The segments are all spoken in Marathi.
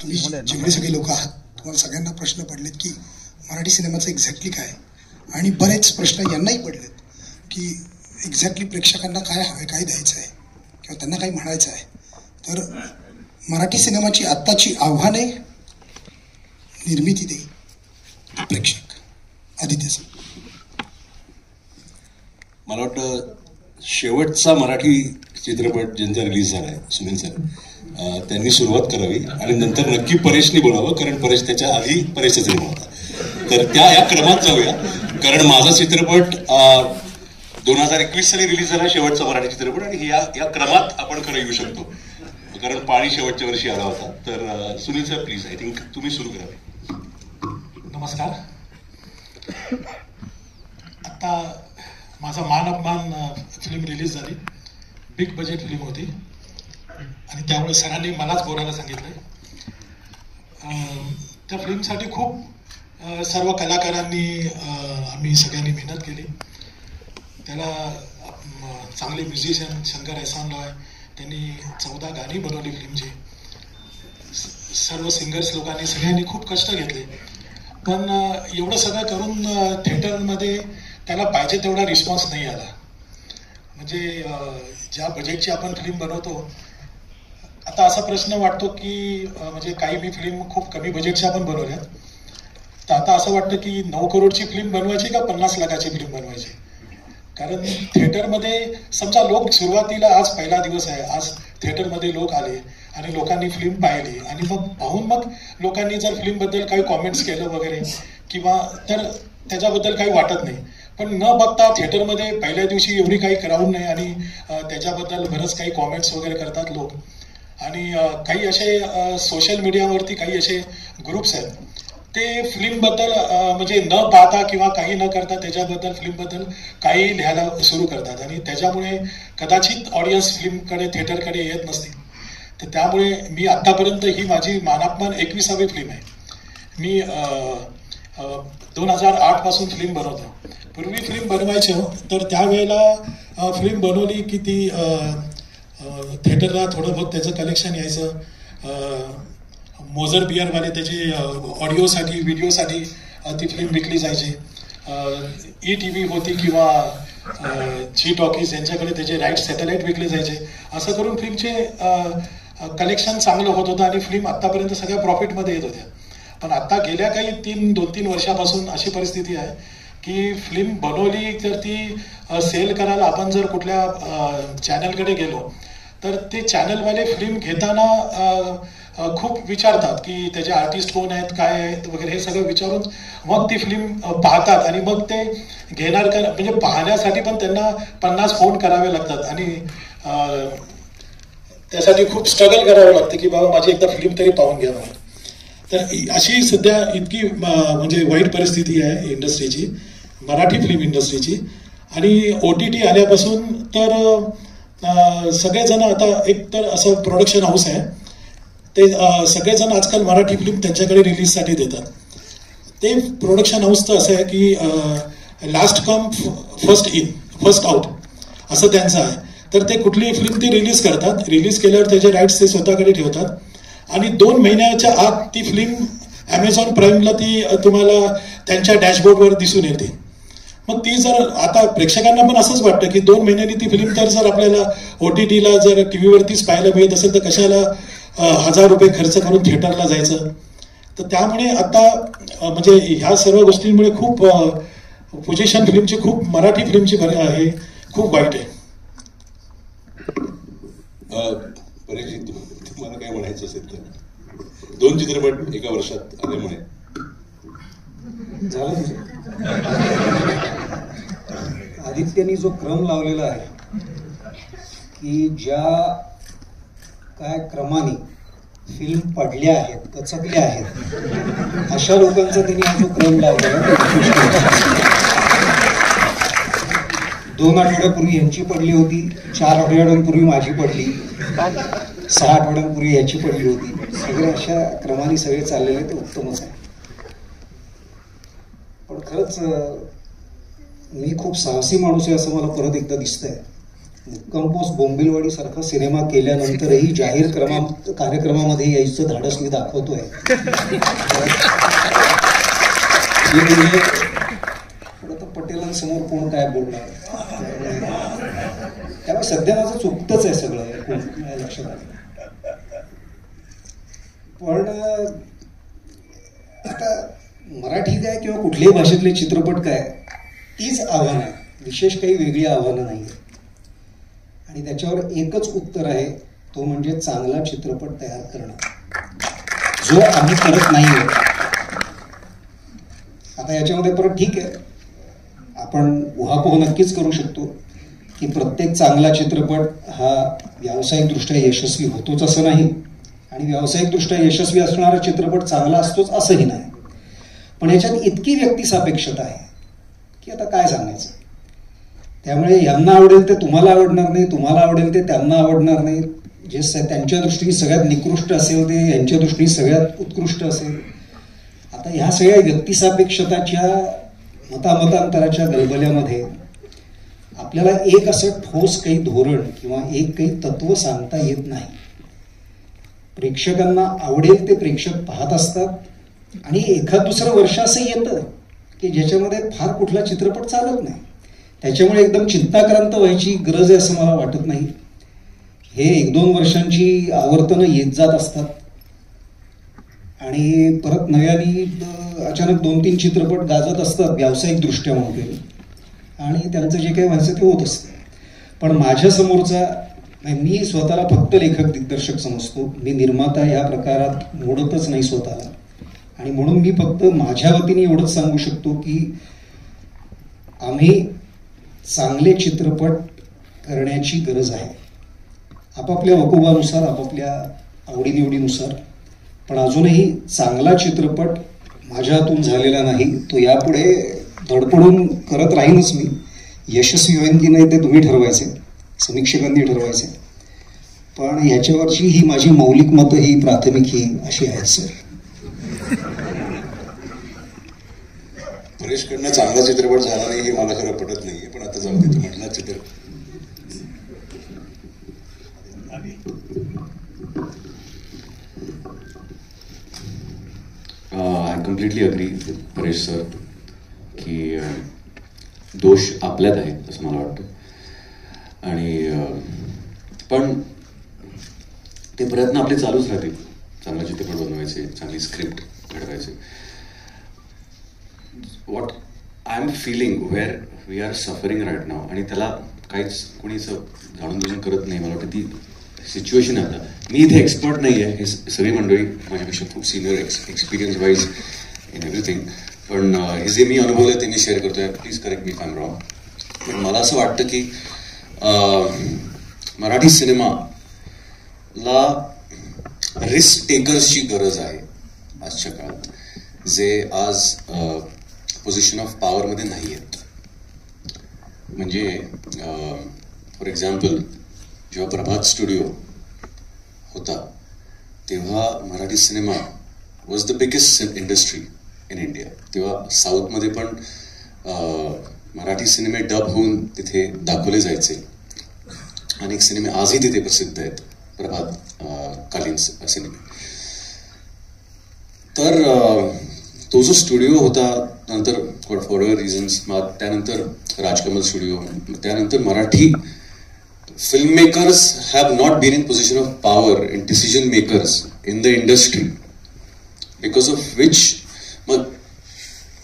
तुम्ही जेवढे सगळे लोक आहात तुम्हाला सगळ्यांना प्रश्न पडलेत की मराठी सिनेमाचं एक्झॅक्टली काय, आणि बरेच प्रश्न यांनाही पडलेत की एक्झॅक्टली प्रेक्षकांना काय हवं, काय द्यायचं आहे किंवा त्यांना काही म्हणायचं आहे. तर मराठी सिनेमाची आत्ताची आव्हाने, निर्मिती देईल प्रेक्षक. आदित्य सर, मला वाटतं शेवटचा मराठी चित्रपट ज्यांचा रिलीज झाला आहे सुनील सर, त्यांनी सुरुवात करावी आणि नंतर नक्की परेशनी बनवावं, कारण परेश त्याच्या आधी परेशचा सिनेमा होता. तर या क्रमात जाऊया, कारण माझा चित्रपट 2021 साली रिलीज झाला शेवटचा मराठी चित्रपट, आणि या क्रमात आपण खरं येऊ शकतो, कारण पाळी शेवटच्या वर्षी आला होता. तर Sunil sir please, I think तुम्ही सुरू करावे. नमस्कार. आता माझा मान अपमान फिल्म रिलीज झाली, बिग बजेट फिल्म होती आणि त्यामुळे सरांनी मलाच बोलायला सांगितलं. त्या फिल्मसाठी खूप सर्व कलाकारांनी आम्ही सगळ्यांनी मेहनत केली. त्याला चांगले म्युझिशियन शंकर एहसान लॉय, त्यांनी 14 गाणी बनवली फिल्मची. सर्व सिंगर्स लोकांनी सगळ्यांनी खूप कष्ट घेतले, पण एवढं सगळं करून थिएटरमध्ये त्याला पाहिजे तेवढा रिस्पॉन्स नाही आला. म्हणजे ज्या बजेटची आपण फिल्म बनवतो, आता असा प्रश्न वाटतो की म्हणजे काही मी फिल्म खूप कमी बजेटच्या आपण बनवल्यात, तर आता असं वाटतं की 9 करोडची फिल्म बनवायची का 50 लाखाची फिल्म बनवायची. कारण थिएटरमध्ये समजा लोक सुरुवातीला, आज पहिला दिवस आहे, आज थिएटरमध्ये लोक आले आणि लोकांनी फिल्म पाहिली आणि मग पाहून मग लोकांनी जर फिल्मबद्दल काही कॉमेंट्स केलं वगैरे किंवा तर त्याच्याबद्दल काही वाटत नाही. पण न बघता थिएटरमध्ये पहिल्या दिवशी एवढी काही क्राऊड नाही आणि त्याच्याबद्दल बरंच काही कॉमेंट्स वगैरे करतात लोक. आणि काही असे सोशल मीडियावरती काही असे ग्रुप्स आहेत, ते फिल्मबद्दल म्हणजे न पाहता किंवा काही न करता त्याच्याबद्दल फिल्मबद्दल काही लिहायला सुरू करतात आणि त्याच्यामुळे कदाचित ऑडियन्स फिल्मकडे, थिएटरकडे येत नसतील. तर त्यामुळे मी आत्तापर्यंत ही माझी मानापमान 21वी फिल्म आहे. मी 2008 पासून फिल्म बनवतो. पूर्वी फिल्म बनवायचं तर त्यावेळेला फिल्म बनवली की ती थिएटरला थोडं बहुत त्याचं कलेक्शन यायचं. मोझर बिअरवाले त्याचे ऑडिओसाठी, व्हिडिओसाठी ती फिल्म विकली जायची. ETV होती किंवा जी टॉकीज यांच्याकडे त्याचे राईट सॅटेलाईट विकले जायचे. असं करून फिल्मचे कलेक्शन चांगलं होत होतं आणि फिल्म आत्तापर्यंत सगळ्या प्रॉफिटमध्ये येत होत्या. पण आता गेल्या काही 2-3 वर्षापासून अशी परिस्थिती आहे की फिल्म बनवली तर ती सेल करायला आपण जर कुठल्या चॅनलकडे गेलो तर ते चॅनलवाले फिल्म घेताना खूप विचारतात की त्याचे आर्टिस्ट कोण आहेत, काय आहेत वगैरे, हे सगळं विचारून मग ती फिल्म पाहतात आणि मग ते घेणार का, म्हणजे पाहण्यासाठी पण त्यांना 50 फोन करावे लागतात आणि त्यासाठी खूप स्ट्रगल करावं लागतं की बाबा माझी एकदा फिल्म तरी पाहून घ्या म्हणून. तर अशी सध्या इतकी म्हणजे वाईट परिस्थिती आहे इंडस्ट्रीची, मराठी फिल्म इंडस्ट्रीची. आणि OTT आल्यापासून तर सगळेजण आता, एक तर असं प्रोडक्शन हाऊस आहे, ते सगळेजण आजकाल मराठी फिल्म त्यांच्याकडे रिलीजसाठी देतात. ते प्रोडक्शन हाऊसचं असं आहे की last come first in first out असं त्यांचं आहे. तर ते कुठलीही फिल्म ते रिलीज करतात, रिलीज केल्यावर त्याचे राईट्स ते स्वतःकडे ठेवतात आणि 2 महिन्याच्या आत ती फिल्म Amazon प्राईमला ती तुम्हाला त्यांच्या डॅशबोर्डवर दिसून येते. मग ती जर, आता प्रेक्षकांना पण असंच वाटतं की 2 महिन्यांनी ती फिल्म तर जर आपल्याला OTTला जर टीव्हीवरतीच पाहायला मिळत असेल तर कशाला 1000 रुपये खर्च करून थिएटरला जायचं. तर त्यामुळे आता म्हणजे ह्या सर्व गोष्टींमुळे खूप पोझिशन फिल्मची, खूप मराठी फिल्मची हे खूप वाईट आहे. तुम्हाला काय म्हणायचं असेल तर, 2 चित्रपट एका वर्षात आल्यामुळे झालं. आदित्यनी जो क्रम लावलेला आहे की ज्या काय क्रमाने फिल्म पडल्या आहेत, कचकल्या आहेत, अशा लोकांचा त्यांनी हा जो क्रम लावलेला. 2 आठवड्यापूर्वी यांची पडली होती, 4 आठवड्यांपूर्वी माझी पडली, 6 आठवड्यांपूर्वी याची पडली होती. सगळे अशा क्रमाने सगळे चाललेले, ते उत्तमच आहे. पण खरंच मी खूप साहसी माणूस आहे असं मला परत एकदा दिसतंय. कंपोस्ट बोंबिलवाडी सारखा सिनेमा केल्यानंतरही जाहीर कार्यक्रमामध्ये यायचं धाडस मी दाखवतोय. म्हणजे आता पटेलांसमोर कोण काय बोलणार, त्यामुळे सध्या माझं चुकतंच आहे सगळं, लक्षात आलं. पण आता मराठी काय किंवा कुठल्याही भाषेतले चित्रपट काय, तीच आव्हानं आहे, विशेष काही वेगळी आव्हानं नाही. आणि त्याच्यावर एकच उत्तर आहे, तो म्हणजे चांगला चित्रपट तयार करणं, जो आम्ही करत नाहीये. आता याच्यामध्ये परत ठीक आहे, आपण उहापोह नक्कीच करू शकतो की प्रत्येक चांगला चित्रपट हा व्यावसायिकदृष्ट्या यशस्वी होतोच असं नाही, आणि व्यावसायिकदृष्ट्या यशस्वी असणारा चित्रपट चांगला असतोच असंही नाही. पण याच्यात इतकी व्यक्तिसापेक्षता आहे की आता काय सांगायचं. त्यामुळे यांना आवडेल ते तुम्हाला आवडणार नाही, तुम्हाला आवडेल ते त्यांना आवडणार नाही. जे त्यांच्या दृष्टीने सगळ्यात निकृष्ट असेल ते यांच्या दृष्टीने सगळ्यात उत्कृष्ट असेल. आता ह्या सगळ्या व्यक्तिसापेक्षताच्या मतामतांतराच्या गलबल्यामध्ये आपल्याला एक असं ठोस काही धोरण किंवा एक काही तत्व सांगता येत नाही. प्रेक्षकांना आवडेल ते प्रेक्षक पाहत असतात, आणि एखाद दुसरं वर्ष असं येतं की ज्याच्यामध्ये फार कुठला चित्रपट चालत नाही. त्याच्यामुळे एकदम चिंताक्रांत व्हायची गरज आहे असं मला वाटत नाही. हे 1-2 वर्षांची आवर्तनं येत जात असतात, आणि परत नव्याने अचानक 2-3 चित्रपट गाजत असतात व्यावसायिक दृष्ट्या म्हणून, आणि त्यांचं जे काही व्हायचं ते होत असतं. पण माझ्या समोरचा, मी स्वतःला फक्त लेखक दिग्दर्शक समजतो, मी निर्माता ह्या प्रकारात मोडतच नाही स्वतःला. आणि म्हणून मी फक्त माझ्या वतीने एवढंच सांगू शकतो की आम्ही चांगले चित्रपट करण्याची गरज आहे, आपापल्या वकुबानुसार, आपापल्या आवडीनिवडीनुसार. पण अजूनही चांगला चित्रपट माझ्या हातून झालेला नाही, तो यापुढे धडपडून करत राहीनच मी. यशस्वी होईन की नाही ते तुम्ही ठरवायचे, समीक्षकांनी ठरवायचे. पण याच्यावरची ही माझी मौलिक मतं ही प्राथमिक ही अशी आहेत सर. परेशकडनं चांगला चित्रपट झाला नाही हे मला खरं पटत नाहीये, पण आता जाऊ दे, तू म्हटला चित्रपट. I completely agree with Paresh sir की दोष आपल्यात आहेत असं मला वाटतं. आणि पण ते प्रयत्न आपले चालूच राहतील, चांगला चित्रपट बनवायचे, चांगली स्क्रिप्ट घडवायचे. What I am feeling, where we are suffering right now, आणि त्याला काहीच कोणीच जाणून बुजून करत नाही. मला वाटतं ती सिच्युएशन आहे. आता मी इथे एक्सपर्ट नाही आहे, हे सगळी मंडळी माझ्यापेक्षा खूप senior experience wise in everything, पण हे जे मी अनुभवलं ते मी शेअर करतोय. Please correct me if I am wrong. पण मला असं वाटतं की मराठी सिनेमाला रिस्क टेकर्सची गरज आहे आजच्या काळात, जे आज पोझिशन ऑफ पॉवरमध्ये नाही आहेत. म्हणजे फॉर एक्झाम्पल जेव्हा प्रभात स्टुडिओ होता तेव्हा Marathi cinema was the biggest industry in India. तेव्हा साऊथमध्ये पण मराठी सिनेमे डब होऊन तिथे दाखवले जायचे. अनेक सिनेमे आजही तिथे प्रसिद्ध आहेत, प्रभात कालीन सिनेमे. तर तो जो स्टुडिओ होता, नंतर फॉर एव्हर रिझन्स, त्यानंतर राजकमल स्टुडिओ, त्यानंतर Marathi filmmakers have not been in position of power and decision makers in the industry, because of which मग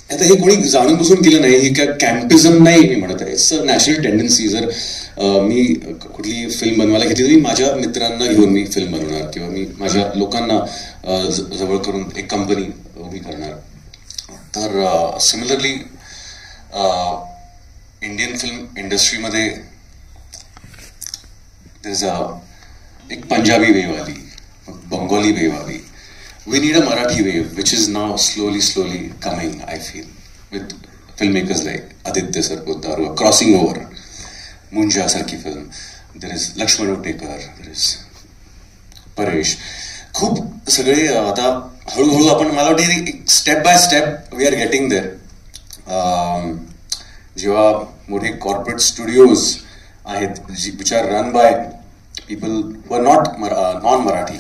आता हे कोणी जाणून बसून केलं नाही, ही काय कॅम्पिझम नाही मी म्हणत आहे. It's a natural tendency. जर मी कुठली फिल्म बनवायला घेतली तरी माझ्या मित्रांना घेऊन मी फिल्म बनवणार, किंवा मी माझ्या लोकांना जवळ करून एक कंपनी उभी करणार. तर सिमिलरली इंडियन फिल्म इंडस्ट्रीमध्ये एक पंजाबी वेव आली, बंगाली वेव आली. We need a Marathi wave which is now slowly coming, I feel, with filmmakers like Aditya Sarpotdar, crossing over, Munjya सारखी film. There is Laxman Utekar, there is Paresh, खूप सगळे. आता हळूहळू आपण, मला वाटतं step by step we are getting there. जेव्हा मोठे कॉर्पोरेट स्टुडिओज आहेत which are run by people who are not non Marathi,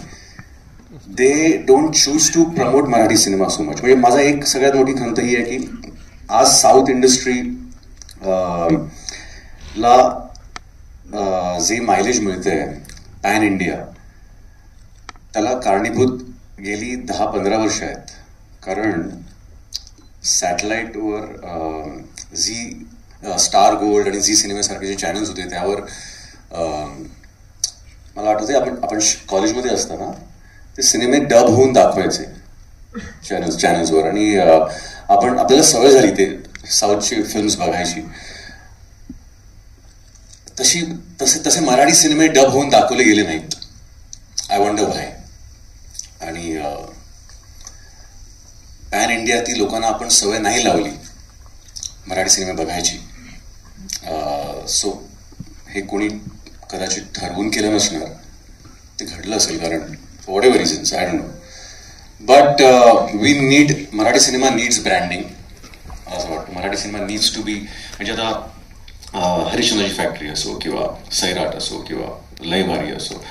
they don't choose to promote Marathi cinema so much. म्हणजे माझा एक सगळ्यात मोठी खंत ही आहे की आज साऊथ इंडस्ट्री ला जे मायलेज मिळतंय पॅन इंडिया, त्याला कारणीभूत गेली 10-15 वर्ष आहेत. कारण सॅटेलाईटवर झी स्टार गोल्ड आणि झी सिनेमासारखे जे चॅनल्स होते त्यावर मला आठवते आपण कॉलेजमध्ये असताना ते सिनेमे डब होऊन दाखवायचे चॅनल्सवर, आणि आपल्याला सवय झाली ते साऊथची फिल्म्स बघायची. तसे मराठी सिनेमे डब होऊन दाखवले गेले नाहीत. आय वंडर व्हाय. आणि पॅन इंडियातील लोकांना आपण सवय नाही लावली मराठी सिनेमे बघायची. सो हे कोणी कदाचित ठरवून केलं नसणार, ते घडलं असेल कारण for ever reasons, I don't know. But we need, Marathi cinema needs branding असं वाटतं. Marathi cinema needs to be, म्हणजे आता हरिश्चंद्रची फॅक्टरी असो किंवा सैराट असो किंवा लय भारी असो,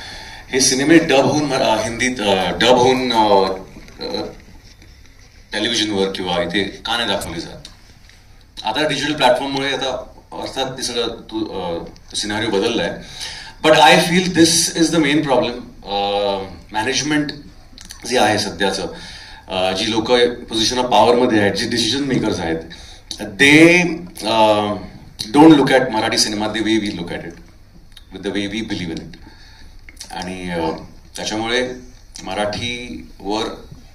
हे सिनेमे डब होऊन हिंदीत डब होऊन टेलिव्हिजनवर किंवा इथे का नाही दाखवले जात. आता डिजिटल प्लॅटफॉर्ममुळे आता अर्थात ते सगळं सिनारिओ बदलला आहे. But I feel this is the main problem. Management जे आहे सध्याचं, जी लोक पोझिशन ऑफ पॉवरमध्ये आहेत, जे डिसिजन मेकर्स आहेत, they don't look at Marathi cinema the way we look at it, with the way we believe in it. आणि त्याच्यामुळे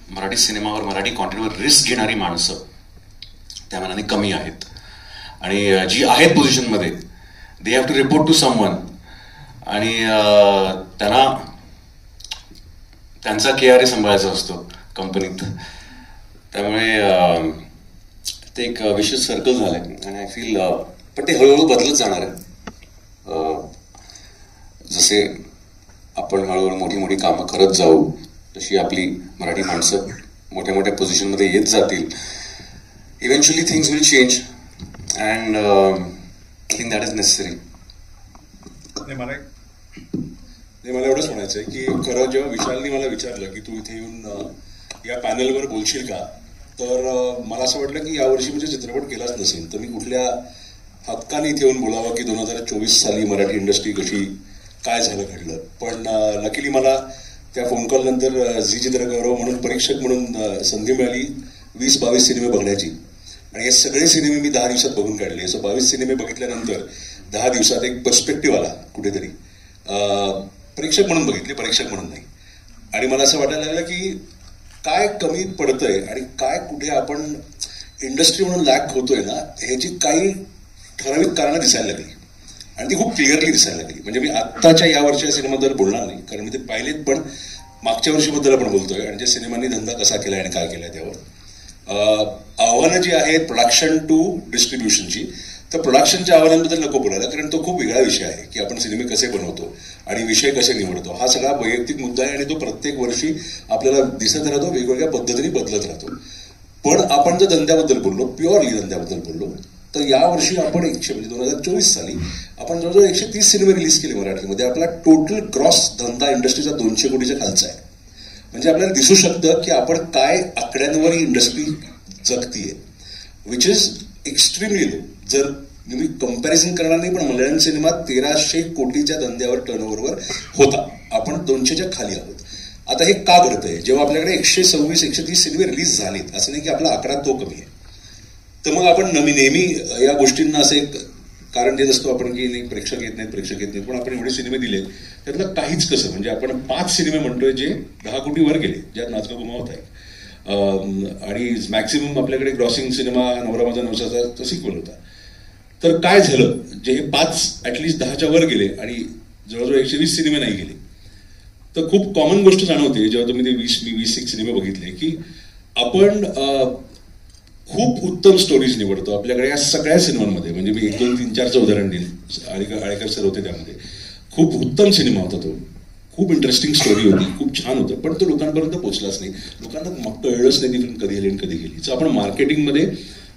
मराठी सिनेमावर, मराठी कॉन्टेंटवर रिस्क घेणारी माणसं त्या मनाने कमी आहेत. आणि जी आहेत पोझिशनमध्ये, they have to report to someone, आणि त्यांचा KRA सांभाळायचा असतो कंपनीत. त्यामुळे ते एक विशेष सर्कल झालंय. आणि आय फील, पण ते हळूहळू बदलत जाणार आहे. जसे आपण हळूहळू मोठी मोठी कामं करत जाऊ, तशी आपली मराठी माणसं मोठ्या मोठ्या पोझिशनमध्ये येत जातील. Eventually things will change, and I think that is necessary. मला एवढंच म्हणायचं आहे की खरं जेव्हा विशालनी मला विचारलं की तू इथे येऊन या पॅनलवर बोलशील का, तर मला असं वाटलं की यावर्षी म्हणजे चित्रपट केलाच नसेल तर मी कुठल्या हक्काने इथे येऊन बोलावं की 2024 साली मराठी इंडस्ट्री कशी काय झालं घडलं. पण लकीली मला त्या फोन कॉल नंतर झी चित्रगौरव म्हणून परीक्षक म्हणून संधी मिळाली 20-22 सिनेमे बघण्याची. आणि हे सगळे सिनेमे मी 10 दिवसात बघून काढले. सो 22 सिनेमे बघितल्यानंतर 10 दिवसात एक पर्स्पेक्टिव्ह आला कुठेतरी. परीक्षक म्हणून बघितले, परीक्षक म्हणून नाही. आणि मला असं वाटायला लागलं की काय कमी पडतंय आणि काय कुठे आपण इंडस्ट्री म्हणून लॅक होतोय ना, ह्याची काही ठराविक कारणं दिसायला लागली आणि ती खूप क्लिअरली दिसायला लागली. म्हणजे मी आत्ताच्या या वर्षी सिनेमाबद्दल बोलणार नाही कारण मी ते पाहिलेत, पण मागच्या वर्षीबद्दल आपण बोलतोय आणि ज्या सिनेमांनी धंदा कसा केलाय आणि काय केलाय त्यावर. आव्हानं जी आहेत प्रोडक्शन टू डिस्ट्रीब्युशनची, तर प्रोडक्शनच्या आव्हानांबद्दल नको बोलायला कारण तो खूप वेगळा विषय आहे की आपण सिनेमे कसे बनवतो आणि विषय कसे निवडतो. हा सगळा वैयक्तिक मुद्दा आहे आणि तो प्रत्येक वर्षी आपल्याला दिसत राहतो, वेगवेगळ्या पद्धतीने बदलत राहतो. पण आपण जर धंद्याबद्दल बोललो, प्युअरली धंद्याबद्दल बोललो, तर यावर्षी आपण 2024 साली आपण जवळजवळ 130 सिनेमे रिलीज केले मराठीमध्ये. आपला टोटल ग्रॉस धंदा इंडस्ट्रीचा 200 कोटीच्या खालचा आहे. म्हणजे आपल्याला दिसू शकतं की आपण काय आकड्यांवर ही इंडस्ट्री जगतीये, विच इज एक्स्ट्रीमली लो. जर तुम्ही कंपॅरिझन करणार नाही, पण मल्याळम सिनेमा 1300 कोटीच्या धंद्यावर टर्नओव्हरवर होता, आपण 200च्या खाली आहोत. आता हे का घडतंय? जेव्हा आपल्याकडे 126-130 सिनेमे रिलीज झालेत, असं नाही की आपला आकडा तो कमी आहे. तर मग आपण नेहमी या गोष्टींना असं एक कारण देत असतो आपण की नाही प्रेक्षक येत नाहीत. पण आपण एवढे सिनेमे दिले त्यातलं काहीच कसं, म्हणजे आपण 5 सिनेमे म्हणतोय जे 10 कोटीवर गेले, ज्यात नाचगा गुमावत आहे. आणि मॅक्सिमम आपल्याकडे ग्रॉसिंग सिनेमा नवरा माझा नवसाचा तो सिक्वल होता. तर काय झालं, जे हे 5 ॲटलिस्ट 10च्या वर गेले आणि जवळजवळ 120 सिनेमे नाही गेले. तर खूप कॉमन गोष्ट जाणवते जेव्हा तुम्ही ते 20 सिनेमे बघितले की आपण खूप उत्तम स्टोरीज निवडतो आपल्याकडे या सगळ्या सिनेमांमध्ये. म्हणजे मी 1, 2, 3, 4चं उदाहरण देईल. आळेकर सर होते त्यामध्ये. खूप उत्तम सिनेमा होता तो, खूप इंटरेस्टिंग स्टोरी होती, खूप छान होतं, पण तो लोकांपर्यंत पोहोचलाच नाही. लोकांना कळलंच नाही ती फिल्म कधी आली आणि कधी गेली. तर आपण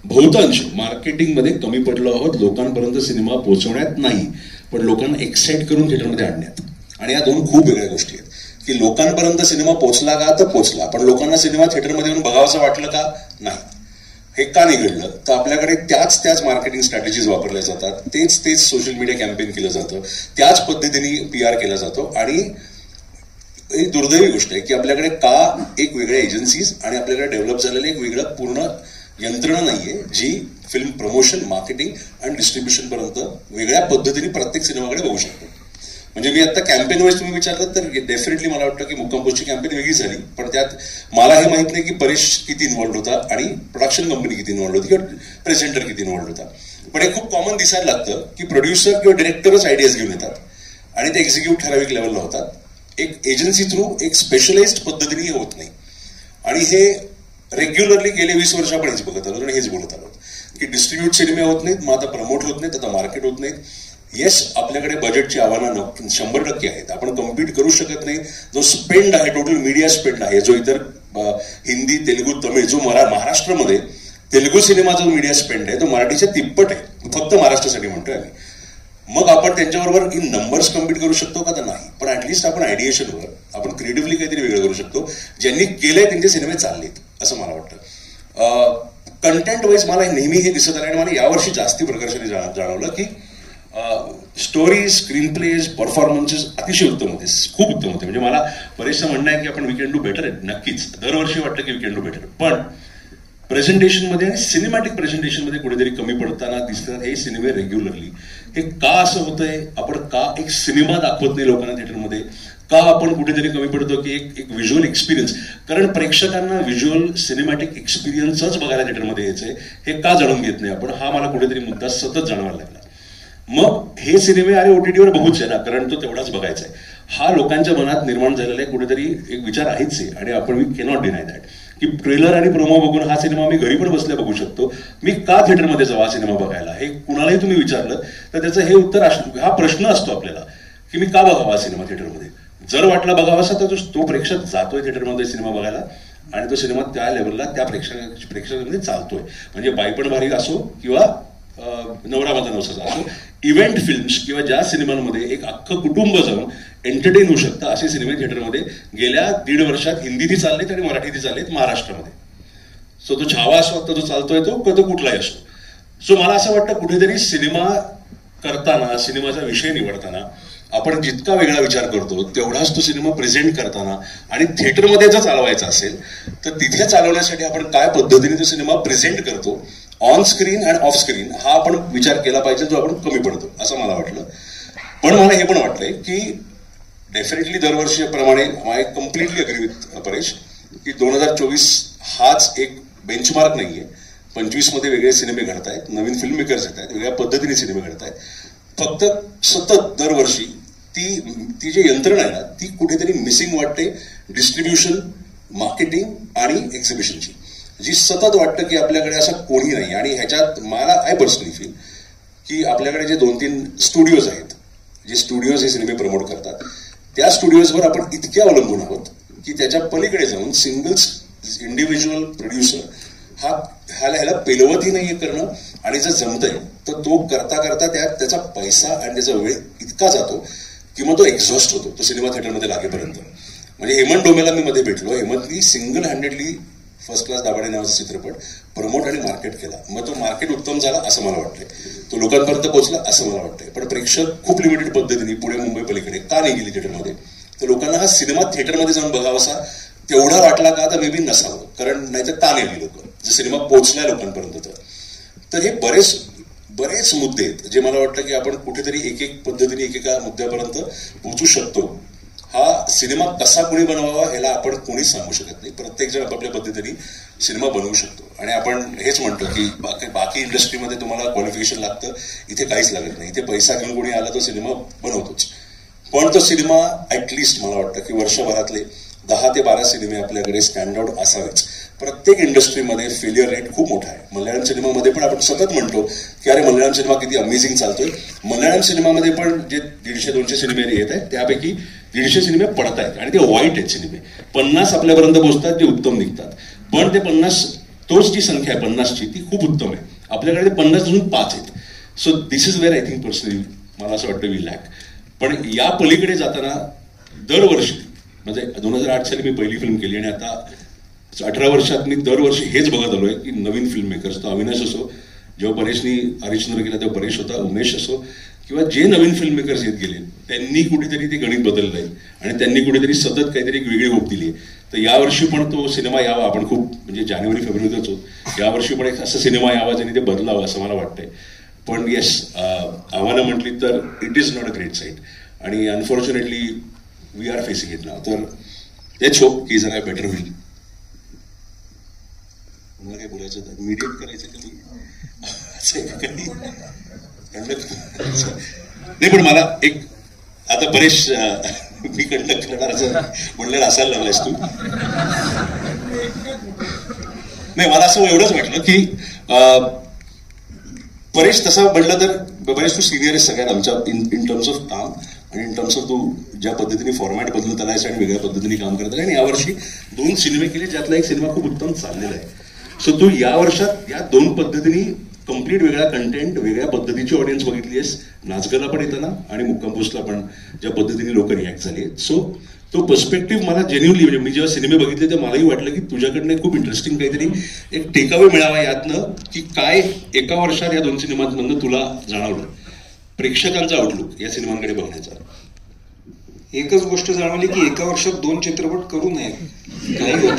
बहुतांश मार्केटिंगमध्ये कमी पडलो आहोत, लोकांपर्यंत सिनेमा पोहोचवण्यात नाही. पण लोकांना एक्साइट करून थिएटरमध्ये आणण्यात. आणि या दोन खूप वेगळ्या गोष्टी आहेत की लोकांपर्यंत सिनेमा पोहोचला का तर पोहोचला, पण लोकांना सिनेमा थिएटरमध्ये येऊन बघावंसं वाटलं का नाही. हे का निघडलं तर आपल्याकडे त्याच मार्केटिंग स्ट्रॅटेजीज वापरल्या जातात, तेच सोशल मीडिया कॅम्पेन केलं जातं, त्याच पद्धतीने PR केला जातो. आणि एक दुर्दैवी गोष्ट आहे की आपल्याकडे का एक वेगळ्या एजन्सीज आणि आपल्याकडे डेव्हलप झालेलं एक वेगळं पूर्ण यंत्रणा नाहीये जी फिल्म प्रमोशन, मार्केटिंग आणि डिस्ट्रीब्युशन पर्यंत वेगळ्या पद्धतीने प्रत्येक सिनेमाकडे बघू शकतो. म्हणजे मी आता कॅम्पेन वाईज तुम्ही विचारलं तर डेफिनेटली मला वाटतं की मुक्काम पोस्टची कॅम्पेन वेगळी झाली, पण त्यात मला हे माहित नाही की परेश किती इन्व्हॉल्ड होता आणि प्रोडक्शन कंपनी किती इन्व्हॉल्ड होती किंवा प्रेझेंटर किती इन्व्हॉल्ड होता. पण हे खूप कॉमन दिसायला लागतं की प्रोड्युसर किंवा डिरेक्टरच आयडियाज घेऊन येतात आणि ते एक्झिक्यूट ठराविक लेवलला होतात. एक एजन्सी थ्रू एक स्पेशलाइज्ड पद्धतीने होत नाही. आणि हे रेग्युलरली गेले 20 वर्ष आपण हेच बघत आलो आणि हेच बोलत आलो की डिस्ट्रीब्यूट सिनेमे होत नाहीत, मग आता प्रमोट होत नाहीत, आता मार्केट होत नाहीत. येस, आपल्याकडे बजेटची आव्हानं 100% आहेत. आपण कम्पीट करू शकत नाही. जो स्पेंड आहे, टोटल मीडिया स्पेंड आहे, जो इतर हिंदी, तेलुगू, तमिळ, जो महाराष्ट्रामध्ये तेलुगू सिनेमाचा जो मीडिया स्पेंड आहे तो मराठीच्या तिप्पट आहे. फक्त महाराष्ट्रासाठी म्हणतोय आम्ही. मग आपण त्यांच्याबरोबर इन नंबर्स कम्पीट करू शकतो का तर नाही, पण ऍटलिस्ट आपण आयडिएशनवर आपण क्रिएटिव्हली काहीतरी वेगळं करू शकतो. ज्यांनी केलंय त्यांचे सिनेमे चाललेत असं मला वाटतं. कंटेंट वाईज मला नेहमी हे दिसत आलं आणि मला यावर्षी जास्ती प्रकर्षाने जाणवलं की स्टोरीज, स्क्रीन प्लेज, परफॉर्मन्सेस अतिशय उत्तम होते, खूप उत्तम होते. म्हणजे मला परेशचं म्हणणं आहे की आपण वी कॅन डू बेटर आहे, नक्कीच दरवर्षी वाटतं की वी कॅन डू बेटर, पण प्रेझेंटेशनमध्ये आणि सिनेमॅटिक प्रेझेंटेशनमध्ये कुठेतरी कमी पडताना दिसतात हे सिनेमे रेग्युलरली. हे का असं होतंय? आपण का एक सिनेमा दाखवत नाही लोकांना थिएटरमध्ये? का आपण कुठेतरी कमी पडतो की एक व्हिज्युअल एक्सपिरियन्स? कारण प्रेक्षकांना व्हिज्युअल सिनेमॅटिक एक्सपिरियन्सच बघायला थिएटरमध्ये यायचंय, हे का जाणून घेत नाही आपण? हा मला कुठेतरी मुद्दा सतत जाणवायला लागला. मग हे सिनेमे अरे OTTवर बघूच आहे ना, कारण तो तेवढाच बघायचा आहे, हा लोकांच्या मनात निर्माण झालेला आहे कुठेतरी एक विचार आहेच आहे. आणि आपण वी कॅनॉट डिनाय दॅट की ट्रेलर आणि प्रोमो बघून हा सिनेमा मी घरी पण बसल्या बघू शकतो. मी का थिएटरमध्ये जावा हा सिनेमा बघायला? हे कुणालाही तुम्ही विचारलं तर त्याचं हे उत्तर असतं, हा प्रश्न असतो आपल्याला की मी का बघावा हा सिनेमा थिएटरमध्ये. जर वाटला बघावासा तर तो प्रेक्षक जातोय थिएटरमध्ये सिनेमा बघायला आणि तो सिनेमा त्या लेवलला त्या प्रेक्षकांमध्ये चालतोय. म्हणजे बाई पण भारी असो किंवा नवरा माझा नवसाचा असो, इव्हेंट फिल्म्स किंवा ज्या सिनेमांमध्ये एक अख्खं कुटुंब जाऊन एंटरटेन होऊ शकतं असे सिनेमे थिएटरमध्ये गेल्या 1.5 वर्षात हिंदीही चाललेत आणि मराठीही चाललेत महाराष्ट्रामध्ये. सो तो छावा असो आता जो चालतोय तो कुठलाही असो. सो मला असं वाटतं कुठेतरी सिनेमा करताना, सिनेमाचा विषय निवडताना आपण जितका वेगळा विचार करतो तेवढाच तो सिनेमा प्रेझेंट करताना आणि थिएटरमध्ये जर चालवायचा असेल तर तिथे चालवण्यासाठी आपण काय पद्धतीने तो सिनेमा प्रेझेंट करतो on screen and of screen हा आपण विचार केला पाहिजे, जो आपण कमी पडतो असं मला वाटलं. पण मला हे पण वाटलंय की डेफिनेटली दरवर्षीप्रमाणे I completely agree with Paresh की 2024 हाच एक बेंचमार्क नाहीये. 25 मध्ये वेगळे सिनेमे घडत आहेत, नवीन फिल्म मेकर्स येत आहेत, वेगळ्या पद्धतीने सिनेमे घडत आहेत. फक्त सतत दरवर्षी ती जी यंत्रणा आहे ना ती कुठेतरी मिसिंग वाटते. डिस्ट्रीब्युशन, मार्केटिंग आणि एक्झिबिशनची जी सतत वाटतं की आपल्याकडे असं कोणी नाही. आणि ह्याच्यात मला आय पर्सनली फील की आपल्याकडे जे 2-3 स्टुडिओज आहेत, जे स्टुडिओज हे सिनेमे प्रमोट करतात, त्या स्टुडिओजवर आपण इतके अवलंबून आहोत की त्याच्या पलीकडे जाऊन सिंगल्स इंडिव्हिज्युअल प्रोड्युसर ह्याला पेलवतही नाहीये करणं. आणि जर जमतंय तर तो करता करता त्याचा पैसा आणि त्याचा वेळ इतका जातो की मग तो एक्झॉस्ट होतो तो सिनेमा थिएटरमध्ये लागेपर्यंत. म्हणजे हेमंत डोमेला मी मध्ये भेटलो, हेमंतनी single handedly first class Dabhade नावाचा चित्रपट प्रमोट आणि मार्केट केला. मग तो मार्केट उत्तम झाला असं मला वाटतंय, तो लोकांपर्यंत पोहोचला असं मला वाटतंय. पण प्रेक्षक खूप लिमिटेड पद्धतीने पुणे मुंबई पलीकडे का नाही गेली थिएटरमध्ये? तर लोकांना हा सिनेमा थिएटरमध्ये जाऊन बघावासा तेवढा वाटला का तर मे बी नसावं, कारण नाहीतर का नाही आली लोक जर सिनेमा पोहोचला लोकांपर्यंत. तर हे बरेच मुद्दे आहेत जे मला वाटतं की आपण कुठेतरी एक पद्धतीने एकेका मुद्द्यापर्यंत पोहोचू शकतो. हा सिनेमा कसा कोणी बनवावा ह्याला आपण कोणीच सांगू शकत नाही. प्रत्येक जण आपापल्या पद्धतीने सिनेमा बनवू शकतो. आणि आपण हेच म्हणतो की बाकी इंडस्ट्रीमध्ये तुम्हाला क्वालिफिकेशन लागतं, इथे काहीच लागत नाही. इथे पैसा घेऊन कोणी आला तो सिनेमा बनवतोच. पण तो सिनेमा ऍटलिस्ट मला वाटतं की वर्षभरातले 10 ते 12 सिनेमे आपल्याकडे स्टँड आउट असावेच. प्रत्येक इंडस्ट्रीमध्ये फेलियर रेट खूप मोठा आहे. मल्याळम सिनेमामध्ये पण आपण सतत म्हणतो की अरे मल्याळम सिनेमा किती अमेझिंग चालतोय. मल्याळम सिनेमामध्ये पण जे 150-200 सिनेमे येत आहेत त्यापैकी 150 सिनेमे पडत आहेत आणि ते वाईट आहेत सिनेमे. 50 आपल्यापर्यंत पोहोचतात जे उत्तम निघतात. पण ते 50 तोच जी संख्या आहे 50ची ती खूप उत्तम आहे. आपल्याकडे ते 50 अजून 5 आहेत. So this is where I think personally मला असं वाटतं वी लॅक. पण या पलीकडे जाताना दरवर्षी म्हणजे 2008 साली मी पहिली फिल्म केली आणि आता 18 वर्षात मी दरवर्षी हेच बघत आलोय की नवीन फिल्म मेकर्स, तो अविनाश असो, जेव्हा परेशनी हरिश्चंद्र केला तेव्हा परेश होता, उमेश असो, किंवा जे नवीन फिल्म मेकर्स येत गेले त्यांनी कुठेतरी ते गणित बदललंय आणि त्यांनी कुठेतरी सतत काहीतरी एक वेगळी होप दिली आहे. तर यावर्षी पण तो सिनेमा यावा, आपण खूप म्हणजे जानेवारी फेब्रुवारीतच होतो, यावर्षी पण एक असा सिनेमा यावा ज्याने ते बदलावं असं मला वाटतंय. पण येस, आव्हानं म्हटली तर it is not a great sight आणि unfortunately we are facing it now. तर लेट्स होप की जरा बेटर होईल. मला काय बोलायचं होतं, मीडिएट करायचं कधी नाही. पण मला एक आता परेश मी कंडक्ट करणार असं म्हणलं असायला लागलायस तू. नाही, मला असं एवढंच वाटलं की परेश तसा म्हटलं तर परेश तू सिनियर आहे सगळ्यात आमच्या इन टर्म्स ऑफ काम आणि इन टर्म्स ऑफ तू ज्या पद्धतीने फॉर्मॅट बदलत आलायस आणि वेगळ्या पद्धतीने काम करत आलाय. आणि यावर्षी 2 सिनेमे केले ज्यातला एक सिनेमा खूप उत्तम चाललेला आहे. सो तू या वर्षात या 2 पद्धतीने कम्प्लीट वेगळा कंटेंट, वेगळ्या पद्धतीची ऑडियन्स बघितली आहेस, नाचगला पण येताना आणि मुक्काम पोस्टला पण ज्या पद्धतीने लोक रिॲक्ट झाले. सो तो पर्स्पेक्टिव्ह मला जेन्युअनली म्हणजे मी जेव्हा सिनेमे बघितले तर मलाही वाटलं की तुझ्याकडनं खूप इंटरेस्टिंग काहीतरी एक टेकअवे मिळावा यातनं की काय एका वर्षात या 2 सिनेमांमधनं तुला जाणवलं प्रेक्षकांचा आउटलुक या सिनेमांकडे बघण्याचा. एकच गोष्ट जाणवली की एका वर्षात 2 चित्रपट करू नये, काही होत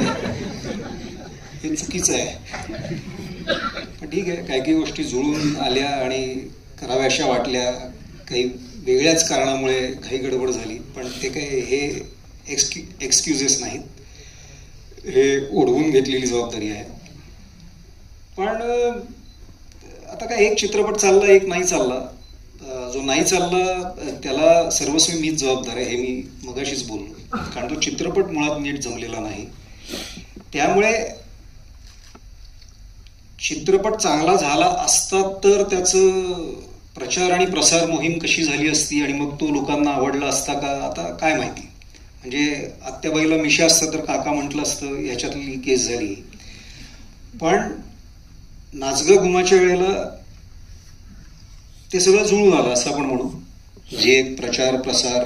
हे चुकीचं आहे. पण ठीक आहे, काही गोष्टी जुळून आल्या आणि कराव्याशा वाटल्या, काही वेगळ्याच कारणामुळे काही गडबड झाली, पण ते काही हे एक्सक्युजेस नाहीत, हे ओढवून घेतलेली जबाबदारी आहे. पण आता काय एक चित्रपट चालला, एक नाही चालला. जो नाही चालला त्याला सर्वस्वी मीच जबाबदार आहे, हे मी मगाशीच बोललो, कारण तो चित्रपट मुळात नीट जमलेला नाही. त्यामुळे चित्रपट चांगला झाला असता तर त्याचं प्रचार आणि प्रसार मोहीम कशी झाली असती आणि मग तो लोकांना आवडला असता का, आता काय माहिती. म्हणजे आत्याबाईला मिशा असतं तर काका म्हटलं असतं, याच्यातली केस झाली. पण नाचगं घुमाच्या वेळेला ते सगळं जुळून आलं असं आपण म्हणू. जे प्रचार प्रसार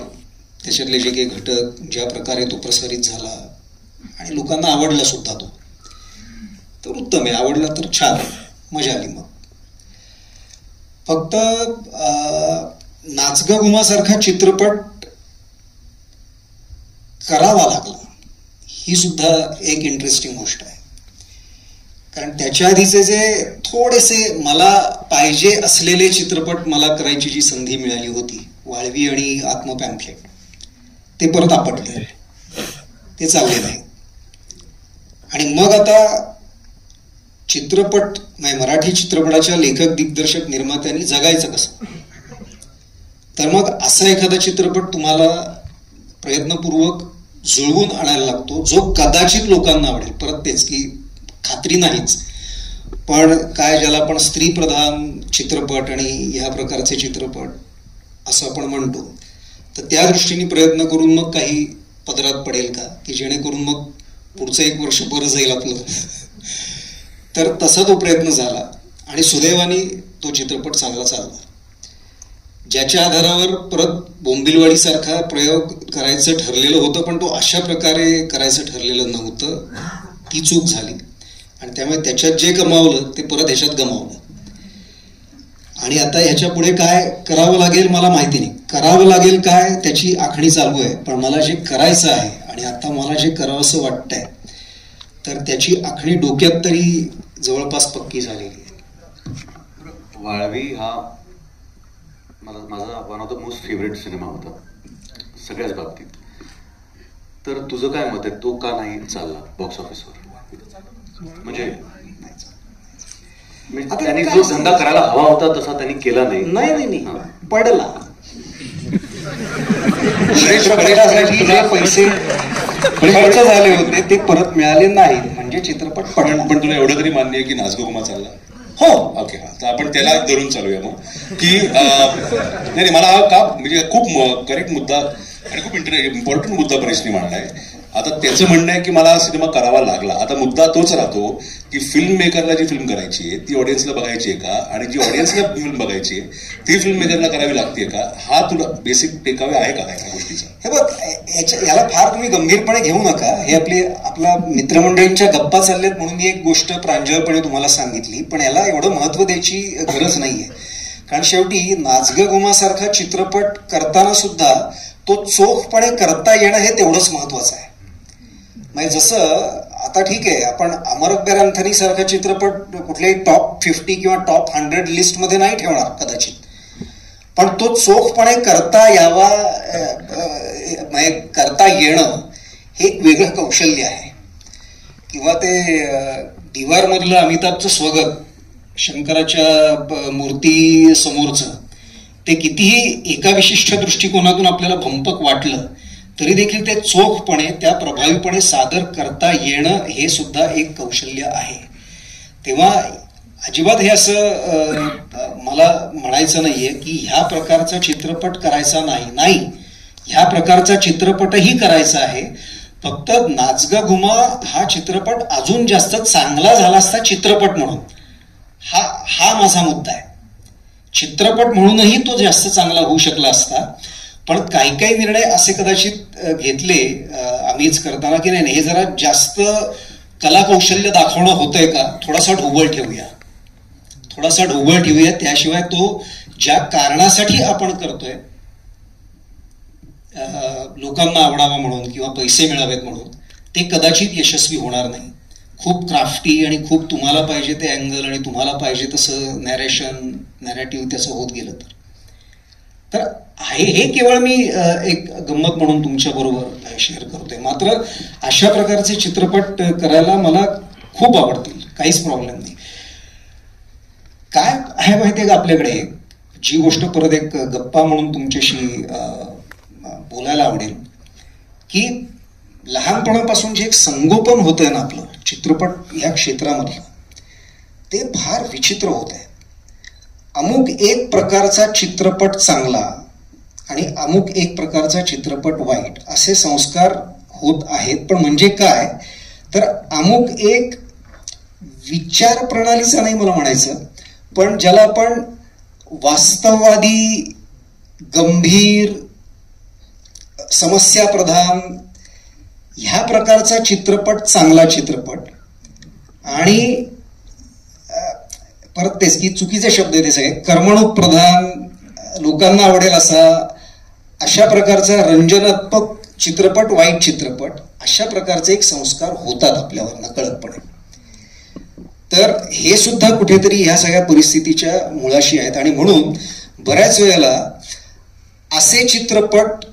त्याच्यातले जे काही घटक ज्या प्रकारे तो प्रसारित झाला आणि लोकांना आवडला सुद्धा तो, तर उत्तम आहे. आवडला तर छान, मजा आली. मग फक्त नाचगं घुमासारखा चित्रपट करावा लागला ही सुद्धा एक इंटरेस्टिंग गोष्ट आहे. कारण त्याच्या आधीचे जे थोडेसे मला पाहिजे असलेले चित्रपट मला करायची जी संधी मिळाली होती, वाळवी आणि आत्मपॅम्फलेट, ते परत आपटले, ते चालले नाही. आणि मग आता चित्रपट मराठी चित्रपटाच्या लेखक, दिग्दर्शक, निर्मात्यांनी जगायचं कसं. तर मग असा एखादा चित्रपट तुम्हाला प्रयत्नपूर्वक जुळवून आणायला लागतो जो कदाचित लोकांना आवडेल. परत तेच की खात्री नाहीच, पण काय ज्याला आपण स्त्रीप्रधान चित्रपट आणि ह्या प्रकारचे चित्रपट असं आपण म्हणतो, तर त्या दृष्टीने प्रयत्न करून मग काही पदरात पडेल का, की जेणेकरून मग पुढचं 1 वर्ष बरं जाईल आपलं. तर तसा तो प्रयत्न झाला आणि सुदैवाने तो चित्रपट चांगला चालला. ज्याच्या आधारावर परत बोंबिलवाडीसारखा प्रयोग करायचं ठरलेलं होतं, पण तो अशा प्रकारे करायचं ठरलेलं नव्हतं, ती चूक झाली. आणि त्यामुळे त्याच्यात जे गमावलं ते परत ह्याच्यात गमावलं. आणि आता ह्याच्या पुढे काय करावं लागेल मला माहिती नाही. करावं लागेल काय त्याची आखणी चालू आहे, पण मला जे करायचं आहे आणि आता मला जे करावंसं वाटतंय तर त्याची आखणी डोक्यात तरी जवळपास पक्की झालेली आहे. वाळवी हा माझा one of the most favourite cinema होता सगळ्याच बाबतीत. तर तुझं काय मत आहे, तो का नाही चालला बॉक्स ऑफिसवर? म्हणजे त्यांनी जो धंदा करायला हवा होता तसा त्यांनी केला नाही. नाही पडला. जे पैसे खर्च झाले होते ते परत मिळाले नाही, म्हणजे चित्रपट पडला. पण तुला एवढं तरी मान्य आहे की नाचगं घुमा चालला? हो, ओके. हा, तर आपण त्याला धरून चालूया मग की नाही, मला हा का म्हणजे खूप करेक्ट मुद्दा आणि खूप इम्पॉर्टंट मुद्दा परेशने मांडलाय आता त्याचं म्हणणं आहे की मला सिनेमा करावा लागला. आता मुद्दा तोच राहतो की फिल्म मेकरला जी फिल्म करायची आहे ती ऑडियन्सला बघायची आहे का, आणि जी ऑडियन्सला फिल्म बघायची आहे ती फिल्म मेकरला करावी लागते का, हा तुला बेसिक टेकअवे आहे का या गोष्टीचा? हे बघ, याला फार तुम्ही गंभीरपणे घेऊ नका. हे आपला मित्रमंडळींच्या गप्पा चालल्यात म्हणून मी एक गोष्ट प्रांजळपणे तुम्हाला सांगितली, पण याला एवढं महत्व द्यायची गरज नाहीये. कारण शेवटी नाचगं घुमासारखा चित्रपट करताना सुद्धा तो चोखपणे करता येणं हे तेवढंच महत्वाचं आहे. म्हणजे जसं आता ठीक आहे, आपण अमर अकबर अँथनी सारखा चित्रपट कुठल्याही टॉप 50 किंवा टॉप 100 लिस्टमध्ये नाही ठेवणार कदाचित, पण तो चोखपणे करता यावा, म्हणजे करता येणं हे एक वेगळं कौशल्य आहे. किंवा ते दिवारमधलं अमिताभचं स्वगत शंकराच्या मूर्ती समोरचं, ते कितीही एका विशिष्ट दृष्टिकोनातून आपल्याला भंपक वाटलं तरी देखील ते चोखपणे त्या प्रभावीपणे सादर करता येणं हे सुद्धा एक कौशल्य आहे. तेव्हा अजिबात हे असं मला म्हणायचं नाहीये की ह्या प्रकारचा चित्रपट करायचा नाही, ह्या प्रकारचा चित्रपटही करायचा आहे. फक्त नाचगा घुमा हा चित्रपट अजून जास्त चांगला झाला असता चित्रपट म्हणून, हा माझा मुद्दा आहे. चित्रपट म्हणूनही तो जास्त चांगला होऊ शकला असता, पण काही काही निर्णय असे कदाचित घेतले आम्हीच करताना की नाही, हे जरा जास्त कला कौशल्य दाखवणं होतंय का, थोडासा ढोबळ ठेवूया, त्याशिवाय तो ज्या कारणासाठी आपण करतोय, लोकांना आवडावं म्हणून किंवा पैसे मिळावेत म्हणून, ते कदाचित यशस्वी होणार नाही. खूप क्राफ्टी आणि खूप तुम्हाला पाहिजे ते अँगल आणि तुम्हाला पाहिजे तसं नॅरेटिव्ह त्याचं होत गेलं तर हे केवळ मी एक गंमत म्हणून तुमच्या बरोबर शेअर करतोय. मात्र अशा प्रकारचे चित्रपट करायला मला खूप आवडतील, काहीच प्रॉब्लेम नाही. काय आहे माहितीये का, आपल्याकडे जी गोष्ट परत एक गप्पा म्हणून तुमच्याशी बोलायला आवडेल की लहानपणापासून जे एक संगोपन होतंय ना आपलं चित्रपट या क्षेत्रामधलं, ते फार विचित्र होत आहे. अमुक एक प्रकारचा चित्रपट चांगला आणि अमुक एक प्रकारचा चित्रपट वाईट असे संस्कार होत आहेत. पण म्हणजे काय तर अमुक एक विचार प्रणालीचा नाही मला म्हणायचं, पण ज्याला आपण वास्तववादी, गंभीर, समस्या प्रधान ह्या प्रकारचा चित्रपट चांगला चित्रपट, आणि परत तेच की चुकीचे शब्द आहे ते सगळे, करमणूक प्रधान, लोकांना आवडेल अशा प्रकारचा रंजनात्मक चित्रपट, वाईट चित्रपट, अशा प्रकारचे एक संस्कार होतात आपल्यावर नकळतपणे. तर हे सुद्धा कुठेतरी ह्या सगळ्या परिस्थितीच्या मुळाशी आहेत. आणि म्हणून बऱ्याच वेळेला असे चित्रपट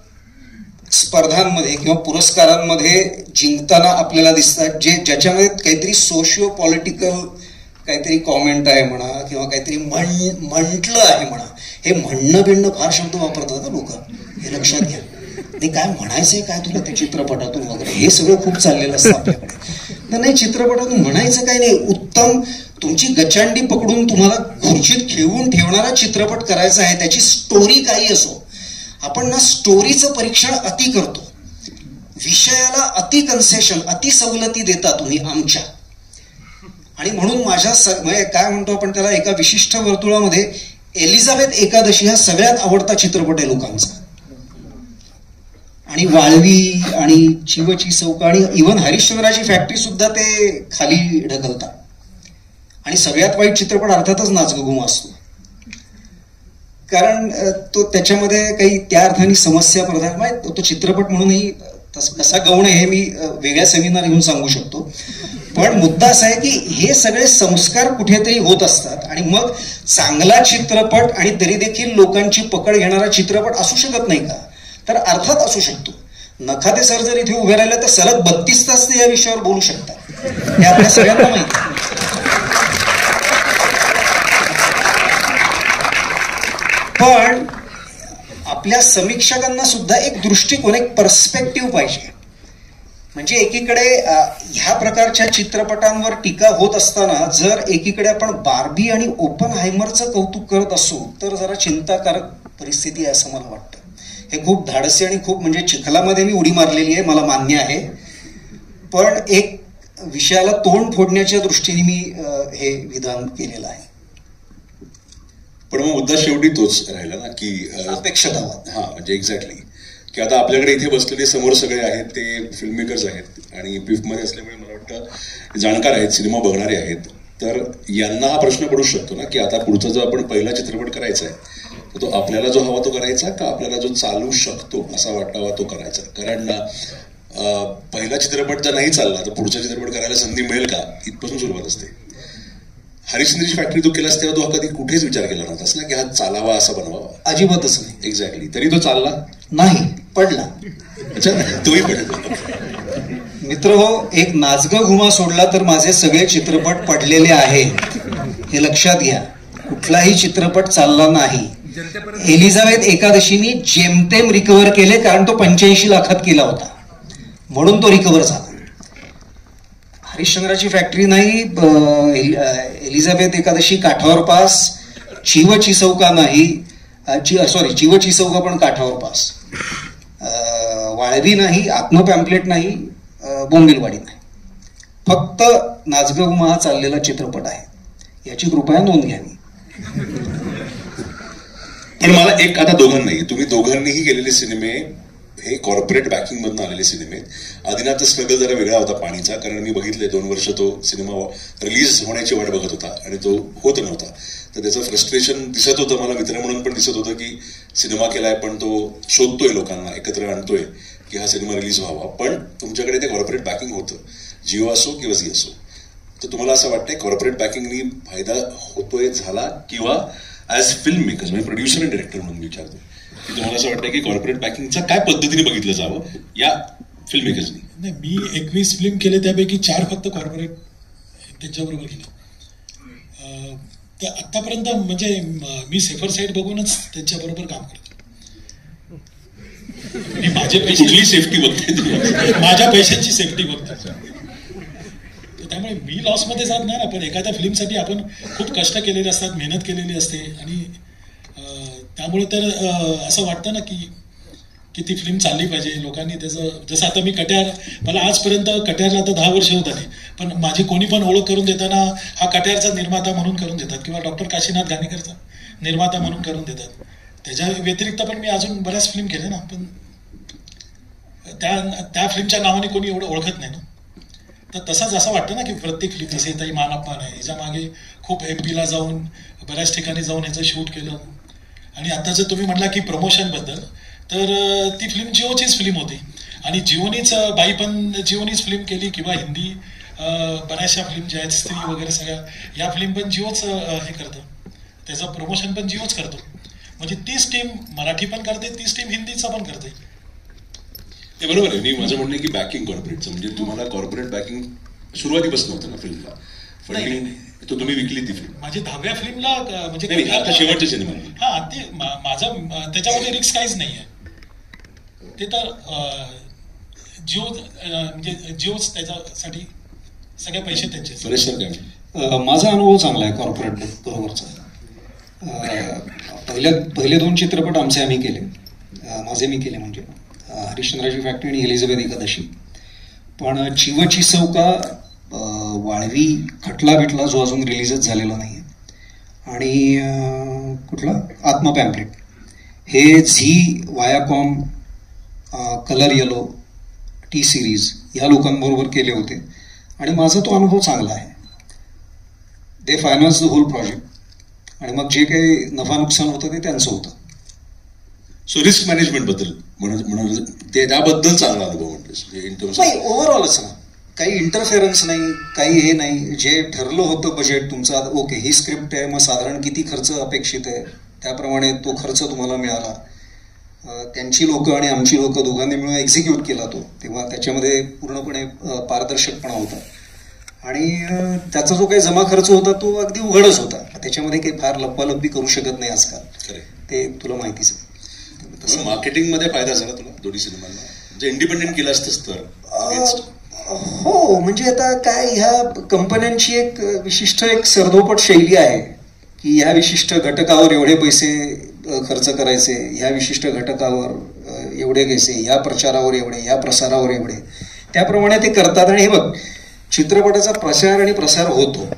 स्पर्धांमध्ये किंवा पुरस्कारांमध्ये जिंकताना आपल्याला दिसतात ज्याच्यामध्ये काहीतरी सोशिओ पॉलिटिकल काहीतरी कॉमेंट आहे म्हणा किंवा काहीतरी म्हटलं आहे म्हणा. हे म्हणणं फार शब्द वापरतात लोक, हे लक्षात घ्या. ते काय म्हणायचंय काय तुला त्या चित्रपटातून वगैरे, हे सगळं खूप चाललेलं असतं आपल्याकडे. नाही, चित्रपटातून म्हणायचं काय नाही, उत्तम तुमची गचांडी पकडून तुम्हाला खुर्चीत खेळवून ठेवणारा चित्रपट करायचा आहे. त्याची स्टोरी काही असो, आपण ना स्टोरीचं परीक्षण अति करतो, विषयाला अति कन्सेशन, अति सवलती देता तुम्ही आमच्या. आणि म्हणून म्हणजे काय म्हणतो आपण त्याला, एका विशिष्ट वर्तुळामध्ये एलिझाबेथ एकादशी हा सगळ्यात आवडता चित्रपट आहे लोकांचा, आणि वाळवी आणि चिवची चौका आणि इव्हन हरिश्चंद्राची फॅक्टरी सुद्धा ते खाली ढकलतात. आणि सगळ्यात वाईट चित्रपट अर्थातच नाचगं घुमा असतो, कारण तो त्याच्यामध्ये काही त्या अर्थाने समस्या प्रधान, तो चित्रपट म्हणूनही कसा गौण आहे हे मी वेगळ्या सेमिनार घेऊन सांगू शकतो. पण मुद्दा असा आहे की हे सगळे संस्कार कुठेतरी होत असतात, आणि मग चांगला चित्रपट आणि तरी देखील लोकांची पकड घेणारा चित्रपट असू शकत नाही का, तर अर्थात असू शकतो. नखाते सर जर इथे उभे राहिले तर सलग 32 तास ते या विषयावर बोलू शकतात, हे आपल्या सगळ्यांना माहिती. पण आपल्या समीक्षकांना सुद्धा एक दृष्टिकोन, एक पर्स्पेक्टिव्ह पाहिजे. म्हणजे एकीकडे ह्या प्रकारच्या चित्रपटांवर टीका होत असताना जर एकीकडे आपण बार्बी आणि ओपनहायमरचं कौतुक करत असू तर जरा चिंताकारक परिस्थिती आहे असं मला वाटतं. हे खूप धाडसी आणि खूप म्हणजे चिखलामध्ये मी उडी मारलेली आहे, मला मान्य आहे, पण एक विषयाला तोंड फोडण्याच्या दृष्टीने मी हे विधान केलेलं आहे. पण मग मुद्दा शेवटी तोच राहिला ना की अपेक्षावाद. हा म्हणजे एक्झॅक्टली की आता आपल्याकडे इथे बसलेले समोर सगळे आहेत ते फिल्म मेकर्स आहेत आणि पिफमध्ये असल्यामुळे मला वाटतं जाणकार आहेत, सिनेमा बघणारे आहेत. तर यांना हा प्रश्न पडू शकतो ना की आता पुढचा जो आपण पहिला चित्रपट करायचा आहे तर तो आपल्याला जो हवा तो करायचा का आपल्याला जो चालू शकतो असा वाटावा तो करायचा. कारण पहिला चित्रपट जर नाही चालला तर पुढचा चित्रपट करायला संधी मिळेल का इथपासून सुरुवात असते. हरिश्चंद्रची फॅक्टरी तू केलास तेव्हा तू कधी कुठेच विचार केला नव्हतास ना की हा चालावा असा बनवावा. अजिबातच नाही. एक्झॅक्टली. तरी तो चालला नाही, पडला. अच्छा, तोही पडला. मित्र हो, एक नाचगं घुमा सोडला तर माझे सगळे चित्रपट पडलेले आहेत, हे लक्षात घ्या. कुठलाही चित्रपट चालला नाही. एलिझाबेथ एकादशीनी जेमतेम रिकव्हर केले कारण तो 85 लाखात केला होता म्हणून तो रिकव्हर झाला. हरिश्चंद्राची फॅक्टरी नाही, एलिझाबेथ एकादशी काठावर पास, चिवचिसौका नाही, चिवचिसौका पण काठावर पास, वाळवी नाही, आत्मपॅम्पलेट नाही, बोंबिलवाडी नाही. फक्त नाचगं हा चाललेला चित्रपट आहे, याची कृपया नोंद घ्यावी. पण मला एक आता दोघांनाही, तुम्ही दोघांनीही केलेले सिनेमे हे कॉर्पोरेट बॅकिंग मधून आलेले सिनेमे. आदिनाथचा स्ट्रगल जरा वेगळा होता पाणीचा, कारण मी बघितले 2 वर्ष तो सिनेमा रिलीज होण्याची वाट बघत होता आणि तो होत नव्हता. तर त्याचं फ्रस्ट्रेशन दिसत होतं मला, मित्र म्हणून पण दिसत होतं की सिनेमा केलाय पण तो शोधतोय, लोकांना एकत्र आणतोय की हा सिनेमा रिलीज व्हावा. पण तुमच्याकडे ते कॉर्पोरेट बॅकिंग होतं, जिओ असो किंवा झी असो. तर तुम्हाला असं वाटतंय कॉर्पोरेट बॅकिंगनी फायदा होतोय झाला, किंवा ॲज फिल्म मेकर्स म्हणजे प्रोड्युसर आणि डिरेक्टर म्हणून विचारतो की तुम्हाला असं वाटतं की कॉर्पोरेट बॅकिंगचा काय पद्धतीने बघितलं जावं या फिल्म मेकर्सनी. नाही, मी 21 फिल्म केले त्यापैकी 4 फक्त कॉर्पोरेट त्यांच्याबरोबर केले. तर आतापर्यंत म्हणजे मी सेफर साईड बघूनच त्यांच्याबरोबर काम करतो. मी माझे पैसे, कुठली सेफ्टी बघते, माझ्या पैशांची सेफ्टी बघतो. त्यामुळे मी लॉसमध्ये जात नाही ना. पण एखाद्या फिल्मसाठी आपण खूप कष्ट केलेले असतात, मेहनत केलेली असते आणि त्यामुळे तर असं वाटतं ना की ती फिल्म चालली पाहिजे. लोकांनी त्याचं, जसं आता मी कट्यार, मला आजपर्यंत कट्यारला आता 10 वर्ष होत आली, पण माझी कोणी पण ओळख करून देताना हा कट्यारचा निर्माता म्हणून करून देतात किंवा डॉक्टर काशीनाथ घाणेकरचा निर्माता म्हणून करून देतात. त्याच्या व्यतिरिक्त पण मी अजून बऱ्याच फिल्म केल्या ना, पण त्या फिल्मच्या नावाने कोणी एवढं ओळखत नाही ना. तर तसंच असं वाटतं ना की प्रत्येक फिल्म, जसे ताई मानप्पा आहे, हिच्या मागे खूप MP ला जाऊन बऱ्याच ठिकाणी जाऊन ह्याचं शूट केलं. आणि आता जर तुम्ही म्हटला की प्रमोशनबद्दल, तर ती फिल्म जिओचीच फिल्म होती आणि जिओनीच बाई पण जिओनीच फिल्म केली, किंवा हिंदी बऱ्याचशा फिल्म ज्या आहेत स्त्री वगैरे सगळ्या, या फिल्म पण जिओच हे करतं, त्याचं प्रमोशन पण जिओच करतो. म्हणजे तीच टीम मराठी पण करते, तीच टीम हिंदीचं पण करते. ते बरोबर आहे. मी माझं म्हणणं की बॅकिंग कॉर्पोरेटचं म्हणजे तुम्हाला कॉर्पोरेट बॅकिंग सुरुवातीपासून होतं ना फिल्मला, फंडिंग तो तुम्ही विकली ती फिल्म. माझी 10व्या फिल्मला म्हणजे आता शेवटच्या सिनेमा. हा, ते माझं त्याच्यामध्ये रिस्क काहीच नाही आहे. ते तर जिओ म्हणजे जिओच त्याच्यासाठी सगळे पैसे त्यांचे. सुरेश सर काय? माझा अनुभव चांगला आहे कॉर्पोरेट बरोबरचा. पहिले 2 चित्रपट आम्ही केले, माझे मी केले, म्हणजे हरिश्चंद्राची फॅक्टरी आणि एलिझाबेथ एकादशी. पण चिवचिसौका, वाळवी, खटला बिटला जो अजून रिलीजच झालेला नाही आहे, आणि कुठला आत्मपॅम्पलेट, हे Zee, Viacom, colour yellow, T series ह्या लोकांबरोबर केले होते आणि माझा तो अनुभव चांगला आहे. दे फायनान्स द होल प्रोजेक्ट आणि मग जे काही नफा नुकसान होतं ते त्यांचं होतं. सो रिस्क मॅनेजमेंट बद्दल म्हणून ते त्याबद्दल चांगला अनुभव म्हणतो. नाही, ओव्हरऑलच ना, काही इंटरफेरन्स नाही, काही हे नाही. जे ठरलं होतं बजेट तुमचा, ओके ही स्क्रिप्ट आहे, मग साधारण किती खर्च अपेक्षित आहे त्याप्रमाणे तो खर्च तुम्हाला मिळाला. त्यांची लोकं आणि आमची लोकं दोघांनी मिळून एक्झिक्यूट केला तो, तेव्हा त्याच्यामध्ये पूर्णपणे पारदर्शकपणा होता आणि त्याचा जो काही जमा खर्च होता तो अगदी उघडच होता. त्याच्यामध्ये काही फार लपवालपी करू शकत नाही आजकाल, ते तुला माहितीच आहे. मार्केटिंग मध्ये फायदा झाला तुला दोन्ही सिनेमांना, म्हणजे इंडिपेंडेंट केलं असतंच तर. हो, म्हणजे आता काय, ह्या कंपन्यांची एक विशिष्ट एक सरदोपट शैली आहे की ह्या विशिष्ट घटकावर एवढे पैसे खर्च करायचे, ह्या विशिष्ट घटकावर एवढे घ्यायचे, ह्या प्रचारावर एवढे, ह्या प्रसारावर एवढे. त्याप्रमाणे ते करतात. आणि हे बघ, चित्रपटाचा प्रचार आणि प्रसार होतो,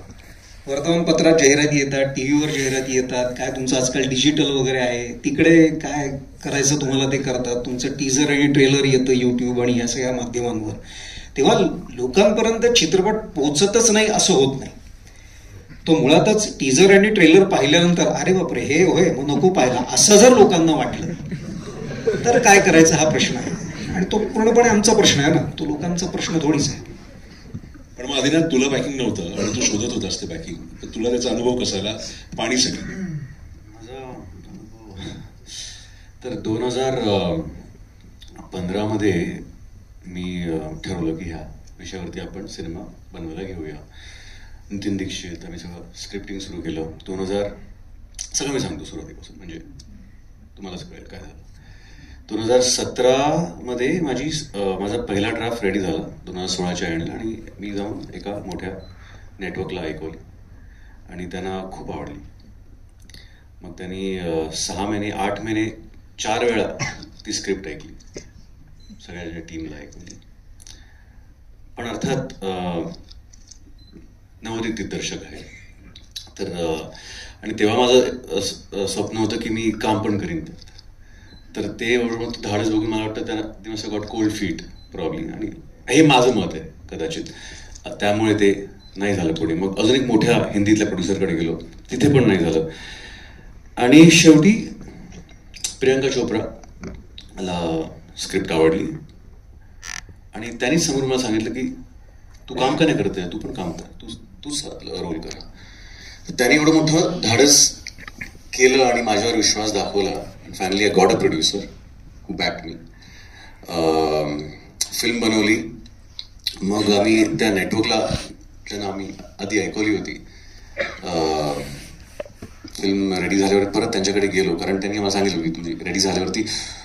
वर्तमानपत्रात जाहिराती येतात, टीव्हीवर जाहिराती येतात, काय तुमचं आजकाल डिजिटल वगैरे आहे, तिकडे काय करायचं तुम्हाला ते करतात, तुमचं टीजर आणि ट्रेलर येतं यूट्यूब आणि या सगळ्या माध्यमांवर. तेव्हा लोकांपर्यंत चित्रपट पोहोचतच नाही असं होत नाही. तो मुळातच टीजर आणि ट्रेलर पाहिल्यानंतर अरे बापरे हे होय मग नको पाहिला असं जर लोकांना वाटलं तर काय करायचं हा प्रश्न आहे. आणि तो पूर्णपणे आमचा प्रश्न आहे ना, तो लोकांचा प्रश्न थोडीच आहे. पण मग आदिनाथ, तुला पॅकिंग नव्हतं आणि तू शोधत होतास ते पॅकिंग, तर तुला त्याचा अनुभव कसा आला पाणी सगळं? माझा अनुभव तर 2015 मध्ये मी ठरवलं की ह्या विषयावरती आपण सिनेमा बनवायला घेऊया. नितीन दीक्षित, आम्ही सगळं स्क्रिप्टिंग सुरू केलं. 2000 सगळं मी सांगतो सुरुवातीपासून, म्हणजे तुम्हालाच कळेल काय झालं. 2017 मध्ये माझा पहिला ड्राफ्ट रेडी झाला 2016च्या एंडला, आणि मी जाऊन एका मोठ्या नेटवर्कला ऐकवली आणि त्यांना खूप आवडली. मग त्यांनी 6 महिने 8 महिने 4 वेळा ती स्क्रिप्ट ऐकली, सगळ्या टीमला ऐकवली. पण अर्थात नवोदित दिग्दर्शक आहे तर, आणि तेव्हा माझं स्वप्न होतं की मी काम पण करीन. तर ते एवढं धाडस बघून मला वाटतं त्यांना ते मस्त गॉट कोल्ड फीट प्रॉब्ली, आणि हे माझं मत आहे कदाचित, त्यामुळे ते नाही झालं पुढे. मग अजून एक मोठ्या हिंदीतल्या प्रोड्युसरकडे गेलो, तिथे पण नाही झालं. आणि शेवटी प्रियंका चोप्रा मला स्क्रिप्ट आवडली आणि त्यांनी समोर मला सांगितलं की तू काम का नाही करते, तू पण काम कर, तूच रोल कर. त्यांनी एवढं मोठं धाडस केलं आणि माझ्यावर विश्वास दाखवला. Finally I got a producer who backed me. Film बनवली. मग आम्ही त्या नेटवर्कला ज्यांना आम्ही आधी ऐकवली होती, फिल्म रेडी झाल्यावर परत त्यांच्याकडे गेलो, कारण त्यांनी मला सांगितलं की तुझी रेडी झाल्यावरती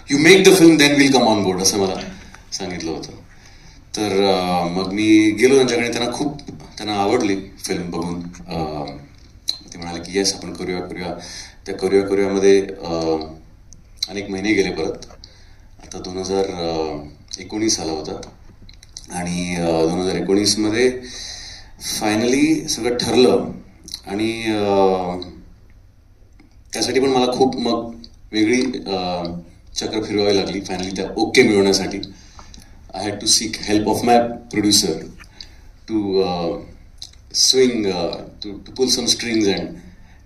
you make the film then will come on board, असं मला सांगितलं होतं. तर मग मी गेलो त्यांच्याकडे. त्यांना आवडली फिल्म बघून. ते म्हणाले की येस आपण करूया. त्या करूयामध्ये अनेक महिने गेले. परत आता 2019 आला होता आणि 2019 मध्ये फायनली सगळं ठरलं. आणि त्यासाठी पण मला खूप मग वेगळी चक्र फिरवावी लागली फायनली त्या ओके मिळवण्यासाठी. I had to seek help of my producer to swing, to pull some strings and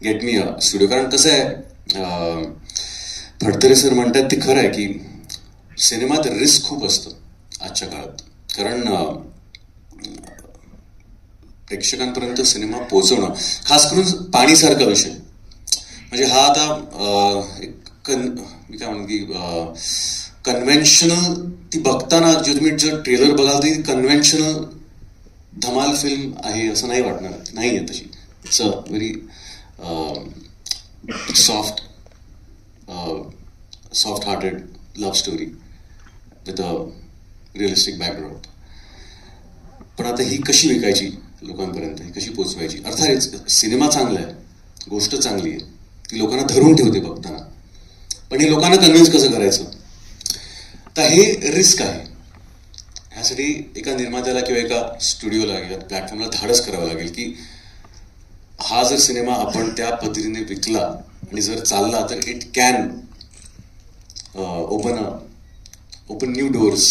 get me a studio. कारण कसं आहे, फडतरे सर म्हणतात ते खरं आहे की सिनेमात रिस्क खूप असतं आजच्या काळात. कारण प्रेक्षकांपर्यंत सिनेमा पोहोचवणं, खास करून पाणीसारखा विषय, म्हणजे हा आता मी काय म्हणतो की कन्व्हेन्शनल, ती बघताना जे तुम्ही जर ट्रेलर बघाल ती कन्व्हेन्शनल धमाल फिल्म आहे असं नाही वाटणार, नाही आहे तशी. It's a very soft hearted love story with a realistic background. पण आता ही कशी विकायची लोकांपर्यंत, ही कशी पोचवायची? अर्थात सिनेमा चांगला आहे, गोष्ट चांगली आहे, ती लोकांना धरून ठेवते बघताना, पण हे लोकांना कन्व्हिन्स कसं करायचं? तर हे रिस्क आहे. ह्यासाठी एका निर्मात्याला किंवा एका स्टुडिओला किंवा प्लॅटफॉर्मला धाडस करावं लागेल की हा जर सिनेमा आपण त्या पद्धतीने विकला आणि जर चालला तर it can open new doors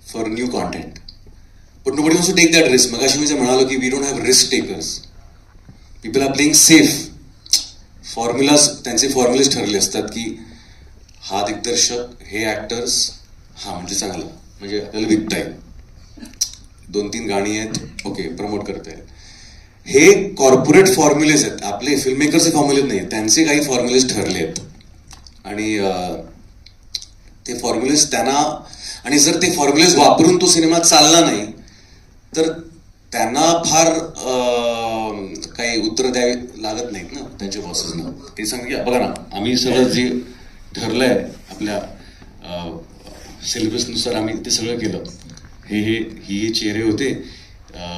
for new content. But nobody wants to take that risk. मगाशी मी जे म्हणालो की we don't have risk takers. People are playing safe. Formulas, त्यांचे फॉर्म्युलेज ठरले असतात की हा दिग्दर्शक, हे ऍक्टर्स, हा म्हणजे चांगला, म्हणजे आपल्याला विकता येईल, 2-3 गाणी आहेत, ओके प्रमोट करता येईल. हे कॉर्पोरेट फॉर्म्युलेज आहेत, आपले फिल्ममेकरचे फॉर्म्युलेज नाही, त्यांचे काही फॉर्म्युलेज ठरले आहेत. आणि ते फॉर्म्युलेज त्यांना, आणि जर ते फॉर्म्युलेज वापरून तो सिनेमा चालला नाही तर त्यांना फार काही उत्तर द्यावी लागत नाहीत ना त्यांच्या बॉसेसना. ते सांगितलं बघा ना, आम्ही सगळं जे ठरलंय आपल्या सिलेबसनुसार आम्ही ते सगळं केलं, हे चेहरे होते,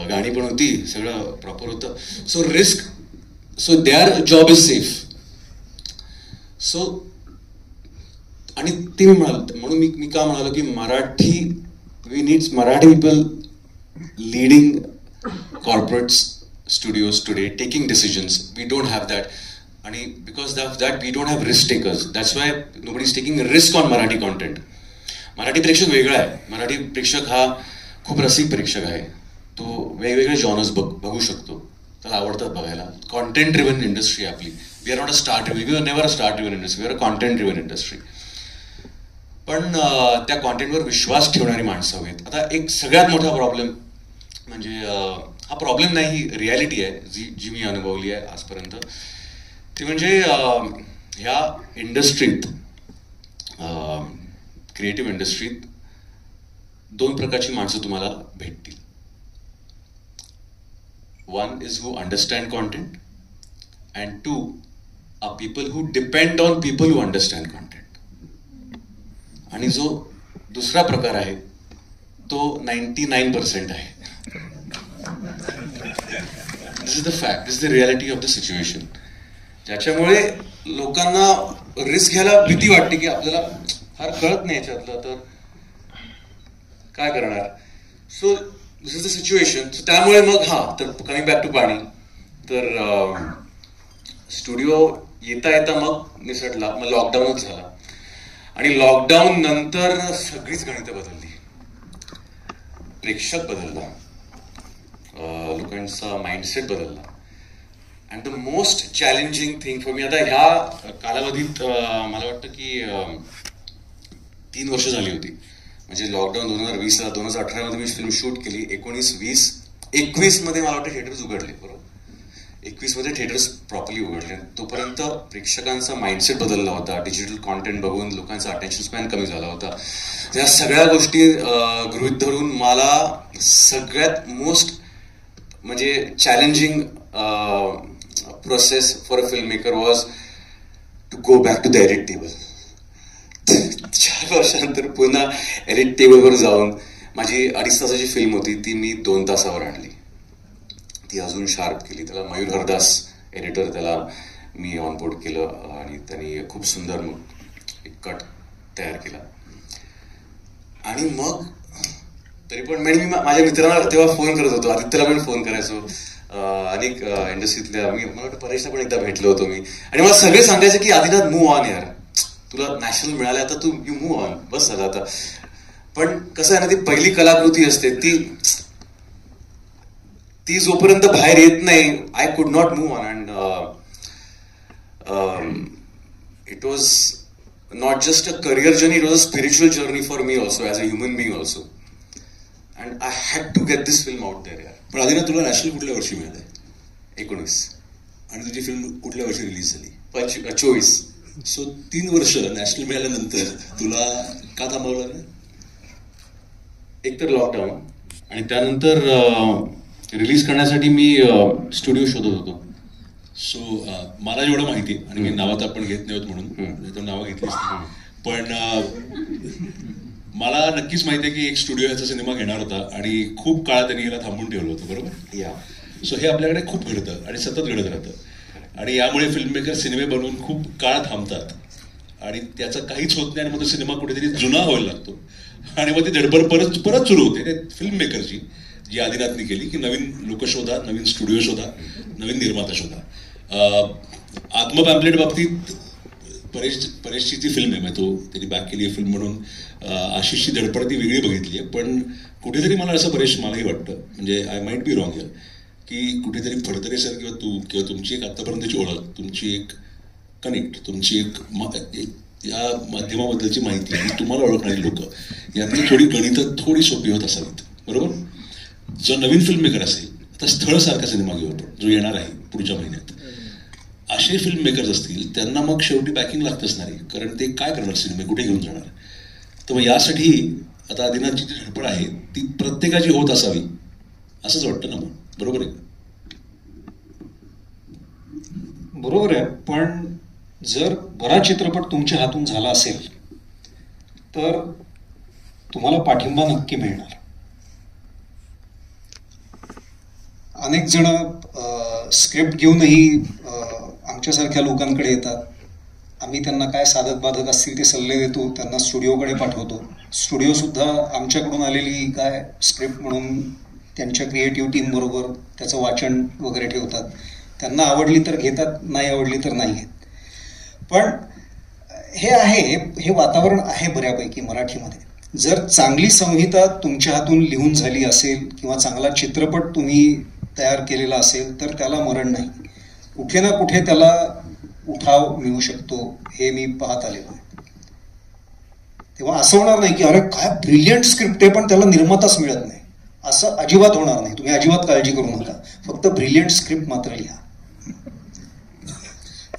गाणी पण होती, सगळं प्रॉपर होतं. So risk, so there job is safe. So आणि ते मी म्हणालो, म्हणून मी का म्हणालो की Marathi we need Marathi people leading corporate studios today, taking decisions. We don't have that. And because of that, we don't have risk takers. That's why nobody is taking a risk on Marathi content. Marathi प्रेक्षक वेगळा आहे. मराठी प्रेक्षक हा खूप रसिक प्रेक्षक आहे. तो वेगवेगळे जॉनर्स बघू शकतो, त्याला आवडतात बघायला. कॉन्टेंट ड्रिव्हन इंडस्ट्री आपली. We are not a star driven, we are never a star driven industry, we are a content driven industry. पण त्या कॉन्टेंटवर विश्वास ठेवणारी माणसं हवीत. आता एक सगळ्यात मोठा प्रॉब्लेम म्हणजे, हा प्रॉब्लेम नाही, ही रियालिटी आहे जी मी अनुभवली आहे आजपर्यंत. ती म्हणजे ह्या इंडस्ट्रीत, क्रिएटिव्ह इंडस्ट्रीत 2 प्रकारची माणसं तुम्हाला भेटतील. One is who understand content, and 2 are people who depend on people who understand content. आणि जो दुसरा प्रकार आहे तो 99% आहे. This is the fact, this is the reality of the situation. ज्याच्यामुळे लोकांना रिस्क घ्यायला भीती वाटते की आपल्याला फार कळत नाही याच्यातलं, तर काय करणार. So this is the situation. So त्यामुळे मग तर कमिंग बॅक टू पाणी, तर स्टुडिओ येता येता मग निसटला, मग लॉकडाऊनच झाला. आणि लॉकडाऊन नंतर सगळीच गणितं बदलली, प्रेक्षक बदलला, लोकांचा माइंडसेट बदलला. And the most challenging thing for me, आता ह्या कालावधीत मला वाटतं की 3 वर्ष झाली होती. म्हणजे लॉकडाऊन 2020ला, 2018मध्ये मी फिल्म शूट केली. 19, 20, 21मध्ये मला वाटतं थिएटर्स उघडले, बरोबर. 21मध्ये थिएटर्स प्रॉपरली उघडले. तोपर्यंत प्रेक्षकांचा माइंडसेट बदलला होता. डिजिटल कॉन्टेंट बघून लोकांचा अटेन्शन स्पॅन कमी झाला होता. या सगळ्या गोष्टी गृहीत धरून मला सगळ्यात मोस्ट म्हणजे challenging process for a film maker was to go back to the edit table. 4 वर्षानंतर पुन्हा एडिट टेबलवर जाऊन माझी 2.5 तासाची फिल्म होती ती मी 2 तासावर आणली, ती अजून शार्प केली. त्याला मयूर हरदास एडिटर, त्याला मी ऑनबोर्ड केलं आणि त्यांनी खूप सुंदर मग एक कट तयार केला. आणि मग तरी पण मी माझ्या मित्रांना तेव्हा फोन करत होतो, आदित्यला पण फोन करायचो, अनेक इंडस्ट्रीतल्या, मला वाटतं परेशला पण एकदा भेटलो होतो मी. आणि मला सगळे सांगायचे की आदिनाथ मूव्ह ऑन यार, तुला नॅशनल मिळालं, आता तू यू मूव्ह ऑन, बस झालं आता. पण कसं आहे ना, ती पहिली कलाकृती असते, ती जोपर्यंत बाहेर येत नाही, I could not move on. And it was not just a career journey, it was a spiritual journey for me also, as a human being also. And I had to get this film out there यार. पण आधी तुला नॅशनल कुठल्या वर्षी मिळालंय? 19. आणि तुझी फिल्म कुठल्या वर्षी रिलीज झाली? 24. सो 3 वर्ष नॅशनल मिळाल्यानंतर तुला का थांबवलं लागलं? एक तर लॉकडाऊन, आणि त्यानंतर रिलीज करण्यासाठी मी स्टुडिओ शोधत होतो. सो मला जेवढं माहिती आहे, आणि मी नावात आपण घेत नाही होत म्हणून तर नावं घेतलीच नाही, पण मला नक्कीच माहिती आहे की एक स्टुडिओ ह्याचा सिनेमा घेणार होता आणि खूप काळ त्यांनी याला थांबून ठेवलं होतं, बरोबर. या सो हे आपल्याकडे खूप घडतं आणि सतत घडत राहतं. आणि यामुळे फिल्ममेकर सिनेमे बनवून खूप काळ थांबतात आणि त्याचं काहीच होत नाही, आणि मग तो सिनेमा कुठेतरी जुना व्हायला लागतो आणि मग ती धडपड परत सुरू होते. ते फिल्ममेकरची जी आदिनाथनी केली की नवीन लोक शोधा, नवीन स्टुडिओ शोधा, नवीन निर्माता शोधा. आत्मपॅम्पलेट बाबतीत परेशची ती फिल्म आहे, तो त्यांनी बॅक केली आहे फिल्म म्हणून. आशिषची धडपड ती वेगळी बघितली आहे, पण कुठेतरी मला असं परेश मलाही वाटतं, म्हणजे I might be wrong here, की कुठेतरी फडतरे सर किंवा तुमची एक आतापर्यंतची ओळख, तुमची एक कनेक्ट, तुमची एक या माध्यमाबद्दलची माहिती आणि तुम्हाला ओळखणारी लोक यातली थोडी गणितं थोडी सोपी होत असावीत, बरोबर. जो नवीन फिल्म मेकर असेल, आता स्थळसारखा सिनेमा घेऊ आपण जो येणार आहे पुढच्या महिन्यात, असे फिल्म मेकर्स असतील त्यांना मग शेवटी बॅकिंग लागत असणार आहे, कारण ते काय करणार, सिनेमे कुठे घेऊन जाणार. तर मग यासाठी आता आदिनाथची जी धडपड आहे ती प्रत्येकाची होत असावी असंच वाटतं ना, मग बरोबर आहे? बरोबर आहे, पण जर बराच चित्रपट तुमच्या हातून झाला असेल तर तुम्हाला पाठिंबा नक्की मिळणार. अनेक जण स्क्रिप्ट घेऊनही आमच्यासारख्या लोकांकडे येतात आम्ही त्यांना काय साधक बाधक असतील ते सल्ले देतो, त्यांना स्टुडिओकडे पाठवतो. स्टुडिओसुद्धा आमच्याकडून आलेली काय स्क्रिप्ट म्हणून त्यांच्या क्रिएटिव्ह टीमबरोबर त्याचं वाचन वगैरे ठेवतात. त्यांना आवडली तर घेतात, नाही आवडली तर नाही घेत. पण हे वातावरण आहे बऱ्यापैकी मराठीमध्ये. जर चांगली संहिता तुमच्या हातून लिहून झाली असेल किंवा चांगला चित्रपट तुम्ही तयार केलेला असेल तर त्याला मरण नाही. कुठे ना कुठे त्याला उठाव मिळू शकतो, हे मी पाहत आलेलो आहे. तेव्हा असं होणार नाही की अरे काय ब्रिलियंट स्क्रिप्ट आहे पण त्याला निर्माताच मिळत नाही, असं अजिबात होणार नाही. तुम्ही अजिबात काळजी करू नका, फक्त ब्रिलियंट स्क्रिप्ट मात्र लिहा.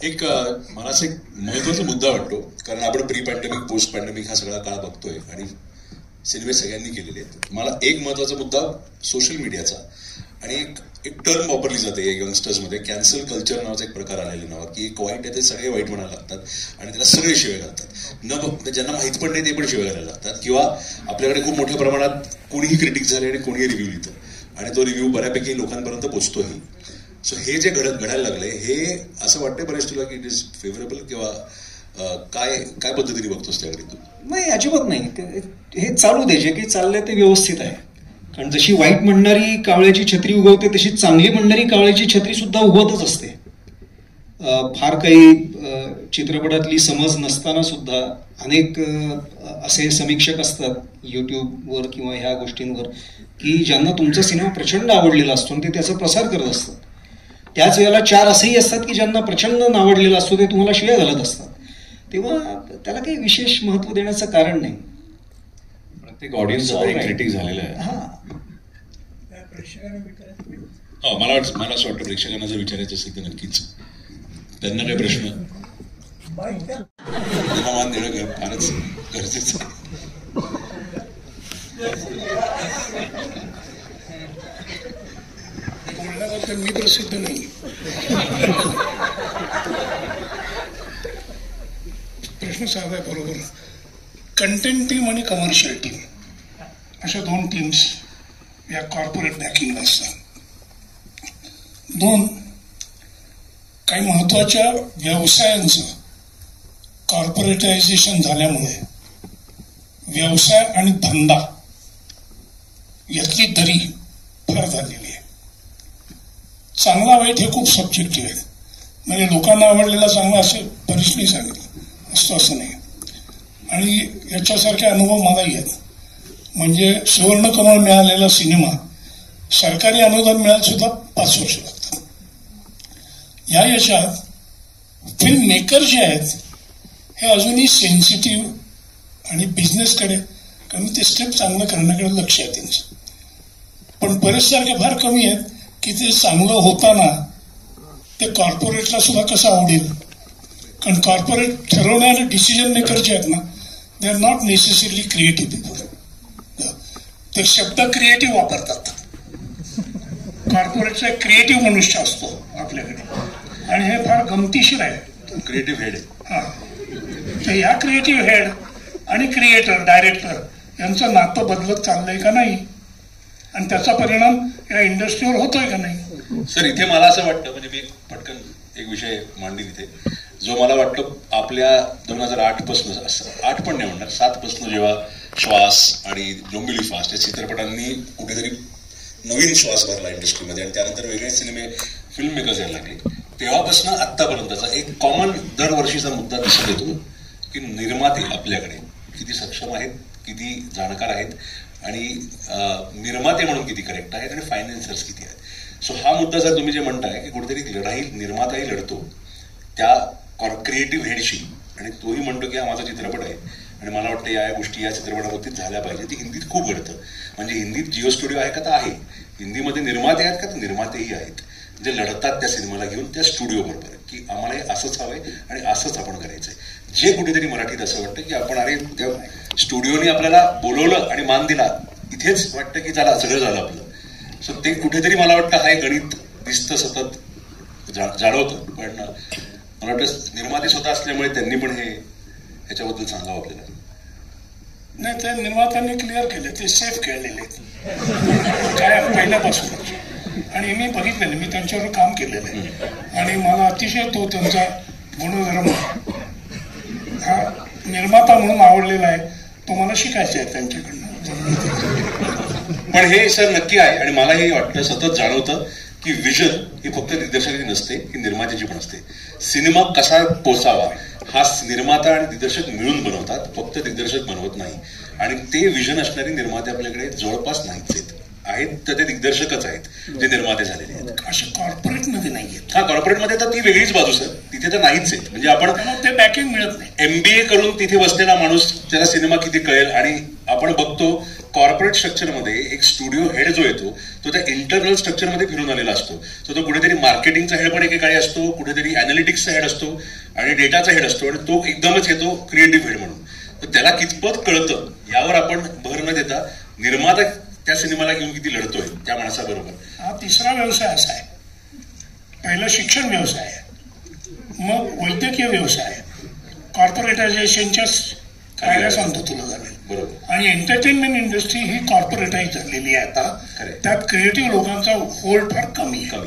एक मला असं एक महत्वाचा मुद्दा वाटतो, कारण आपण प्री पॅन्डेमिक पोस्ट पॅन्डेमिक हा सगळा काळ बघतोय आणि सिनेमे सगळ्यांनी केलेले आहेत. मला एक महत्वाचा मुद्दा सोशल मीडियाचा आणि एक टर्म वापरली जाते यंगस्टर्समध्ये, कॅन्सल कल्चर नावाचा एक प्रकार आलेला नावा, की एक वाईट आहे ते सगळे वाईट म्हणायला लागतात आणि त्याला सगळे शिवे घालतात. न बघता ज्यांना माहीत पण नाही ते पण शिवे घालायला लागतात. किंवा आपल्याकडे खूप मोठ्या प्रमाणात कोणीही क्रिटिक झाले आणि कोणीही रिव्ह्यू लिहितं आणि तो रिव्ह्यू बऱ्यापैकी लोकांपर्यंत पोचतोही. सो हे जे घडायला लागले हे असं वाटतं बरेच तुला की इट इज फेवरेबल किंवा काय पद्धतीने बघतोस त्याकडे तू? नाही, अजिबात नाही. हे चालू दे, जे काही चाललंय ते व्यवस्थित आहे. कारण जशी वाईट म्हणणारी कावळ्याची छत्री उगवते तशी चांगली म्हणणारी कावळ्याची छत्री सुद्धा उगवतच असते. फार काही चित्रपटातली समज नसताना सुद्धा अनेक असे समीक्षक असतात यूट्यूबवर किंवा ह्या गोष्टींवर की ज्यांना तुमचा सिनेमा प्रचंड आवडलेला असतो आणि ते त्याचा प्रसार करत असतात. त्याच वेळेला 4 असेही असतात की ज्यांना प्रचंड नावडलेला असतो, ते तुम्हाला शिव्या घालत असतात. तेव्हा त्याला काही विशेष महत्व देण्याचं कारण नाही. प्रत्येक ऑडियन्स क्रिटिक झालेला आहे. मला असं वाटतं प्रेक्षकांना जर विचारायचं असेल तर नक्कीच त्यांना काही प्रश्न मान देणं फारच गरजेचं आहे. बोलण्याबद्दल मी प्रसिद्ध नाही. प्रश्न साधा आहे, बरोबर. कंटेंट टीम आणि कमर्शियल टीम अशा 2 टीम्स या कॉर्पोरेट बॅकिंगला असतात. 2 काही महत्वाच्या व्यवसायांचं कॉर्पोरेटायझेशन झाल्यामुळे व्यवसाय आणि धंदा यातली दरी फार झालेली आहे. चांगला वाईट हे खूप सब्जेक्टिव्ह आहे. म्हणजे लोकांना आवडलेला चांगला असेल बरीच नाही सांगितलं असतं असं नाही. आणि याच्यासारखे अनुभव मलाही आहेत. म्हणजे सुवर्णकमळ मिळालेला सिनेमा सरकारी अनुदान मिळायला सुद्धा 5 वर्ष लागतात. या याच्यात फिल्म मेकर जे आहेत हे अजूनही सेन्सिटिव्ह आणि बिझनेसकडे, कारण ते स्टेप चांगलं करण्याकडे लक्ष आहे त्यांचं. पण बरेचसारखे फार कमी आहेत की ते चांगलं होताना ते कॉर्पोरेटला सुद्धा कसं आवडेल. कारण कॉर्पोरेट ठरवणारे डिसिजन मेकर जे आहेत ना, they are not necessarily creative people. ते शब्द क्रिएटिव्ह वापरतात. कॉर्पोरेटचा एक क्रिएटिव्ह मनुष्य असतो आपल्याकडे आणि हे फार गमतीशीर आहे. क्रिएटिव्ह हेड हा. तर या क्रिएटिव्ह हेड आणि क्रिएटर डायरेक्टर यांचं नातं बदलत चाललंय का नाही आणि त्याचा परिणाम या इंडस्ट्रीवर होतोय का नाही. सर इथे मला असं वाटतं, म्हणजे मी पटकन एक विषय मांडीन इथे, जो मला वाटतं आपल्या 2008 पासून, 8 पण नाही म्हणणार, 7 पासून जेव्हा श्वास आणि डोंबिवली फास्ट या चित्रपटांनी कुठेतरी नवीन श्वास भरला इंडस्ट्रीमध्ये आणि त्यानंतर वेगळे सिनेमे फिल्म मेकर्स यायला लागले, तेव्हापासून आत्तापर्यंतचा एक कॉमन दरवर्षीचा मुद्दा दिसून येतो की निर्माते आपल्याकडे किती सक्षम आहेत, किती जाणकार आहेत आणि निर्माते म्हणून किती करेक्ट आहेत आणि फायनान्सर्स किती आहेत. सो हा मुद्दा जर तुम्ही जे म्हणताय की कुठेतरी लढाई निर्माताही लढतो त्या क्रिएटिव्ह हेडशी आणि तोही म्हणतो की हा माझा चित्रपट आहे आणि मला वाटतं या गोष्टी या चित्रपटाबाबतीत झाल्या पाहिजे, ती हिंदीत खूप घडतं. म्हणजे हिंदीत जिओ स्टुडिओ आहे का तर आहे, हिंदीमध्ये निर्माते आहेत का तर निर्मातेही आहेत, जे लढतात त्या सिनेमाला घेऊन त्या स्टुडिओ बरोबर की आम्हाला हे असंच हवंय आणि असंच आपण करायचंय. जे कुठेतरी मराठीत असं वाटतं की आपण अरे त्या स्टुडिओने आपल्याला बोलवलं आणि मान दिला, इथेच वाटतं की चला सगळं झालं आपलं. सो ते कुठेतरी मला वाटतं हा गणित दिसतं, सतत जाणवतं. पण मला वाटतं निर्माते स्वतः असल्यामुळे त्यांनी पण हे ह्याच्याबद्दल सांगावं आपल्याला. नाही, त्या निर्मात्यांनी क्लिअर केले, ते सेफ खेळलेले काय पहिल्यापासून. आणि मी बघितलेलं, मी त्यांच्यावर काम केलेलं आहे आणि मला अतिशय तो त्यांचा गुणधर्म हा निर्माता म्हणून आवडलेला आहे, तो मला शिकायचा आहे त्यांच्याकडनं. पण हे सर नक्की आहे आणि मला हे वाटतं, सतत जाणवतं की विजन ही फक्त दिग्दर्शकाची नसते, ही निर्मात्याची पण असते. सिनेमा कसा पोचावा हा निर्माता आणि दिग्दर्शक मिळून बनवतात, फक्त दिग्दर्शक बनवत नाही. आणि ते विजन असणारे निर्माते आपल्याकडे जवळपास नाहीच आहेत, तर ते दिग्दर्शकच आहेत जे निर्माते झालेले आहेत. असे कॉर्पोरेटमध्ये नाही आहेत. हा, कॉर्पोरेटमध्ये तर ती वेगळीच बाजू सर, तिथे तर नाहीच आहेत. म्हणजे आपण ते बॅकिंग मिळत नाही. MBA करून तिथे बसलेला माणूस त्याला सिनेमा किती कळेल. आणि आपण बघतो कॉर्पोरेट स्ट्रक्चरमध्ये एक स्टुडिओ हेड जो येतो तो त्या इंटरनल स्ट्रक्चरमध्ये फिरून आलेला असतो. तो कुठेतरी मार्केटिंगचा हेड पण एकेकाळी असतो, कुठेतरी अॅनालिटिक्सचा हेड असतो आणि डेटाचा हेड असतो, आणि तो एकदमच येतो क्रिएटिव्ह हेड म्हणून. तर त्याला कितपत कळतं यावर आपण भर न देता निर्माता त्या सिनेमाला घेऊन किती लढतोय त्या माणसाबरोबर. हा तिसरा व्यवसाय असा आहे. पहिलं शिक्षण व्यवसाय आहे, मग वैद्यकीय व्यवसाय आहे, कॉर्पोरेटायझेशनच्या कायद्या सांगतो तुला झाले बरोबर. आणि एंटरटेनमेंट इंडस्ट्री ही कॉर्पोरेटाईज झालेली आहे आता. त्यात क्रिएटिव्ह लोकांचा होल्ड फार कमी आहे.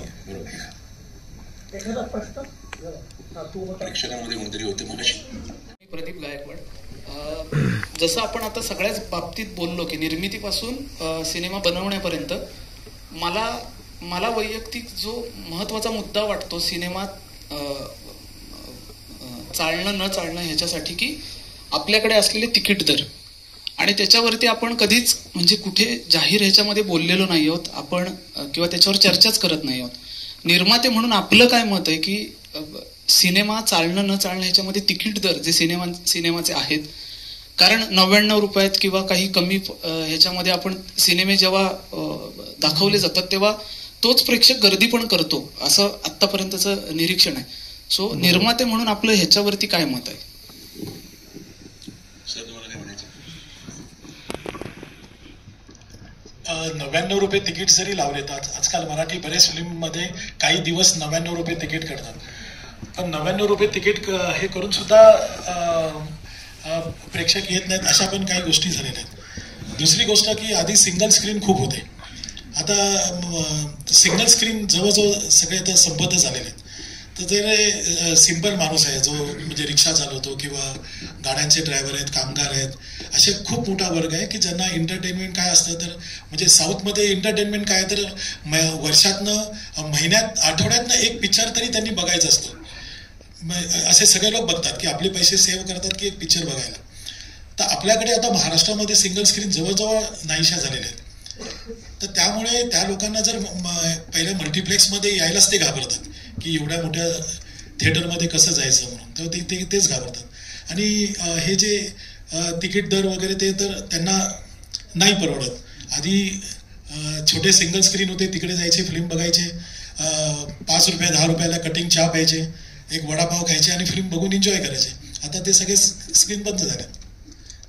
प्रेक्षकांमध्ये कोणतरी होते मगाशी. प्रदीप गायकवाड. जसं आपण आता सगळ्याच बाबतीत बोललो की निर्मितीपासून सिनेमा बनवण्यापर्यंत मला वैयक्तिक जो महत्त्वाचा मुद्दा वाटतो सिनेमात चालणं न चालणं ह्याच्यासाठी की आपल्याकडे असलेले तिकीट दर, आणि त्याच्यावरती आपण कधीच म्हणजे कुठे जाहीर ह्याच्यामध्ये बोललेलो नाही आहोत आपण, किंवा त्याच्यावर चर्चाच करत नाही आहोत. निर्माते म्हणून आपलं काय मत आहे की सिनेमा चालणं न चालणं ह्याच्यामध्ये तिकीट दर जे सिनेमाचे आहेत, कारण 99 रुपयात किंवा काही कमी ह्याच्यामध्ये आपण सिनेमे जेव्हा दाखवले जातात तेव्हा तोच प्रेक्षक गर्दी पण करतो, असं आतापर्यंतचं निरीक्षण आहे. सो निर्माते म्हणून आपलं ह्याच्यावरती काय मत आहे? 99 रुपये तिकीट जरी लावलेत, आजकाल मराठी बरेच फिल्ममध्ये काही दिवस 99 रुपये तिकीट करतात, पण 99 रुपये तिकीट हे करून सुद्धा प्रेक्षक येत नाहीत, अशा पण काही गोष्टी झालेल्या आहेत. दुसरी गोष्ट की आधी सिंगल स्क्रीन खूप होते, आता सिंगल स्क्रीन जवळजवळ सगळे आता संबद्ध झालेले आहेत. तर ते सिंपल माणूस आहे जो म्हणजे रिक्षा चालवतो किंवा गाड्यांचे ड्रायव्हर आहेत, कामगार आहेत, असे खूप मोठा वर्ग आहे की ज्यांना एंटरटेनमेंट काय असतं तर म्हणजे साऊथमध्ये एंटरटेनमेंट काय तर वर्षातनं महिन्यात आठवड्यातनं एक पिक्चर तरी त्यांनी बघायचं असतं. असे सगळे लोक बघतात की आपले पैसे सेव्ह करतात की एक पिक्चर बघायला. तर आपल्याकडे आता महाराष्ट्रामध्ये सिंगल स्क्रीन जवळजवळ नाहीशा झालेल्या आहेत. तर त्यामुळे त्या लोकांना जर पहिल्या मल्टिप्लेक्समध्ये यायलाच ते घाबरतात की एवढ्या मोठ्या थिएटरमध्ये कसं जायचं म्हणून, तर तेच घाबरतात. आणि हे जे तिकीट दर वगैरे ते तर त्यांना नाही परवडत. आधी छोटे सिंगल स्क्रीन होते, तिकडे जायचे, फिल्म बघायचे, 5 रुपये 10 रुपयाला कटिंग चहा प्यायचे, एक वडापाव खायचे आणि फिल्म बघून एन्जॉय करायचे. आता ते सगळे स्क्रीन बंद झाले.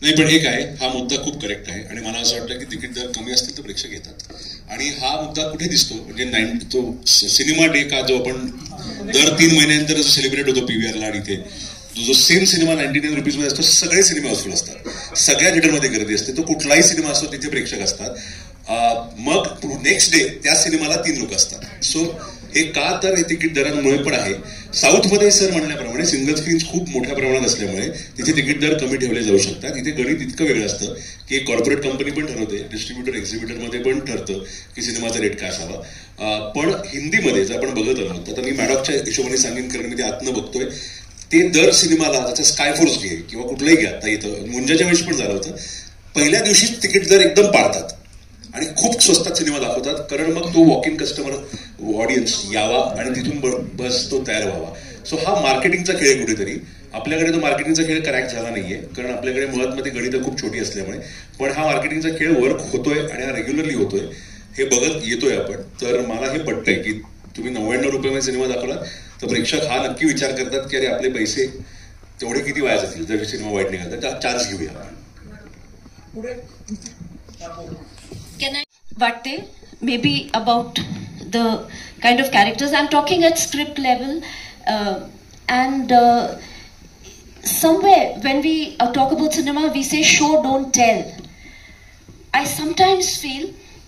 नाही, पण एक आहे, हा मुद्दा खूप करेक्ट आहे आणि मला असं वाटतं की तिकीट दर कमी असतील तर प्रेक्षक येतात. आणि हा मुद्दा कुठे दिसतो म्हणजे तो सिनेमा डे का जो आपण दर 3 महिन्यानंतर जो सेलिब्रेट होतो PVRला, आणि इथे जो सेम सिनेमा 99 रुपीजमध्ये असतो, सगळे सिनेमा हाऊसफुल असतात, सगळ्या थिएटरमध्ये गर्दी असते, तो कुठलाही सिनेमा असतो तिथे प्रेक्षक असतात. मग नेक्स्ट डे त्या सिनेमाला 3 लोक असतात. सो हे का तर हे तिकीट दरांमुळे पण आहे. साऊथमध्ये सर म्हणल्याप्रमाणे सिंगल स्क्रीन्स खूप मोठ्या प्रमाणात असल्यामुळे तिथे तिकीट दर कमी ठेवले जाऊ शकतात. इथे गणित इतकं वेगळं असतं की एक कॉर्पोरेट कंपनी पण ठरवते, डिस्ट्रीब्युटर एक्झिब्युटरमध्ये पण ठरतं की सिनेमाचा रेट काय असावा. पण हिंदीमध्ये जर आपण बघत आहोत, आता मी मॅडॉकच्या हिशोबाने सांगेन कारण मी ते आतनं बघतोय, ते दर सिनेमाला त्याचा स्कायफोर्स घे किंवा कुठलाही घ्या, आता इथं मुंजाच्या वेळेस पण झालं होतं, पहिल्या दिवशीच तिकीट दर एकदम पाडतात आणि खूप स्वस्तात सिनेमा दाखवतात, कारण मग तो वॉक इन कस्टमर ऑडियन्स यावा आणि तिथून बस तो तयार व्हावा. सो हा मार्केटिंगचा खेळ कुठेतरी आपल्याकडे तो मार्केटिंगचा खेळ क्रॅक झाला नाहीये, कारण आपल्याकडे मुळात गणितं खूप छोटी असल्यामुळे. पण हा मार्केटिंगचा खेळ वर्क होतोय आणि हा रेग्युलरली होतोय, हे बघत येतोय आपण. तर मला हे पटतंय की तुम्ही 99 रुपयामध्ये सिनेमा दाखवला तर प्रेक्षक हा नक्की विचार करतात की अरे आपले पैसे तेवढे किती वाया जातील जर सिनेमा वाईट निघाला तर चान्स घेऊया. Can I वाटते maybe about the kind of characters I'm talking at script level and somewhere when we talk about cinema we say show don't tell. I sometimes feel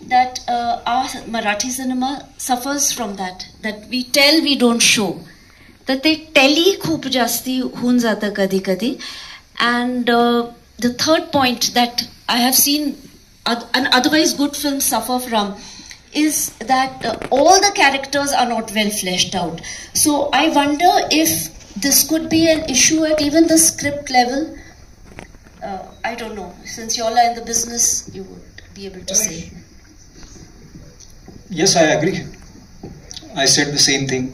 that our Marathi cinema suffers from that we tell, we don't show. तर ते टेली खूप जास्ती होऊन जातं कधी कधी. And the third point that I have seen an otherwise good film suffer from is that all the characters are not well fleshed out. So I wonder if this could be an issue at even the script level. I don't know. Since you all are in the business, you would be able to say. Yes, I agree. I said the same thing.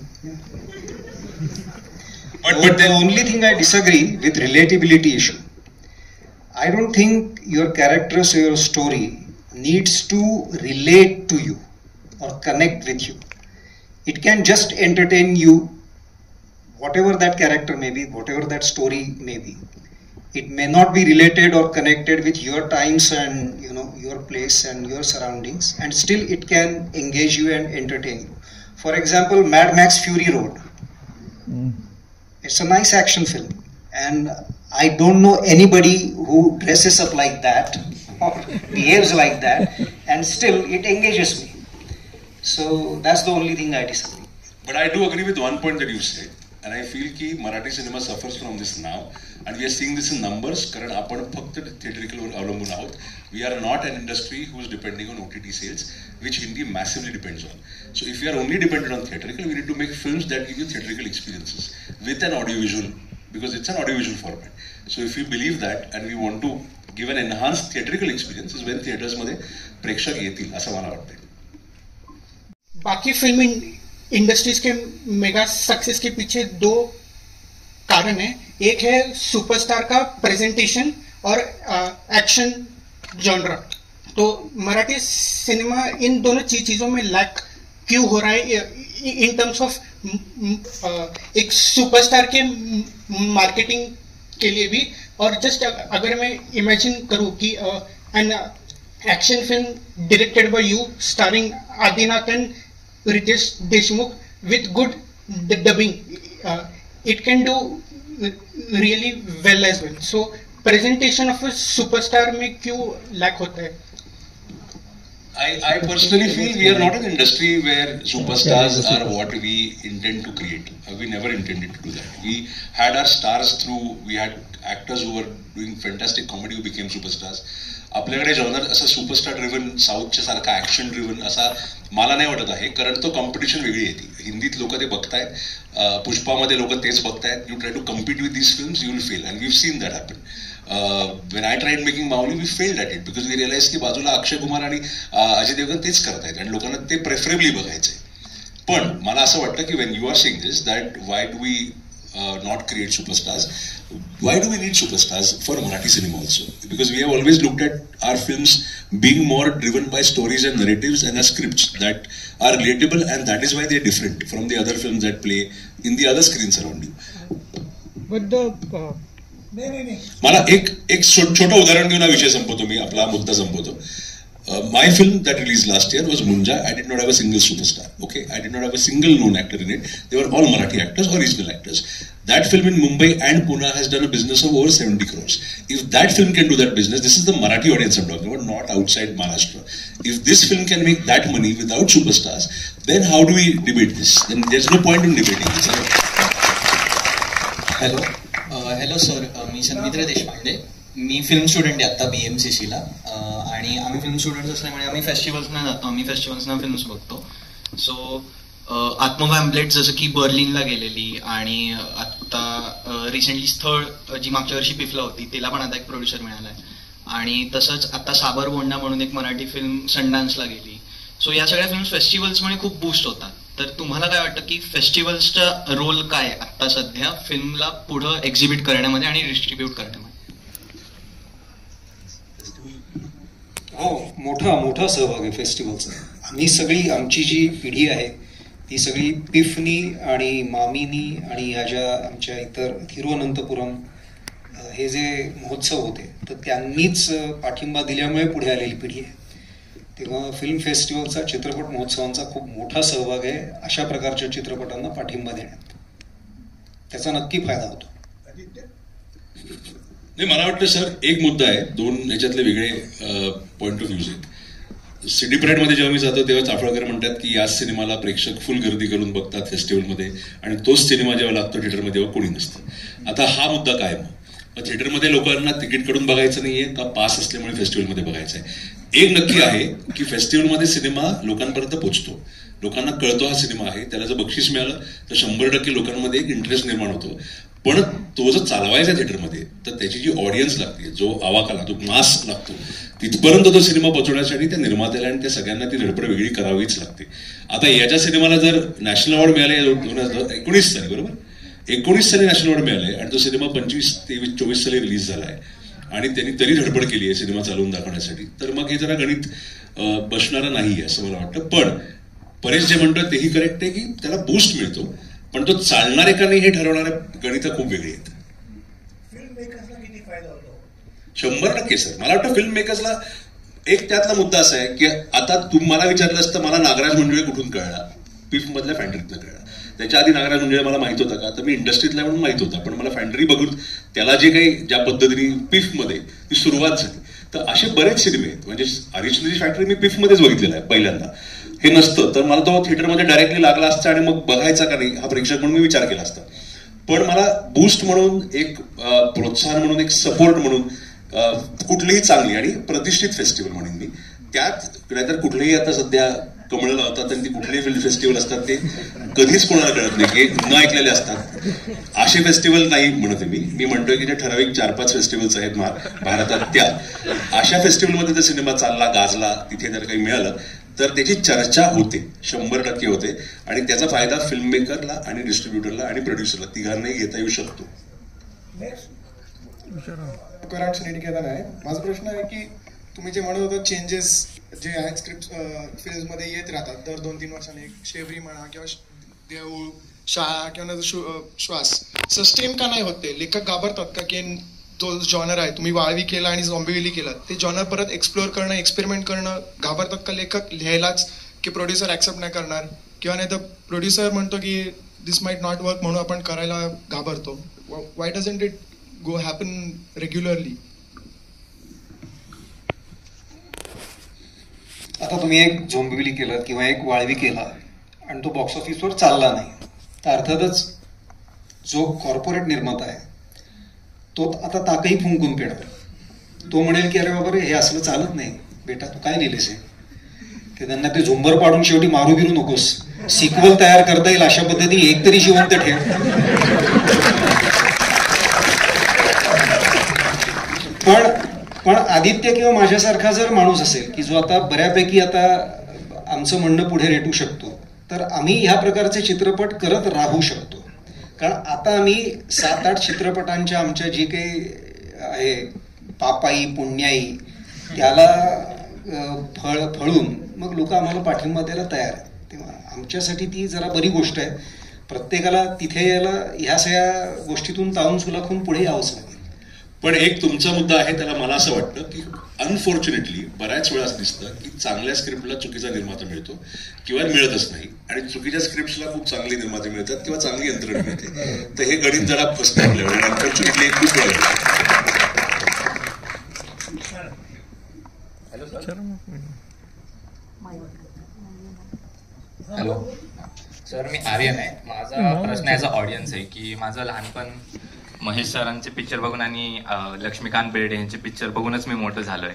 But the only thing I disagree with relatability issue. I don't think your characters or your story needs to relate to you or connect with you. It can just entertain you, whatever that character may be, whatever that story may be. It may not be related or connected with your times and your place and your surroundings, and still it can engage you and entertain you. For example, Mad Max Fury Road. It's a nice action film, and I don't know anybody who dresses up like that or behaves like that, and still it engages me. So that's the only thing I disagree. But I do agree with one point that you said, and I feel ki Marathi cinema suffers from this now, and we are seeing this in numbers. कारण आपण फक्त theatrical वर अवलंबून आहोत. We are not an industry who is depending on OTT sales, which Hindi massively depends on. So if we are only dependent on theatrical, we need to make films that give you theatrical experiences with an audiovisual, because it's an audiovisual format. So if we believe that and we want to give an enhanced theatrical experience, is when theaters मध्ये प्रेक्षक येतील असं मला वाटतं. बाकी फिल्म इंडस्ट्रीज के मेगा सक्सेस के पीछे दो कारण है. एक है सुपरस्टार का प्रेजेंटेशन और एक्शन जॉनरा. तो मराठी सिनेमा इन दोनों चीजों में लैक क्यों हो रहा है इन टर्म्स ऑफ एक सुपरस्टार के मार्केटिंग के लिए भी. और जस्ट अगर मैं इमेजिन करूं कि an action film directed by you starring Adinath and Ritesh Deshmukh with good dubbing, it can do really well as well. So presentation of a superstar में क्यों लैक होता है? I personally feel we are not an industry where superstars are what we intend to create. We never intended to do that. We had our stars through, we had actors who were doing fantastic comedy who became superstars. आपल्याकडे जॉनर असा सुपरस्टार ड्रिव्हन साऊथच्या सारखा ऍक्शन ड्रिव्हन असा मला नाही वाटत आहे, कारण तो कॉम्पिटिशन वेगळी येते. हिंदीत लोक ते बघतायत, पुष्पामध्ये लोक तेच बघतायत. You try to compete with these films, you will fail, and we have seen that happen. when I tried making Mawli, we failed at it because we realized की बाजूला अक्षय कुमार आणि अजय देवगन तेच करतायत आणि लोकांना ते प्रेफरेबली बघायचंय. पण मला असं वाटतं की when you are saying this, that why do we not create superstars? Why do we need superstars for Marathi cinema also? Because we have always looked at our films being more driven by stories and narratives and as scripts that are relatable, and that is why they are different from the other films that play in the other screens around you. But the मला एक छोटं उदाहरण घेऊन हा विषय संपवतो, मी आपला मुद्दा संपवतो. My film that released last year was Munja. I did not have a single superstar. Okay, I did not have a single known actor in it. They were all Marathi actors or regional actors. That film in Mumbai and Pune has done a business of over 70 crores. If that film can do that business, this is the Marathi audience I'm talking about, not outside Maharashtra. If this film can make that money without superstars, then how do we debate this? Then there's no point in debating this. Hello sir, me Sanmitra Deshpande. Me film student आहे आता BMCCला, आणि आम्ही फिल्म स्टुडंट असल्यामुळे आम्ही फेस्टिवल्सना जातो, आम्ही फेस्टिवल्सना फिल्म्स बघतो. सो आत्मपॅम्पलेट जसं की बर्लिनला गेलेली, आणि आता रिसेंटली स्थळ जी मागच्या वर्षी पिफला होती त्याला पण आता एक प्रोड्युसर मिळाला आहे, आणि तसंच आता साबरबोंडा म्हणून एक मराठी फिल्म सनडान्सला गेली. सो या सगळ्या फिल्म्स फेस्टिवल्समुळे खूप बूस्ट होतात. तर तुम्हाला काय वाटतं की फेस्टिवल्सचा रोल काय आता सध्या फिल्मला पुढं एक्झिबिट करण्यामध्ये आणि डिस्ट्रीब्यूट करण्यामध्ये? हो, मोठा सहभाग आहे फेस्टिवलचा. आम्ही सगळी आमची जी पिढी आहे ती सगळी पिफनी आणि मामिनी आणि ह्या ज्या आमच्या इतर तिरुवनंतपुरम हे जे महोत्सव होते तर त्यांनीच पाठिंबा दिल्यामुळे पुढे आलेली पिढी आहे. तेव्हा फिल्म फेस्टिवलचा, चित्रपट महोत्सवांचा खूप मोठा सहभाग आहे अशा प्रकारच्या चित्रपटांना पाठिंबा देण्यात. त्याचा नक्की फायदा होतो. नाही, मला वाटतं सर एक मुद्दा आहे, दोन ह्याच्यातले वेगळे पॉइंट ऑफ व्ह्यूज आहेत. सिटी परेडमध्ये जेव्हा मी जातो तेव्हा चाफळकर म्हणतात की याच सिनेमाला प्रेक्षक फुल गर्दी करून बघतात फेस्टिवलमध्ये, आणि तोच सिनेमा जेव्हा लागतो थिएटरमध्ये तेव्हा कोणी नसतं. आता हा मुद्दा काय मग थिएटरमध्ये लोकांना तिकीट काढून बघायचं नाहीये का पास असल्यामुळे फेस्टिवलमध्ये बघायचं आहे? एक नक्की आहे की फेस्टिवलमध्ये सिनेमा लोकांपर्यंत पोहोचतो, लोकांना कळतो हा सिनेमा आहे, त्याला जर बक्षीस मिळालं तर 100% लोकांमध्ये एक इंटरेस्ट निर्माण होतो. पण तो जर चालवायचा थिएटरमध्ये तर त्याची जी ऑडियन्स लागते, जो आवाकाला, जो मास लागतो, तिथपर्यंत तो सिनेमा पोहोचवण्यासाठी त्या निर्मात्याला आणि त्या सगळ्यांना ती धडपड वेगळी करावीच लागते. आता याच्या सिनेमाला जर नॅशनल अवॉर्ड मिळाले 2019 साली, बरोबर 19 साली नॅशनल अवॉर्ड मिळाले, आणि तो सिनेमा 25, 23, 24 साली रिलीज झालाय आणि त्यांनी तरी धडपड केली आहे सिनेमा चालवून दाखवण्यासाठी, तर मग हे जरा गणित बसणारं नाही असं मला वाटतं. पण परेश जे म्हणतो तेही करेक्ट आहे की त्याला बूस्ट मिळतो, पण तो चालणार आहे का नाही हे ठरवणाऱ्या गणितं खूप वेगळी आहेत. 100% सर. मला वाटतं फिल्म मेकर्सला एक त्यातला मुद्दा असा आहे की आता मला विचारलं असतं मला नागराज मंजुळे कुठून कळला, पिफ मधल्या फॅन्ड्रीतनं कळला. त्याच्या आधी नागराज मंजुळे मला माहित होता का, तर मी इंडस्ट्रीतला म्हणून माहित होता, पण मला फॅन्ड्री बघून त्याला जे काही ज्या पद्धतीने पिफ मध्ये ती सुरुवात झाली, तर असे बरेच सिनेमे आहेत. म्हणजे अरिशनरी फॅक्टरी मी पिफ मध्येच बघितलेला आहे पहिल्यांदा. हे नसतं तर मला तो थिएटरमध्ये डायरेक्टली लागला असता आणि मग बघायचा का नाही हा प्रेक्षक म्हणून मी विचार केला असता. पण मला बूस्ट म्हणून, एक प्रोत्साहन म्हणून, एक सपोर्ट म्हणून कुठलीही चांगली आणि प्रतिष्ठित फेस्टिवल म्हणून मी त्यात, नाहीतर कुठलेही आता सध्या कमळं लावतात आणि ती कुठलेही फिल्म फेस्टिवल असतात ते कधीच कोणाला कळत नाही की न ऐकलेले असतात. असे फेस्टिवल नाही म्हणते मी म्हणतोय की जे ठराविक 4-5 फेस्टिवल्स आहेत भारतात, त्या अशा फेस्टिवलमध्ये जर सिनेमा चालला, गाजला, तिथे जर काही मिळालं तर त्याची चर्चा होते, 100% होते, आणि त्याचा फायदा फिल्म मेकरला आणि डिस्ट्रीब्युटरला आणि प्रोड्युसरला तिघांनाही घेता येऊ शकतो. माझा प्रश्न आहे की तुम्ही जे म्हणत होता चेंजेस जे आहेत स्क्रिप्ट फिल्ममध्ये येत राहतात दर 2-3 वर्षांनी, शेवरी म्हणा किंवा देऊळ, शाळा किंवा श्वास, सस्टेन का नाही होते? लेखक घाबरतात का की तो जॉनर आहे, तुम्ही वाळवी केला आणि झॉम्बिविली केला, ते जॉनर परत एक्सप्लोअर करणं, एक्सपेरिमेंट करणं घाबरतात का लेखक लिहायलाच, की प्रोड्युसर ऍक्सेप्ट नाही करणार, किंवा नाही तर प्रोड्युसर म्हणतो की दिस माइट नॉट वर्क म्हणून आपण करायला घाबरतो? Y doesn't it go happen regularly? आता तुम्ही एक झोंबिवली केलं किंवा एक वाळवी केला आणि तो बॉक्स ऑफिसवर चालला नाही, तर अर्थातच जो कॉर्पोरेट निर्माता आहे तो आता ताकही फुंकून पिणार. तो म्हणेल की अरे बाबा रे हे असलं चालत नाही बेटा, तू काय लिहिलेस आहे? ते त्यांना ते झुंबर पाडून शेवटी मारू बिरू नकोस, सिक्वल तयार करता येईल अशा पद्धतीने एक तरी जिवंत ठेव. पण आदित्य किंवा माझ्यासारखा जर माणूस असेल की जो आता बऱ्यापैकी आता आमचं म्हणणं पुढे रेटू शकतो, तर आम्ही ह्या प्रकारचे चित्रपट करत राहू शकतो. कारण आता आम्ही 7-8 चित्रपटांच्या आमच्या जी काही आहे पापाई पुण्याई त्याला फळून मग लोक आम्हाला पाठिंबा द्यायला तयार आहेत. तेव्हा आमच्यासाठी ती जरा बरी गोष्ट आहे. प्रत्येकाला तिथे यायला ह्या सगळ्या गोष्टीतून तावून सुलाखून पुढे यावंच लागेल. पण एक तुमचा मुद्दा आहे, त्याला मला असं वाटतं की अनफॉर्च्युनेटली बऱ्याच वेळा असं दिसतं की चांगल्या स्क्रिप्टला चुकीचा निर्माता मिळतो किंवा मिळतच नाही, आणि चुकीच्या स्क्रिप्टला खूप चांगली निर्माते मिळतात किंवा चांगली यंत्रणा मिळते. तर हे गणित जरा फसतं आपल्यावर, आणि अनफॉर्च्युनेटली खूप वेळ. हॅलो सर, मी आर्यन आहे. माझा प्रश्न ॲज अ ऑडियन्स आहे की माझं लहानपण महेश सरांचे पिक्चर बघून आणि लक्ष्मीकांत बेर्डे यांचे पिक्चर बघूनच मी मोठं झालोय,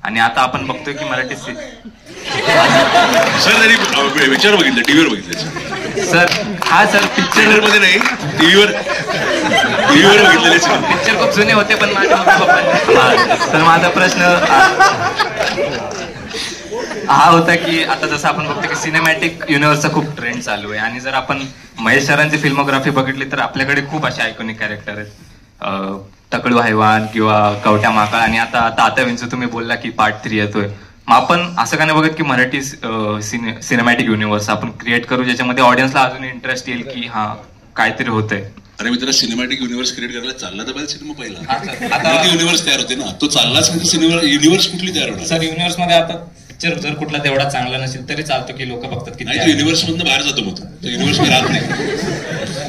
आणि आता आपण बघतोय की मराठी सर त्यांनी पिक्चर बघितलं, टीव्हीवर बघितलं सर. हा सर, पिक्चर मध्ये नाही, टीव्हीवर बघितलेले पिक्चर खूप जुने होते. पण तर माझा प्रश्न हा होता की आता जसं आपण बघतो की सिनेमॅटिक युनिव्हर्सचा खूप ट्रेंड चालू आहे, आणि जर आपण महेश सरांची फिल्मोग्राफी बघितली तर आपल्याकडे खूप असे आयकॉनिक कॅरेक्टर आहेत, टकळू हैवान किंवा कवट्या माकाळ, आणि आता तात्या विंचू तुम्ही बोलला की पार्ट 3 येतोय. मग आपण असं का नाही बघत की मराठी सिनेमॅटिक युनिव्हर्स आपण क्रिएट करू ज्याच्यामध्ये ऑडियन्सला अजून इंटरेस्ट येईल की हा काहीतरी होतंय. अरे मी त्याला सिनेमॅटिक युनिव्हर्स क्रिएट करायला चालला तर पाहिजे सिनेमा पहिला, आता युनिव्हर्स तयार होते ना, तो चाललाच नाही तर युनिव्हर्स कुठली तयार होणार? सर युनिव्हर्स मध्ये आता पिक्चर जर कुठला तेवढा चांगला नसेल तरी चालतो की लोक बघतात की नाही, युनिव्हर्स मधनं बाहेर जातो, मग तो युनिव्हर्स मध्ये राहत नाही.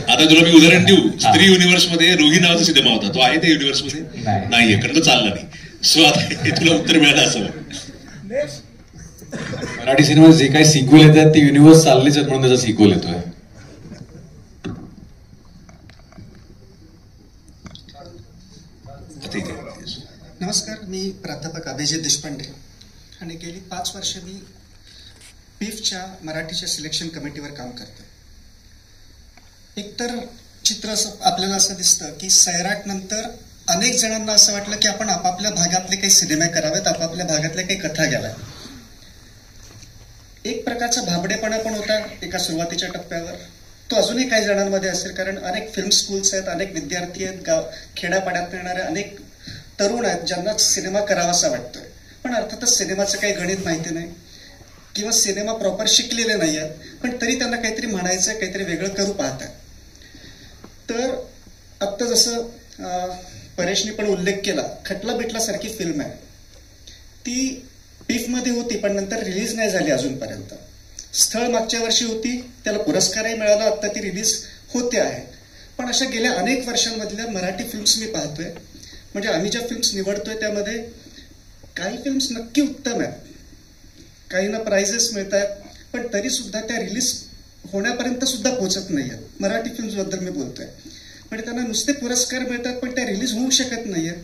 आता तुला मी उदाहरण देऊ, स्त्री युनिव्हर्स मध्ये रोही नावाचा सिनेमा होता, तो आहे त्या युनिव्हर्स मध्ये नाहीये कारण तो चालला नाही. सो आता हे तुला उत्तर मिळालं असावं. मराठी सिनेमात जे काही सिक्वेल येत आहेत ते युनिव्हर्स चाललेच आहेत म्हणून त्याचा सिक्वेल येतोय. नमस्कार, मी प्राध्यापक अभिजित देशपांडे आणि गेली 5 वर्ष मी पीफच्या मराठीच्या सिलेक्शन कमिटीवर काम करतो. एकतर चित्र आपल्याला असं दिसतं की सैराट नंतर अनेक जणांना असं वाटलं की आपण आपापल्या भागातले काही सिनेमे करावेत, आपापल्या भागातल्या काही कथा घ्याव्यात. एक प्रकारचा भाबडेपणा पण होता एका सुरुवातीच्या टप्प्यावर. तो अजूनही काही जणांमध्ये असेल, कारण अनेक फिल्म स्कूल्स आहेत, अनेक विद्यार्थी आहेत, खेड्यापाड्यात येणारे अनेक तरुण आहेत ज्यांना सिनेमा करावासा वाटतोय, पण अर्थातच सिनेमाचं काही गणित माहिती नाही किंवा सिनेमा प्रॉपर शिकलेले नाही आहेत, पण तरी त्यांना काहीतरी म्हणायचं, काहीतरी वेगळं करू पाहतात. तर आत्ता जसं परेशने पण उल्लेख केला, खटला बिटला सारखी फिल्म आहे, ती पीफमध्ये होती पण नंतर रिलीज नाही झाली अजूनपर्यंत. स्थळ मागच्या वर्षी होती, त्याला पुरस्कारही मिळाला, आत्ता ती रिलीज होते आहे. पण अशा गेल्या अनेक वर्षांमधल्या मराठी फिल्म्स मी पाहतोय, म्हणजे आम्ही ज्या फिल्म्स निवडतोय त्यामध्ये काही फिल्म्स नक्की उत्तम आहेत, काहींना प्राइजेस मिळत आहेत, पण तरी सुद्धा त्या रिलीज होण्यापर्यंत सुद्धा पोहोचत नाही आहेत. मराठी फिल्म्सबद्दल मी बोलतोय. म्हणजे त्यांना नुसते पुरस्कार मिळतात पण त्या रिलीज होऊ शकत नाही आहेत.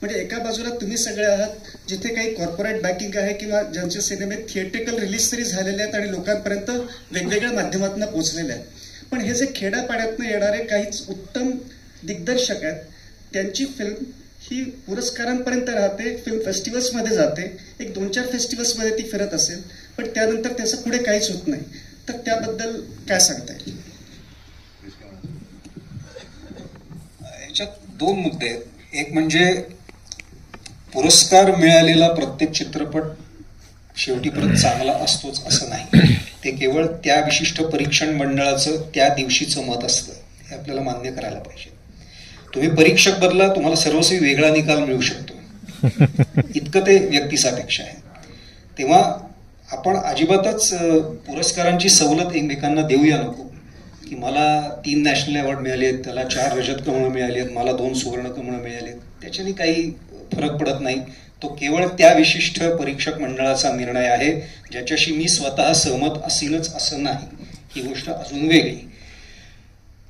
म्हणजे एका बाजूला तुम्ही सगळे आहात जिथे काही कॉर्पोरेट बॅकिंग आहे किंवा ज्यांचे सिनेमे थिएट्रिकल रिलीज तरी झालेले आहेत आणि लोकांपर्यंत वेगवेगळ्या माध्यमातून पोहोचलेले आहेत, पण हे जे खेड्यापाड्यातनं येणारे काहीच उत्तम दिग्दर्शक आहेत त्यांची फिल्म ही पुरस्कारांपर्यंत राहते, फिल्म फेस्टिवल्समध्ये जाते, एक 2-4 फेस्टिवल्समध्ये ती फिरत असेल, पण त्यानंतर त्याचं पुढे काहीच होत नाही. तर त्याबद्दल काय सांगता येईल? याच्यात 2 मुद्दे आहेत. एक म्हणजे पुरस्कार मिळालेला प्रत्येक चित्रपट शेवटीपर्यंत चांगला असतोच असं नाही. ते केवळ त्या विशिष्ट परीक्षण मंडळाचं त्या दिवशीचं मत असतं, हे आपल्याला मान्य करायला पाहिजे. तुम्ही परीक्षक बदला, तुम्हाला सर्वस्वी वेगळा निकाल मिळू शकतो, इतकं ते व्यक्तिसापेक्ष आहे. तेव्हा आपण अजिबातच पुरस्कारांची सवलत एकमेकांना देऊया नको की मला 3 नॅशनल अवॉर्ड मिळाले आहेत, त्याला 4 रजत कमळं मिळाली आहेत, मला 2 सुवर्ण कमळं मिळाले आहेत. त्याच्याने काही फरक पडत नाही. तो केवळ त्या विशिष्ट परीक्षक मंडळाचा निर्णय आहे, ज्याच्याशी मी स्वतः सहमत असेलच असं नाही, ही गोष्ट अजून वेगळी.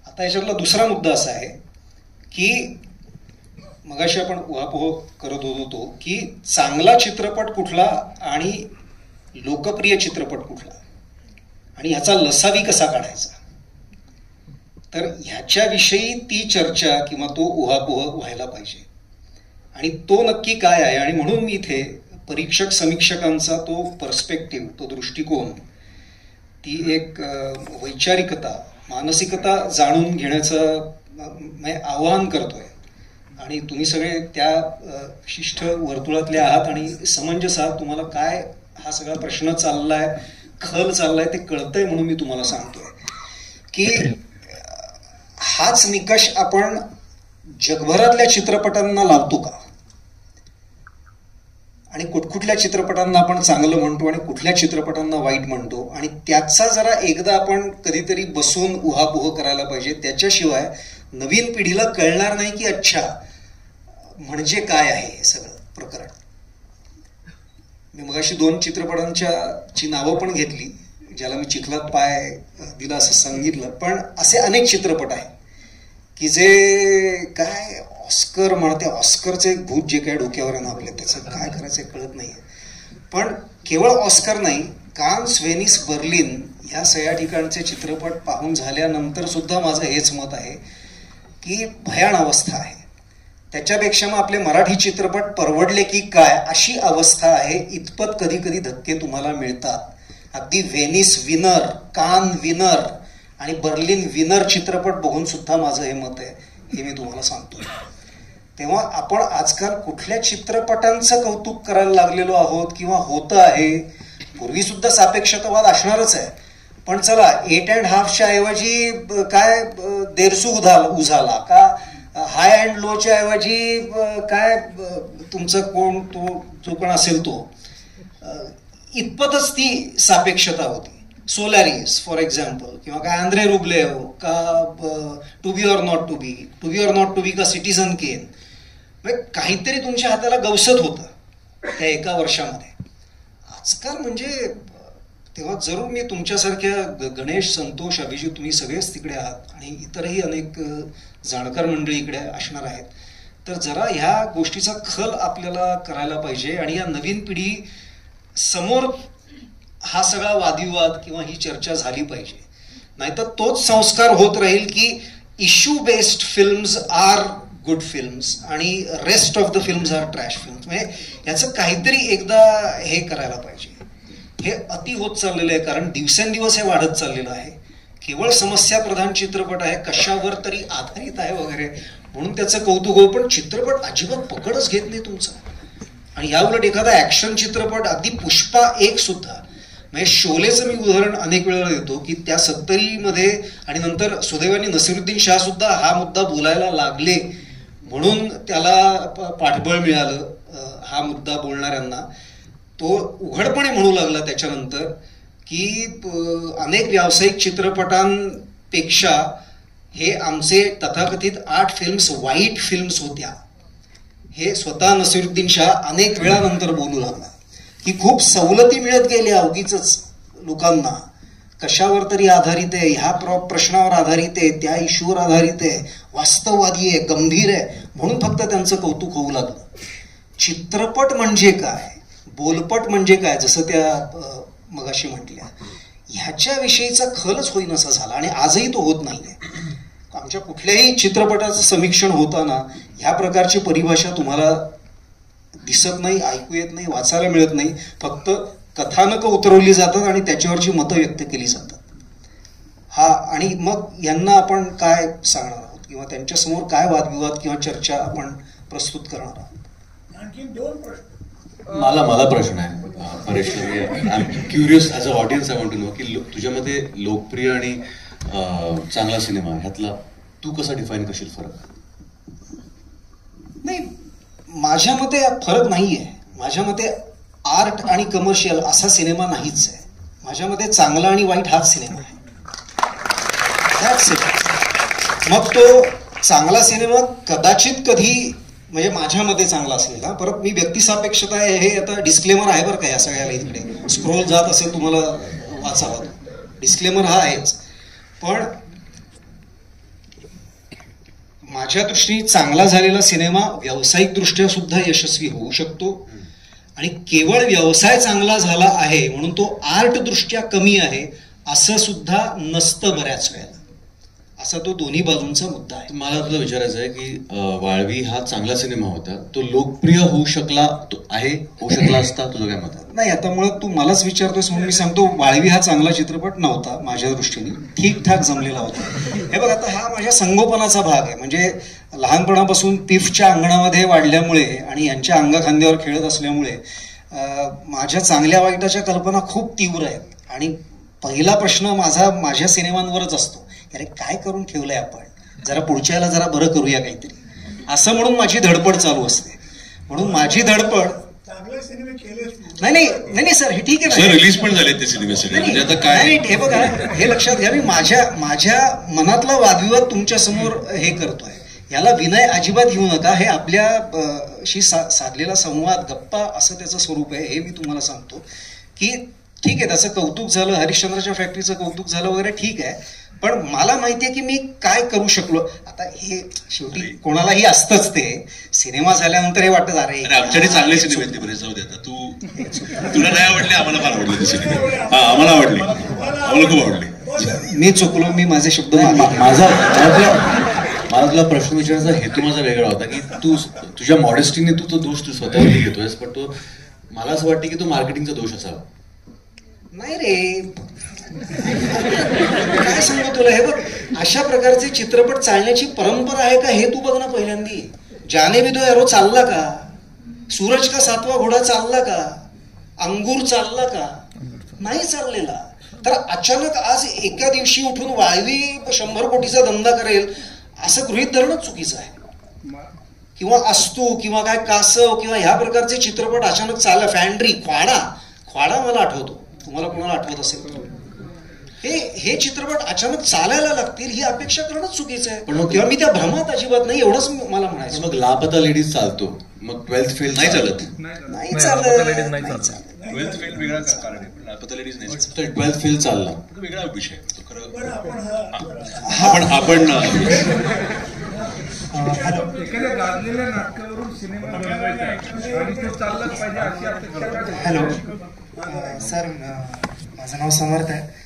आता याच्यातला दुसरा मुद्दा असा आहे की मगाशी आपण उहापोह करत होतो की चांगला चित्रपट कुठला आणि लोकप्रिय चित्रपट कुठला आणि ह्याचा लसावी कसा काढायचा. तर ह्याच्याविषयी ती चर्चा किंवा तो उहापोह व्हायला पाहिजे आणि तो नक्की काय आहे. आणि म्हणून मी इथे परीक्षक समीक्षकांचा तो पर्स्पेक्टिव्ह, तो दृष्टिकोन, ती एक वैचारिकता, मानसिकता जाणून घेण्याचं आवाहन करतोय. आणि तुम्ही सगळे त्या विशिष्ट वर्तुळातले आहात आणि समंजस आहात. तुम्हाला काय हा सगळा प्रश्न चाललाय, खल चाललाय ते कळतंय, म्हणून मी तुम्हाला सांगतोय की हाच निकष आपण जगभरातल्या चित्रपटांना लावतो का आणि कुठल्या चित्रपटांना आपण चांगलं म्हणतो आणि कुठल्या चित्रपटांना वाईट म्हणतो, आणि त्याचा जरा एकदा आपण कधीतरी बसून उहापोह करायला पाहिजे. त्याच्याशिवाय नवीन पिढीला कळणार नाही की अच्छा म्हणजे काय आहे हे सगळं प्रकरण. मी मगाशी 2 चित्रपटांची नावं पण घेतली, ज्याला मी चिखलात पाय दिला असं सांगितलं, पण असे अनेक चित्रपट आहेत की जे काय ऑस्कर म्हणते, ऑस्करचं एक भूत जे काय डोक्यावर आहे ना आपल्या, त्याचं काय करायचं कळत नाही. पण केवळ ऑस्कर नाही, कान्स, व्हेनिस, बर्लिन ह्या सगळ्या ठिकाणचे चित्रपट पाहून झाल्यानंतर सुद्धा माझं हेच मत आहे की भयान अवस्था आहे. त्याच्यापेक्षा मग आपले मराठी चित्रपट परवडले की काय अशी अवस्था आहे. इतपत कधी कधी धक्के तुम्हाला मिळतात. अगदी व्हेनिस विनर, कान विनर आणि बर्लिन विनर चित्रपट बघून सुद्धा माझं हे मत आहे, हे मी तुम्हाला सांगतो. तेव्हा आपण आजकाल कुठल्या चित्रपटांचं कौतुक करायला लागलेलो आहोत किंवा होतं आहे. पूर्वी सुद्धा सापेक्षतावाद असणारच आहे, पण चला 8.5च्या ऐवजी काय देरसू उझाला का, हाय अँड लोच्या ऐवजी काय तुमचं कोण तो जो कोण असेल तो, इतपतच ती सापेक्षता होती. सोलारिस फॉर एक्झाम्पल, किंवा काय आंद्रे रुब्लेव का to be or not to be, to be or not to be का सिटीझन केन. काहीतरी तुमच्या हाताला गवसत होतं त्या एका वर्षामध्ये. आजकाल म्हणजे तेव्हा जरूर मी तुमच्यासारख्या गणेश, संतोष, अभिजित तुम्ही सगळेच तिकडे आहात आणि इतरही अनेक जाणकार मंडळी इकडे असणार आहेत. तर जरा ह्या गोष्टीचा खल आपल्याला करायला पाहिजे आणि या नवीन पिढी समोर हा सगळा वादविवाद किंवा ही चर्चा झाली पाहिजे. नाहीतर तोच संस्कार होत राहील की issue based films are good films आणि rest of the films are trash films. म्हणजे याचं काहीतरी एकदा हे करायला पाहिजे. हे अति होत चाललेलं आहे कारण दिवसेंदिवस हे वाढत चाललेलं आहे. केवळ समस्या प्रधान चित्रपट आहे, कशावर तरी आधारित आहे वगैरे म्हणून त्याचं कौतुक हो, पण चित्रपट अजिबात पकडच घेत नाही तुमचा. आणि या उलट एखादा ऍक्शन चित्रपट अगदी पुष्पा 1 सुद्धा, म्हणजे शोलेचं मी उदाहरण अनेक वेळा देतो की त्या 70मध्ये आणि नंतर सुदैवाने नसीरुद्दीन शाह सुद्धा हा मुद्दा बोलायला लागले म्हणून त्याला पाठबळ मिळालं हा मुद्दा बोलणाऱ्यांना. तो उघडपणे म्हणू लागला त्याच्यानंतर की अनेक व्यावसायिक चित्रपटांपेक्षा हे आमचे तथाकथित 8 फिल्म्स वाईट फिल्म्स होत्या. हे स्वतः नसीरुद्दीन शाह अनेक वेळानंतर बोलू लागला की खूप सवलती मिळत गेल्या उगीच लोकांना, कशावर तरी आधारित आहे, ह्या प्रश्नावर आधारित आहे, त्या इश्यूवर आधारित आहे, वास्तववादी आहे, गंभीर आहे म्हणून फक्त त्यांचं कौतुक होऊ लागलं. चित्रपट म्हणजे काय, बोलपट म्हणजे काय, जसं त्या मगाशी म्हटल्या, ह्याच्याविषयीचा खलच होईनासा झाला आणि आजही तो होत नाहीये. आमच्या कुठल्याही चित्रपटाचं समीक्षण होताना ह्या प्रकारची परिभाषा तुम्हाला दिसत नाही, ऐकू येत नाही, वाचायला मिळत नाही. फक्त कथानकं उतरवली जातात आणि त्याच्यावरची मतं व्यक्त केली जातात. हा, आणि मग यांना आपण काय सांगणार आहोत किंवा त्यांच्यासमोर काय वादविवाद किंवा चर्चा आपण प्रस्तुत करणार आहोत. आणखी 2 प्रश्न मला प्रश्न आहे Paresh, I am curious as a audience. I want to know की तुझ्यामध्ये लोकप्रिय आणि चांगला सिनेमा ह्यातला तू कसा डिफाईन करशील फरक? नाही, माझ्या मते फरक नाहीये. माझ्या मते आर्ट आणि कमर्शियल असा सिनेमा नाहीच आहे. माझ्या मते चांगला आणि वाईट हाच सिनेमा आहे. मग तो चांगला सिनेमा कदाचित कधी म्हणजे माझ्या मते चांगला असेल ना. परत मी व्यक्तिसापेक्षता हे आता डिस्क्लेमर आहे बरं का या सगळ्याला. इकडे स्क्रोल जात असेल तुम्हाला वाचावा, डिस्क्लेमर हा आहेच. पण माझ्या दृष्टीने चांगला झालेला सिनेमा व्यावसायिकदृष्ट्या सुद्धा यशस्वी होऊ शकतो आणि केवळ व्यवसाय चांगला झाला आहे म्हणून तो आर्ट दृष्ट्या कमी आहे असं सुद्धा नसतं बऱ्याच वेळेला. असा तो दोन्ही बाजूंचा मुद्दा आहे. मला तुला विचारायचं आहे की वाळवी हा चांगला सिनेमा होता, तो लोकप्रिय होऊ शकला होऊ शकला असता, तुझं काय मत आहे? नाही, आता मुळात तू मलाच विचारतोस म्हणून मी सांगतो वाळवी हा चांगला चित्रपट नव्हता. माझ्या दृष्टीने ठीकठाक जमलेला होता. हे बघ, आता हा माझ्या संगोपनाचा भाग आहे. म्हणजे लहानपणापासून पिफच्या अंगणामध्ये वाढल्यामुळे आणि यांच्या अंगाखांद्यावर खेळत असल्यामुळे माझ्या चांगल्या वाईटाच्या कल्पना खूप तीव्र आहेत. आणि पहिला प्रश्न माझ्या सिनेमांवरच असतो, अरे काय करून ठेवलंय आपण, जरा पुढच्या याला जरा बरं करूया काहीतरी, असं म्हणून माझी धडपड चालू असते. म्हणून माझी धडपड चांगले सिनेमे केले नाही सर, हे ठीक आहे ना, रिलीज पण झाले ते सिनेमे सगळे. आता काय हे बघा, हे लक्षात घ्या, मी माझ्या मनातला वादविवाद तुमच्या समोर हे करतोय. याला विनय अजिबात घेऊ नका. हे आपल्याशी साधलेला संवाद, गप्पा असं त्याचं स्वरूप आहे. हे मी तुम्हाला सांगतो की ठीक आहे, त्याचं कौतुक झालं, हरिश्चंद्रच्या फॅक्टरीचं कौतुक झालं वगैरे, ठीक आहे. पण मला माहितीये की मी काय करू शकलो. आता हे शेवटी कोणालाही असतंच, ते सिनेमा झाल्यानंतर हे वाटत अरे आमच्याकडे चांगले सिनेमे आहेत बरेच. जाऊ दे आता, तुला नाही आवडले, आम्हाला फार आवडले ते सिनेमे. हा, आम्हाला आवडले, आम्हाला खूप आवडले. मी चुकलो, मी माझे शब्द मला तुला प्रश्न विचारायचा हेतू माझा वेगळा होता की तुझ्या मॉडेस्टीने तो दोष तू स्वतःवरती घेतोयस, पण तो मला असं वाटतं की तो मार्केटिंगचा दोष असावा. नाही रे, काय सांगू तुला. हे बघ, अशा प्रकारचे चित्रपट चालण्याची परंपरा आहे का हे तू बघ ना. पहिल्यांदी जाने भी दो यारो चालला का, सूरज का 7वा घोडा चालला का, अंगूर चालला का, नाही चाललेला. तर अचानक आज एका दिवशी उठून वाळवी 100 कोटीचा धंदा करेल असं गृहीत धरणं चुकीचं आहे. किंवा अस्तू किंवा काय कासव किंवा ह्या प्रकारचे चित्रपट अचानक चालला. फॅन्ड्री, ख्वाडा मला आठवतो, तुम्हाला कोणाला आठवत असेल. हे चित्रपट अचानक चालायला लागतील ही अपेक्षा करणं चुकीचं आहे. पण किंवा मी त्या भ्रमात अजिबात नाही, एवढंच मला म्हणायचं. मग लापता लेडीज चालतो, मग 12th फेल नाही चालत, नाही चालत. 12th फेल वेगळा कारण आहे, पण पतलेडीज नाही. 12th फेल चालला वेगळा विषय तो खरं. आपण हॅलो सर, माझं नाव समर्थ आहे.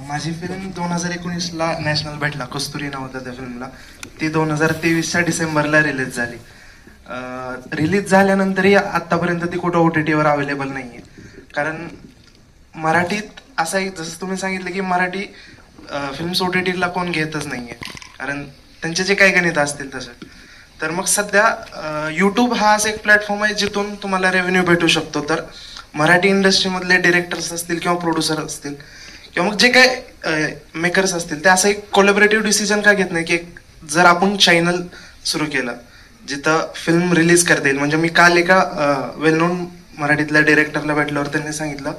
माझी फिल्म 2019ला नॅशनल भेटला, कस्तुरी नाव होतं त्या फिल्मला. ती 2023च्या डिसेंबरला रिलीज झाली. रिलीज झाल्यानंतरही आतापर्यंत ती कुठं OTTवर अवेलेबल नाहीये. कारण मराठीत असं एक, जसं तुम्ही सांगितलं की मराठी फिल्म्स OTTला कोण घेतच नाहीये, कारण त्यांचे जे काही गणित असतील तसं. तर मग सध्या यूट्यूब हा असा एक प्लॅटफॉर्म आहे जिथून तुम्हाला रेव्हेन्यू भेटू शकतो. तर मराठी इंडस्ट्रीमधले डिरेक्टर्स असतील किंवा प्रोड्युसर असतील किंवा मग जे काय मेकर्स असतील, ते असं एक कोलॅबोरेटिव्ह डिसिजन का घेत नाही की जर आपण चॅनल सुरू केलं जिथं फिल्म रिलीज करता येईल. म्हणजे मी काल एका वेल नोन मराठीतल्या डिरेक्टरला भेटल्यावर त्यांनी सांगितलं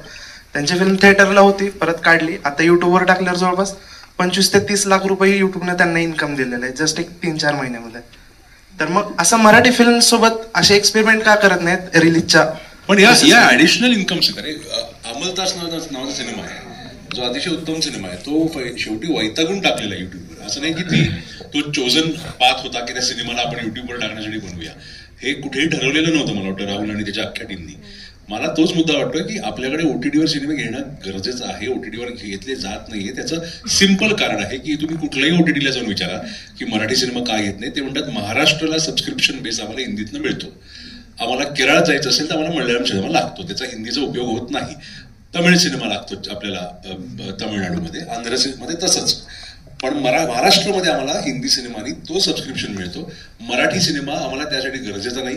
त्यांची फिल्म थिएटरला होती, परत काढली, आता युट्यूबवर टाकल्यावर जवळपास 25 ते 30 लाख रुपये युट्यूबने त्यांना इन्कम दिलेलं आहे जस्ट एक 3-4 महिन्यामध्ये. तर मग असं मराठी फिल्म सोबत असे एक्सपेरिमेंट का करत नाहीत रिलीजच्या? पण या ऍडिशनल इन्कम्स अमलतास नावाचा सिनेमा आहे जो अतिशय उत्तम सिनेमा आहे. तो शेवटी वैतागून टाकलेला युट्यूबवर. असं नाही की तो चोजन पाथ होता की त्या सिनेमाला आपण युट्यूबवर टाकण्यासाठी बनवूया. हे कुठेही ठरवलेलं नव्हतं मला वाटतं राहुल आणि त्याच्या अख्ख्या टीमनी. मला तोच मुद्दा वाटतोय की आपल्याकडे OTTवर सिनेमे घेणं गरजेचं आहे. OTTवर घेतले जात नाहीये. त्याचं सिम्पल कारण आहे की तुम्ही कुठल्याही OTTला जाऊन विचारा की मराठी सिनेमा का येत नाही. ते म्हणतात महाराष्ट्राला सबस्क्रिप्शन बेस आम्हाला हिंदीतनं मिळतो, आम्हाला केरळ जायचं असेल तर आम्हाला मल्याळम सिनेमा लागतो, त्याचा हिंदीचा उपयोग होत नाही. तमिळ सिनेमा लागतो आपल्याला तमिळनाडूमध्ये, आंध्र मध्ये तसंच. पण महाराष्ट्रामध्ये आम्हाला हिंदी सिनेमानी तो सबस्क्रिप्शन मिळतो. मराठी सिनेमा आम्हाला त्यासाठी गरजेचा नाही.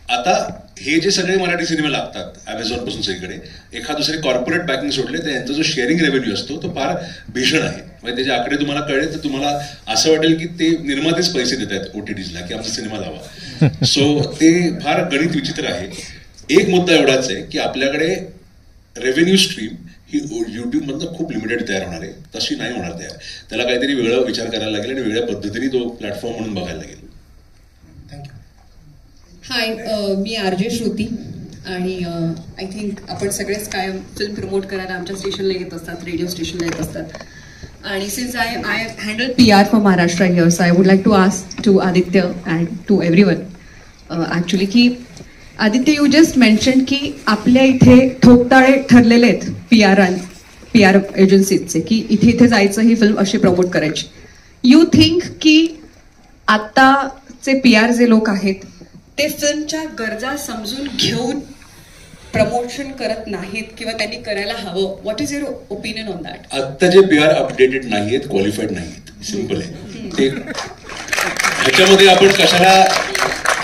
आता हे जे सगळे मराठी सिनेमे लागतात अमेझॉन पासून सगळीकडे, एखाद दुसरे कॉर्पोरेट बॅकिंग सोडले तर यांचा जो शेअरिंग रेव्हेन्यू असतो तो फार भीषण आहे. म्हणजे त्याचे आकडे तुम्हाला कळले तर तुम्हाला असं वाटेल की ते निर्मातेच पैसे देत आहेत OTTला की आमचा सिनेमा लावा. सो ते फार गणित विचित्र आहे. एक मुद्दा एवढाच आहे की आपल्याकडे रेव्हेन्यू स्ट्रीम ही युट्यूबमधनं खूप लिमिटेड तयार होणार आहे, तशी नाही होणार तयार. त्याला काहीतरी वेगळा विचार करायला लागेल आणि वेगळ्या पद्धतीने तो प्लॅटफॉर्म म्हणून बघायला लागेल. हाय, मी RJ श्रुती आणि आय थिंक आपण सगळेच कायम फिल्म प्रमोट करायला आमच्या स्टेशनला येत असतात, रेडिओ स्टेशनला येत असतात. आणि since I handle PR for Maharashtra here, so I would like to ask to Aditya and to everyone actually की आदित्य, यू जस्ट मेन्शन की आपल्या इथे ठोकताळे ठरलेले आहेत PR एजन्सीचे की इथे जायचं, ही फिल्म अशी प्रमोट करायची. यू थिंक की आत्ताचे PR जे लोक आहेत ते फिल्मच्या गरजा समजून घेऊन प्रमोशन करत नाहीत किंवा त्यांनी करायला हवं? What is your opinion on that? आत्ताचे PR अपडेटेड नाहीयेत, क्वालिफाईड नाहीयेत, सिम्पल आहे ते. ह्याच्यामध्ये आपण कशाला,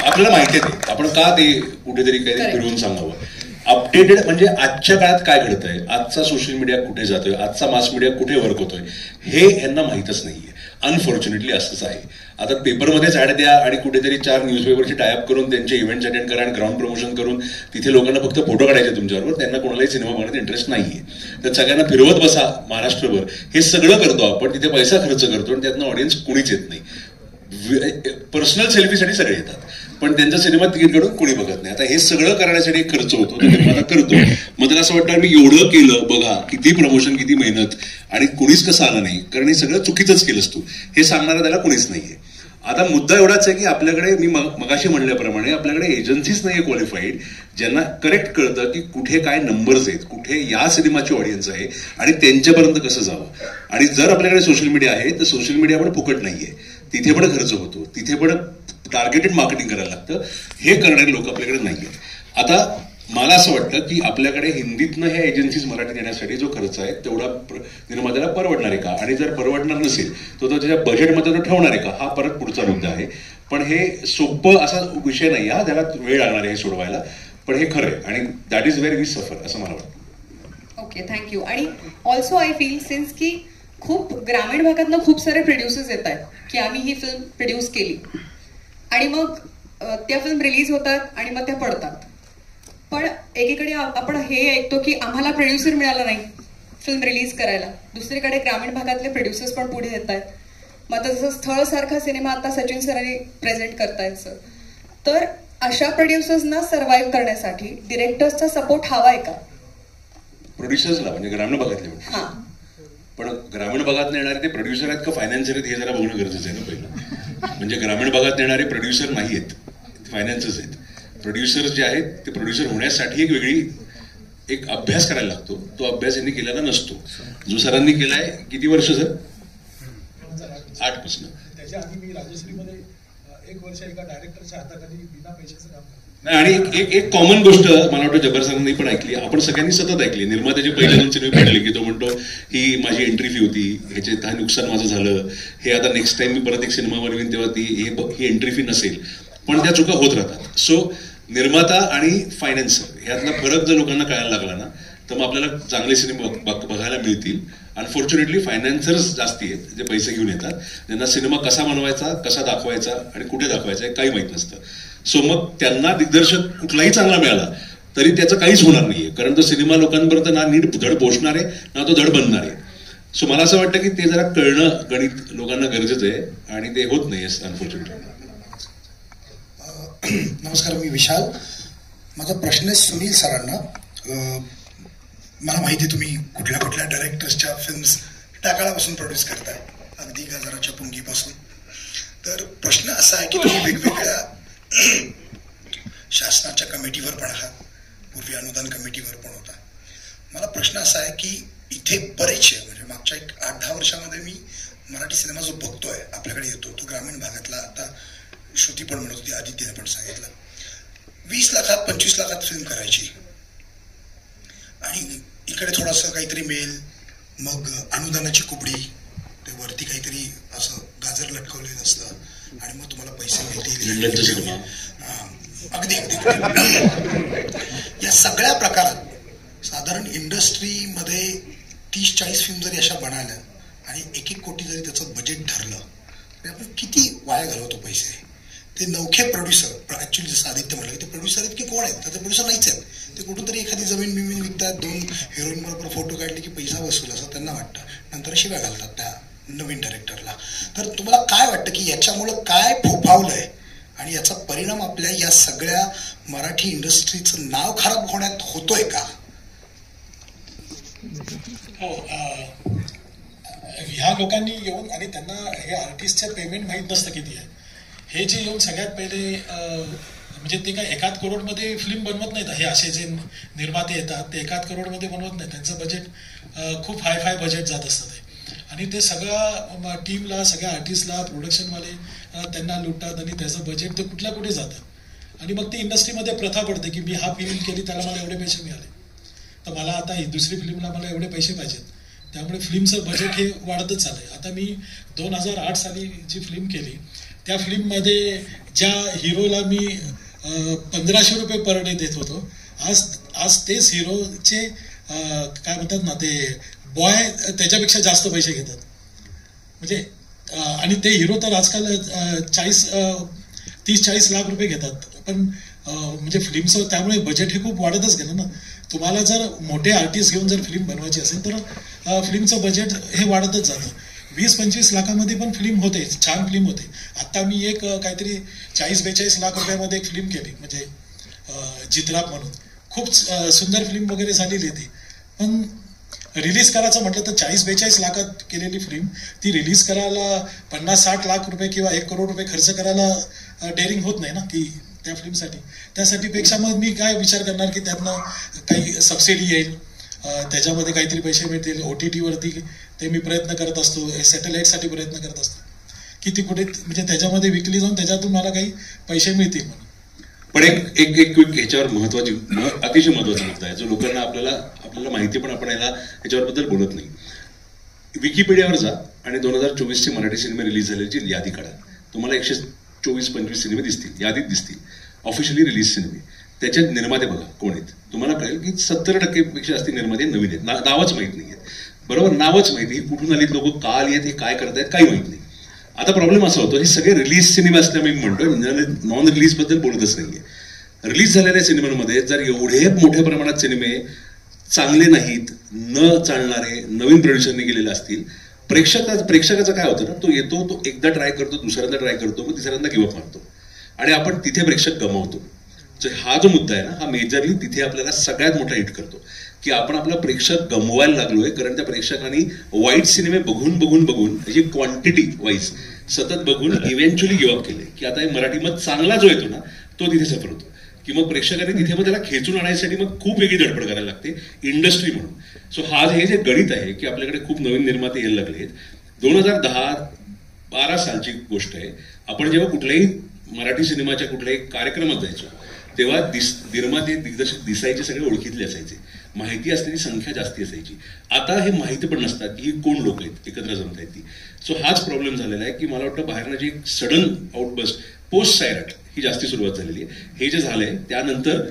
आपल्याला माहिती आहे आपण का ते कुठेतरी काही फिरवून सांगावं. अपडेटेड म्हणजे आजच्या काळात काय घडतंय, आजचा सोशल मीडिया कुठे जातोय, आजचा मास मीडिया कुठे वर्क होतोय हे यांना माहीतच नाहीये. अनफॉर्च्युनेटली असंच आहे. आता पेपरमध्येच ऍड द्या आणि कुठेतरी 4 न्यूजपेपरची टायअप करून त्यांचे इव्हेंट्स अटेंड करा आणि ग्राउंड प्रमोशन करून तिथे लोकांना फक्त फोटो काढायचे तुमच्याबरोबर, त्यांना कोणालाही सिनेमा बघण्यात इंटरेस्ट नाहीये. तर सगळ्यांना फिरवत बसा महाराष्ट्रभर, हे सगळं करतो आपण, तिथे पैसा खर्च करतो आणि त्यातनं ऑडियन्स कुणीच येत नाही. पर्सनल सेल्फीसाठी सगळे येतात पण त्यांचा सिनेमा तिकीट काढून कोणी बघत नाही. आता हे सगळं करण्यासाठी एक खर्च होतो, तो निर्माता करतो. मग त्याला असं वाटतं मी एवढं केलं, बघा किती प्रमोशन, किती मेहनत, आणि कुणीच कसं आलं नाही, कारण हे सगळं चुकीचंच केलंस तू, हे सांगणारा त्याला कुणीच नाहीये. आता मुद्दा एवढाच आहे की आपल्याकडे, मी मगाशी म्हणल्याप्रमाणे, आपल्याकडे एजन्सीच नाहीये क्वालिफाईड ज्यांना करेक्ट कळतं की कुठे काय नंबर्स आहेत, कुठे या सिनेमाची ऑडियन्स आहे आणि त्यांच्यापर्यंत कसं जावं. आणि जर आपल्याकडे सोशल मीडिया आहे तर सोशल मीडिया पण फुकट नाहीये, तिथे पण खर्च होतो, तिथे पण टार्गेटेड मार्केटिंग करायला लागतं. हे करणारे लोक आपल्याकडे नाहीये. आता मला असं वाटतं की आपल्याकडे हिंदीतनं ह्या एजन्सीज मराठी देण्यासाठी जो खर्च आहे तेवढा निर्मात्याला परवडणार आहे का, आणि जर परवडणार नसेल तर तो त्याच्या बजेटमध्ये तो ठेवणार आहे का, हा परत पुढचा मुद्दा आहे. पण हे सोपं असा विषय नाही, हा त्याला वेळ लागणार आहे हे सोडवायला, पण हे खरं आहे आणि that is very we suffer असं मला वाटतं. Okay, thank you. आणि ऑल्सो आय फील सिन्स की खूप ग्रामीण भागातनं खूप सारे प्रोड्युसर्स येत आहेत की आम्ही ही फिल्म प्रोड्यूस केली आणि मग त्या फिल्म रिलीज होतात आणि मग त्या पडतात. पण एकीकडे आपण हे ऐकतो की आम्हाला प्रोड्युसर मिळाला नाही फिल्म रिलीज करायला, दुसरीकडे ग्रामीण भागातले प्रोड्युसर्स पण पुढे येत आहेत. मग आता जसं स्थळ सारखा सिनेमा आता सचिन सरांनी प्रेझेंट करतायत सर, तर अशा प्रोड्युसर्सना सर्व्हाइव्ह करण्यासाठी डिरेक्टर्सचा सपोर्ट हवाय का? प्रोड्युसर्सला म्हणजे ग्रामीण भागातले म्हणतात. पण ग्रामीण भागात येणारे ते प्रोड्युसर आहेत का फायनान्सर आहेत हे जरा बघणं गरजेचं आहे ना पहिलं. म्हणजे ग्रामीण भागात येणारे प्रोड्युसर नाही आहेत, फायनान्सर्स आहेत. प्रोड्युसर्स जे आहेत ते प्रोड्युसर होण्यासाठी एक वेगळी एक अभ्यास करायला लागतो. तो अभ्यास यांनी केलेला नसतो. जो सरांनी केलाय किती वर्ष सर? 8 पासून. त्याच्या आधी मी राजश्रीमध्ये 1 वर्ष एका डायरेक्टरच्या हाताखाली बिना पैशाचं काम करतो. नाही, आणि एक कॉमन गोष्ट मला वाटतं जब्बार सरांनी पण ऐकली, आपण सगळ्यांनी सतत ऐकली. निर्मात्याचे पहिले 2 सिनेमे पडले की तो म्हणतो ही माझी एंट्री फी होती, ह्याचे काय नुकसान माझं झालं, हे आता नेक्स्ट टाइम मी परत एक सिनेमा बनवीन तेव्हा ही एंट्री फी नसेल. पण त्या चुका होत राहतात. सो निर्माता आणि फायनान्सर ह्यातला फरक जर लोकांना कळायला लागला ना तर मग आपल्याला चांगले सिनेमे बघायला मिळतील. अनफॉर्च्युनेटली फायनान्सर्स जास्ती आहेत जे पैसे घेऊन येतात, ज्यांना सिनेमा कसा बनवायचा, कसा दाखवायचा आणि कुठे दाखवायचा हे काही माहीत नसतं. सो मग त्यांना दिग्दर्शक कुठलाही चांगला मिळाला तरी त्याचं काहीच होणार नाहीये, कारण तो सिनेमा लोकांपर्यंत ना नीट धड पोहोचणार आहे ना तो धड बनणार आहे. सो मला असं वाटतं की ते जरा कळणं गणित लोकांना गरजेचं आहे आणि ते होत नाही अनफॉर्च्युनेटली. नमस्कार, मी विशाल. माझा प्रश्न आहे सुनील सरांना. मला माहिती आहे तुम्ही कुठल्या कुठल्या डायरेक्टर्सच्या फिल्म्स त्या काळापासून प्रोड्यूस करताय, अगदी गजाराच्या पुंगीपासून. तर प्रश्न असा आहे की तुम्ही वेगवेगळ्या शासनाच्या कमिटीवर पण आहात, पूर्वी अनुदान कमिटीवर पण होता. मला प्रश्न असा आहे की इथे बरेचसे म्हणजे मागच्या 8-10 वर्षामध्ये मी मराठी सिनेमा जो बघतोय आपल्याकडे येतो तो ग्रामीण भागातला. आता श्रुती पण म्हणत होती, आदित्यने पण सांगितलं, 20 लाखात 25 लाखात फिल्म करायची आणि इकडे थोडंसं काहीतरी मिळेल, मग अनुदानाची कुबडी, ते वरती काहीतरी असं गाजर लटकवलेलं असतं आणि मग तुम्हाला पैसे मिळतील. अगदी या सगळ्या प्रकारात साधारण इंडस्ट्रीमध्ये 30-40 फिल्म जरी अशा बनायला आणि 1-1 कोटी जरी त्याचं बजेट ठरलं तरी आपण किती वाया घालवतो पैसे. ते नवखे प्रोड्युसर, ऍक्च्युली जसं आदित्य म्हटलं ते प्रोड्युसर आहेत की कोण आहेत? तर ते प्रोड्युसर नाहीच आहेत. ते कुठून तरी एखादी जमीन बिमीन विकतात, 2 हिरोईन बरोबर फोटो काढले की पैसा वसूल असं त्यांना वाटतं, नंतर शिव्या घालतात त्या नवीन डायरेक्टरला. तर तुम्हाला काय वाटतं की याच्यामुळं काय फोफावलंय आणि याचा परिणाम आपल्या या सगळ्या मराठी इंडस्ट्रीचं नाव खराब होण्यात होतोय का? हो, ह्या लोकांनी येऊन आणि त्यांना हे आर्टिस्टचं पेमेंट माहीत नसतं किती आहे. हे जे येऊन सगळ्यात पहिले म्हणजे ते काय 1 करोडमध्ये फिल्म बनवत नाहीत. हे असे जे निर्माते येतात ते 1 करोडमध्ये बनवत नाहीत. त्यांचं बजेट खूप हाय बजेट जात असतं ते. आणि ते सगळ्या टीमला, सगळ्या आर्टिस्टला, प्रोडक्शनवाले त्यांना लुटतात आणि त्याचं बजेट ते कुठे जातं. आणि मग ती इंडस्ट्रीमध्ये प्रथा पडते की मी हा फिल्म केली त्याला मला एवढे पैसे मिळाले, तर मला आता ही दुसरी फिल्मला मला एवढे पैसे पाहिजेत. त्यामुळे फिल्मचं बजेट हे वाढतच चाललंय. आता मी 2008 साली जी फिल्म केली त्या फिल्ममध्ये ज्या हिरोला मी 1500 रुपये पर डे देत होतो, आज तेच हिरोचे काय म्हणतात ना, ते बॉय त्याच्यापेक्षा जास्त पैसे घेतात. म्हणजे आणि ते हिरो तर आजकाल 30-40 लाख रुपये घेतात. पण म्हणजे फिल्मचं त्यामुळे बजेट हे खूप वाढतच गेलं ना. तुम्हाला जर मोठे आर्टिस्ट घेऊन जर फिल्म बनवायची असेल तर फिल्मचं बजेट हे वाढतच जातं. 20-25 लाखामध्ये पण फिल्म होते, छान फिल्म होते. आता मी एक काहीतरी 40-42 लाख रुपयामध्ये एक फिल्म केली, म्हणजे जित्राप म्हणून. खूप सुंदर फिल्म वगैरे झालेली ती. पण रिलीज करायचं म्हटलं तर 40-42 लाखात केलेली फिल्म ती रिलीज करायला 50-60 लाख रुपये किंवा 1 करोड रुपये खर्च करायला डेअरिंग होत नाही ना की त्या फिल्मसाठी. त्यासाठी पेक्षा मग मी काय विचार करणार की त्यातनं काही सबसिडी येईल, त्याच्यामध्ये काहीतरी पैसे मिळतील. OTT वरती ते मी प्रयत्न करत असतो, सॅटेलाईटसाठी प्रयत्न करत असतो की ती कुठे म्हणजे त्याच्यामध्ये विकली जाऊन त्याच्यातून मला काही पैसे मिळतील म्हणून. पण एक क्विक ह्याच्यावर अतिशय महत्वाचा मुद्दा आहे जो लोकांना आपल्याला माहिती पण आपण याच्याबद्दल बोलत नाही. विकिपीडियावर जा आणि 2024चे मराठी सिनेमे रिलीज झाल्याची यादी काढा. तुम्हाला 124-25 सिनेमे दिसतील, यादीत दिसतील ऑफिशियली रिलीज सिनेमे. त्याच्यात निर्माते बघा कोण आहेत. तुम्हाला कळेल की 70% जास्त निर्माते नवीन आहेत, नावच माहीत नाही आहेत. बरोबर, नावच माहिती, कुठून आलीत लोक, का आली आहेत, हे काय करतायत काही माहित नाही. आता प्रॉब्लेम असा होतो हे सगळे रिलीज सिनेमे असल्यामुळे मी म्हणतोय, नॉन रिलीज बद्दल बोलतच नाहीये. रिलीज झालेल्या सिनेमांमध्ये जर एवढे मोठ्या प्रमाणात सिनेमे चांगले नाहीत, न चालणारे नवीन प्रोड्युसरने गेलेले असतील, प्रेक्षकाचं काय होतं ना, तो येतो, तो एकदा ट्राय करतो, दुसऱ्यांदा ट्राय करतो, मग तिसऱ्यांदा गिवअप मारतो आणि आपण तिथे प्रेक्षक गमावतो. हा जो मुद्दा आहे ना, हा मेजरली तिथे आपल्याला सगळ्यात मोठा हिट करतो. की आपण आपला प्रेक्षक गमवायला लागलोय, कारण त्या प्रेक्षकांनी वाईट सिनेमे बघून बघून बघून म्हणजे क्वांटिटी वाईज सतत बघून इव्हेंच्युअली गिव्हअप केले, की आता मराठी मग चांगला जो येतो ना तो तिथे सफर होतो, की मग प्रेक्षकांनी तिथे मग त्याला खेचून आणण्यासाठी मग खूप वेगळी धडपड करायला लागते इंडस्ट्री म्हणून. सो हे जे गणित आहे की आपल्याकडे खूप नवीन निर्माते यायला लागले. 2010-12 सालची गोष्ट आहे. आपण जेव्हा कुठल्याही मराठी सिनेमाच्या कुठल्याही कार्यक्रमात जायचो तेव्हा निर्माते दिग्दर्शक दिसायचे सगळे ओळखीतले असायचे, माहिती असलेली संख्या जास्ती असायची. आता हे माहिती पण नसतात की कोण लोक आहेत एकत्र जमत आहेत ती. सो हाच प्रॉब्लेम झालेला आहे की मला वाटतं बाहेरनं जी एक सडन आउटबस्ट पोस्ट सायरट ही जास्ती सुरुवात झालेली आहे. हे जे झालंय त्यानंतर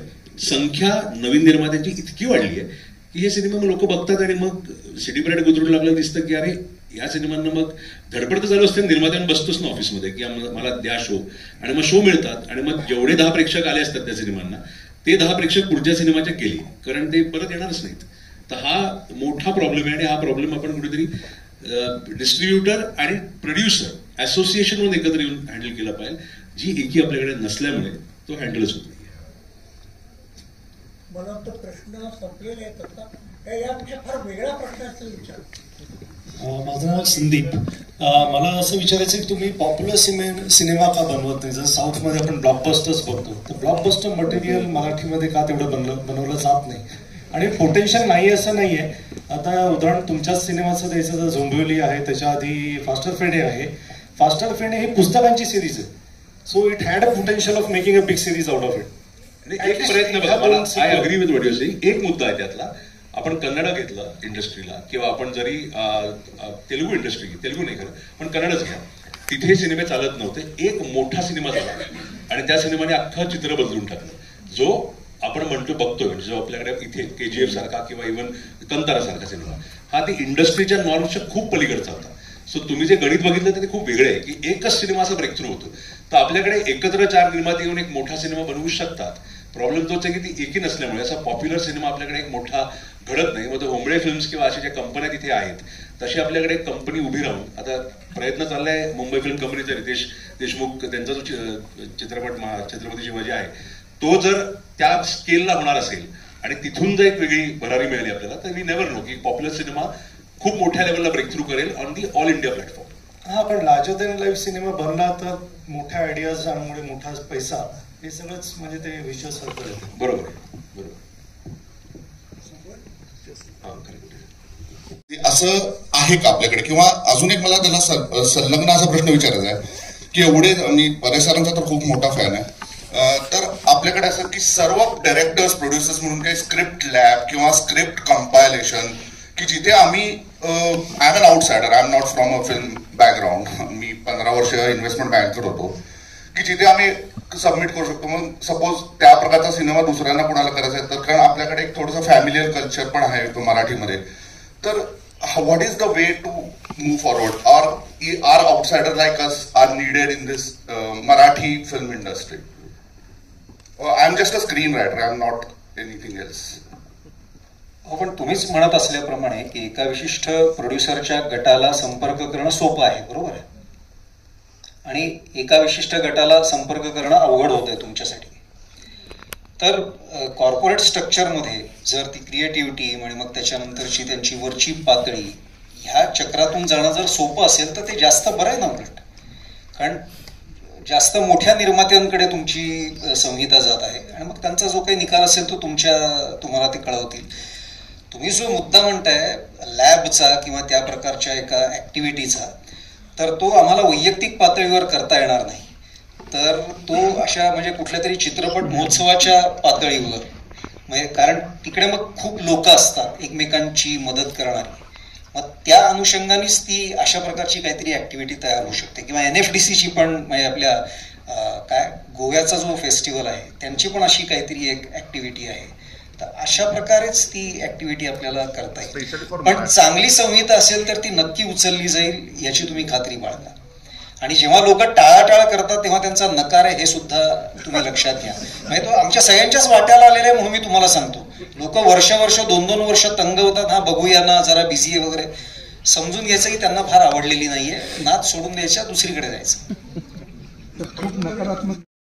संख्या नवीन निर्मात्यांची इतकी वाढली आहे की हे सिनेमा मग लोक बघतात आणि मग सिटी परेड गुजरून लागलं दिसतं की अरे या सिनेमांना मग धडपड तर चालू असते, निर्मात्यानं बसतोच ना ऑफिसमध्ये की मला द्या शो, आणि मग शो मिळतात आणि मग जेवढे 10 प्रेक्षक आले असतात त्या सिनेमांना ते 10 प्रेक्षक पुढच्या सिनेमाच्या गेले, कारण ते परत येणारच नाहीत. तर हा मोठा प्रॉब्लेम आहे आणि हा प्रॉब्लेम आपण कुठेतरी डिस्ट्रीब्युटर आणि प्रोड्युसर असोसिएशनवर एकत्र येऊन हँडल केला पाहिजे, जी एकी आपल्याकडे नसल्यामुळे तो हँडलच होत नाही. मला वाटतं प्रश्न संपलेले आहेत आता, यापेक्षा फार वेगळा प्रश्न असेल विचार. माझं नाव संदीप. मला असं विचारायचं की तुम्ही पॉप्युलर सिनेमा का बनवत नाही? जर साऊथमध्ये आपण ब्लॉकबस्टर्स बघतो तर ब्लॉकबस्टर मटेरियल मराठीमध्ये का तेवढं बनवलं जात नाही? आणि पोटेन्शियल नाही असं नाही आहे. आता उदाहरण तुमच्याच सिनेमाचं द्यायचं तर झोंबिवली आहे, त्याच्या आधी फास्टर फेणे आहे. फास्टर फेणे ही पुस्तकांची सिरीज आहे, so it had a potential of making a big series out of it. एक प्रयत्न बघा, I agree with what you saying. एक मुद्दा आहे त्यातला, आपण कन्नड घेतलं इंडस्ट्रीला किंवा आपण जरी तेलुगू इंडस्ट्री, तेलुगू नाही खरं पण कन्नडच घ्या, तिथे सिनेमे चालत नव्हते. एक मोठा सिनेमा झाला आणि त्या सिनेमाने अख्खं चित्र बदलून टाकलं, जो आपण म्हणतो बघतोय म्हणजे जो आपल्याकडे इथे KGF सारखा किंवा इव्हन कंतारा सारखा सिनेमा, हा ती इंडस्ट्रीच्या नॉर्म्सच्या खूप पलीकडचा होता. सो तुम्ही जे गणित बघितलं तर ते खूप वेगळे आहे की एकच सिनेमा असा ब्रेक थ्रू होतो. तर आपल्याकडे एकत्र 4 निर्माते येऊन एक मोठा सिनेमा बनवू शकतात. प्रॉब्लेम तोच आहे की ती एकी नसल्यामुळे असा पॉप्युलर सिनेमा आपल्याकडे एक मोठा घडत नाही. मग होमळे फिल्म्स किंवा अशा ज्या कंपन्या तिथे आहेत तशी आपल्याकडे एक कंपनी उभी राहून आता प्रयत्न चाललाय मुंबई फिल्म कंपनीचा रितेश देशमुख त्यांचा जो चित्रपट छत्रपती शिवाजी आहे तो जर त्या स्केलला होणार असेल आणि तिथून जर एक वेगळी भरारी मिळाली आपल्याला तर वी नेव्हर नो की पॉप्युलर सिनेमा खूप मोठ्या लेवलला ब्रेक थ्रू करेल on the all India platform. हा, पण लार्जर दॅन लाईफ सिनेमा बनला तर मोठ्या आयडियाज आणि मोठा पैसा हे सगळंच म्हणजे ते विश्वास बरोबर. असं आहे का आपल्याकडे? किंवा अजून एक मला त्याला संलग्न असा प्रश्न विचारायचा आहे की एवढे मी परेश सरांचा तर खूप मोठा फॅन आहे, तर आपल्याकडे असं की सर्व डायरेक्टर्स प्रोड्युसर्स म्हणून काही स्क्रिप्ट लॅब किंवा स्क्रिप्ट कंपायलेशन की जिथे आम्ही I am an outsider, I am not from a film background, मी 15 वर्ष इन्व्हेस्टमेंट बँकेत होतो, की जिथे आम्ही सबमिट करू शकतो. मग सपोज त्या प्रकारचा सिनेमा दुसऱ्यांना कोणाला करायचा आहे तर कारण आपल्याकडे एक थोडंसं फॅमिलियर कल्चर पण आहे तो मराठीमध्ये, तर what is the way to move forward? Are outsider like us are needed in this Marathi film industry? I am just a screen writer, I am not anything else. पण तुम्हीच म्हणत असल्याप्रमाणे की एका विशिष्ट प्रोड्युसरच्या गटाला संपर्क करणं सोपं आहे, बरोबर आहे, आणि एका विशिष्ट गटाला संपर्क करणं अवघड होत आहे तुमच्यासाठी. तर कॉर्पोरेट स्ट्रक्चरमध्ये जर ती क्रिएटिव्हिटी आणि मग त्याच्यानंतरची त्यांची वरची पातळी ह्या चक्रातून जाणं जर सोपं असेल तर ते जास्त बरं आहे ना उलट, कारण जास्त मोठ्या निर्मात्यांकडे तुमची संहिता जात आहे आणि मग त्यांचा जो काही निकाल असेल तो तुम्हाला ते कळवतील. तुम्ही जो मुद्दा म्हणताय लॅबचा किंवा त्या प्रकारच्या एका ऍक्टिव्हिटीचा, तर तो आम्हाला वैयक्तिक पातळीवर करता येणार नाही. तर तो अशा म्हणजे कुठल्या तरी चित्रपट महोत्सवाच्या पातळीवर, म्हणजे कारण तिकडे मग खूप लोक असतात एकमेकांची मदत करणारी, मग त्या अनुषंगानेच ती अशा प्रकारची काहीतरी ऍक्टिव्हिटी तयार होऊ शकते. किंवा NFDCची पण म्हणजे आपल्या काय गोव्याचा जो फेस्टिवल आहे त्यांची पण अशी काहीतरी एक ऍक्टिव्हिटी आहे. तर अशा प्रकारेच ती ऍक्टिव्हिटी आपल्याला करता येईल. पण चांगली संहिता असेल तर ती नक्की उचलली जाईल याची तुम्ही खात्री बाळगा. आणि जेव्हा लोक टाळाटाळ करतात तेव्हा त्यांचा नकार आहे हे सुद्धा तुम्ही लक्षात घ्या. म्हणजे तो आमच्या सगळ्यांच्याच वाट्याला आलेला आहे म्हणून मी तुम्हाला सांगतो. लोक वर्ष 2-2 वर्ष तंग होतात, हा बघूया ना जरा बिझी आहे वगैरे. समजून घ्यायचं की त्यांना फार आवडलेली नाहीये, नाद सोडून द्यायच्या, दुसरीकडे जायचं. खूप नकारात्मक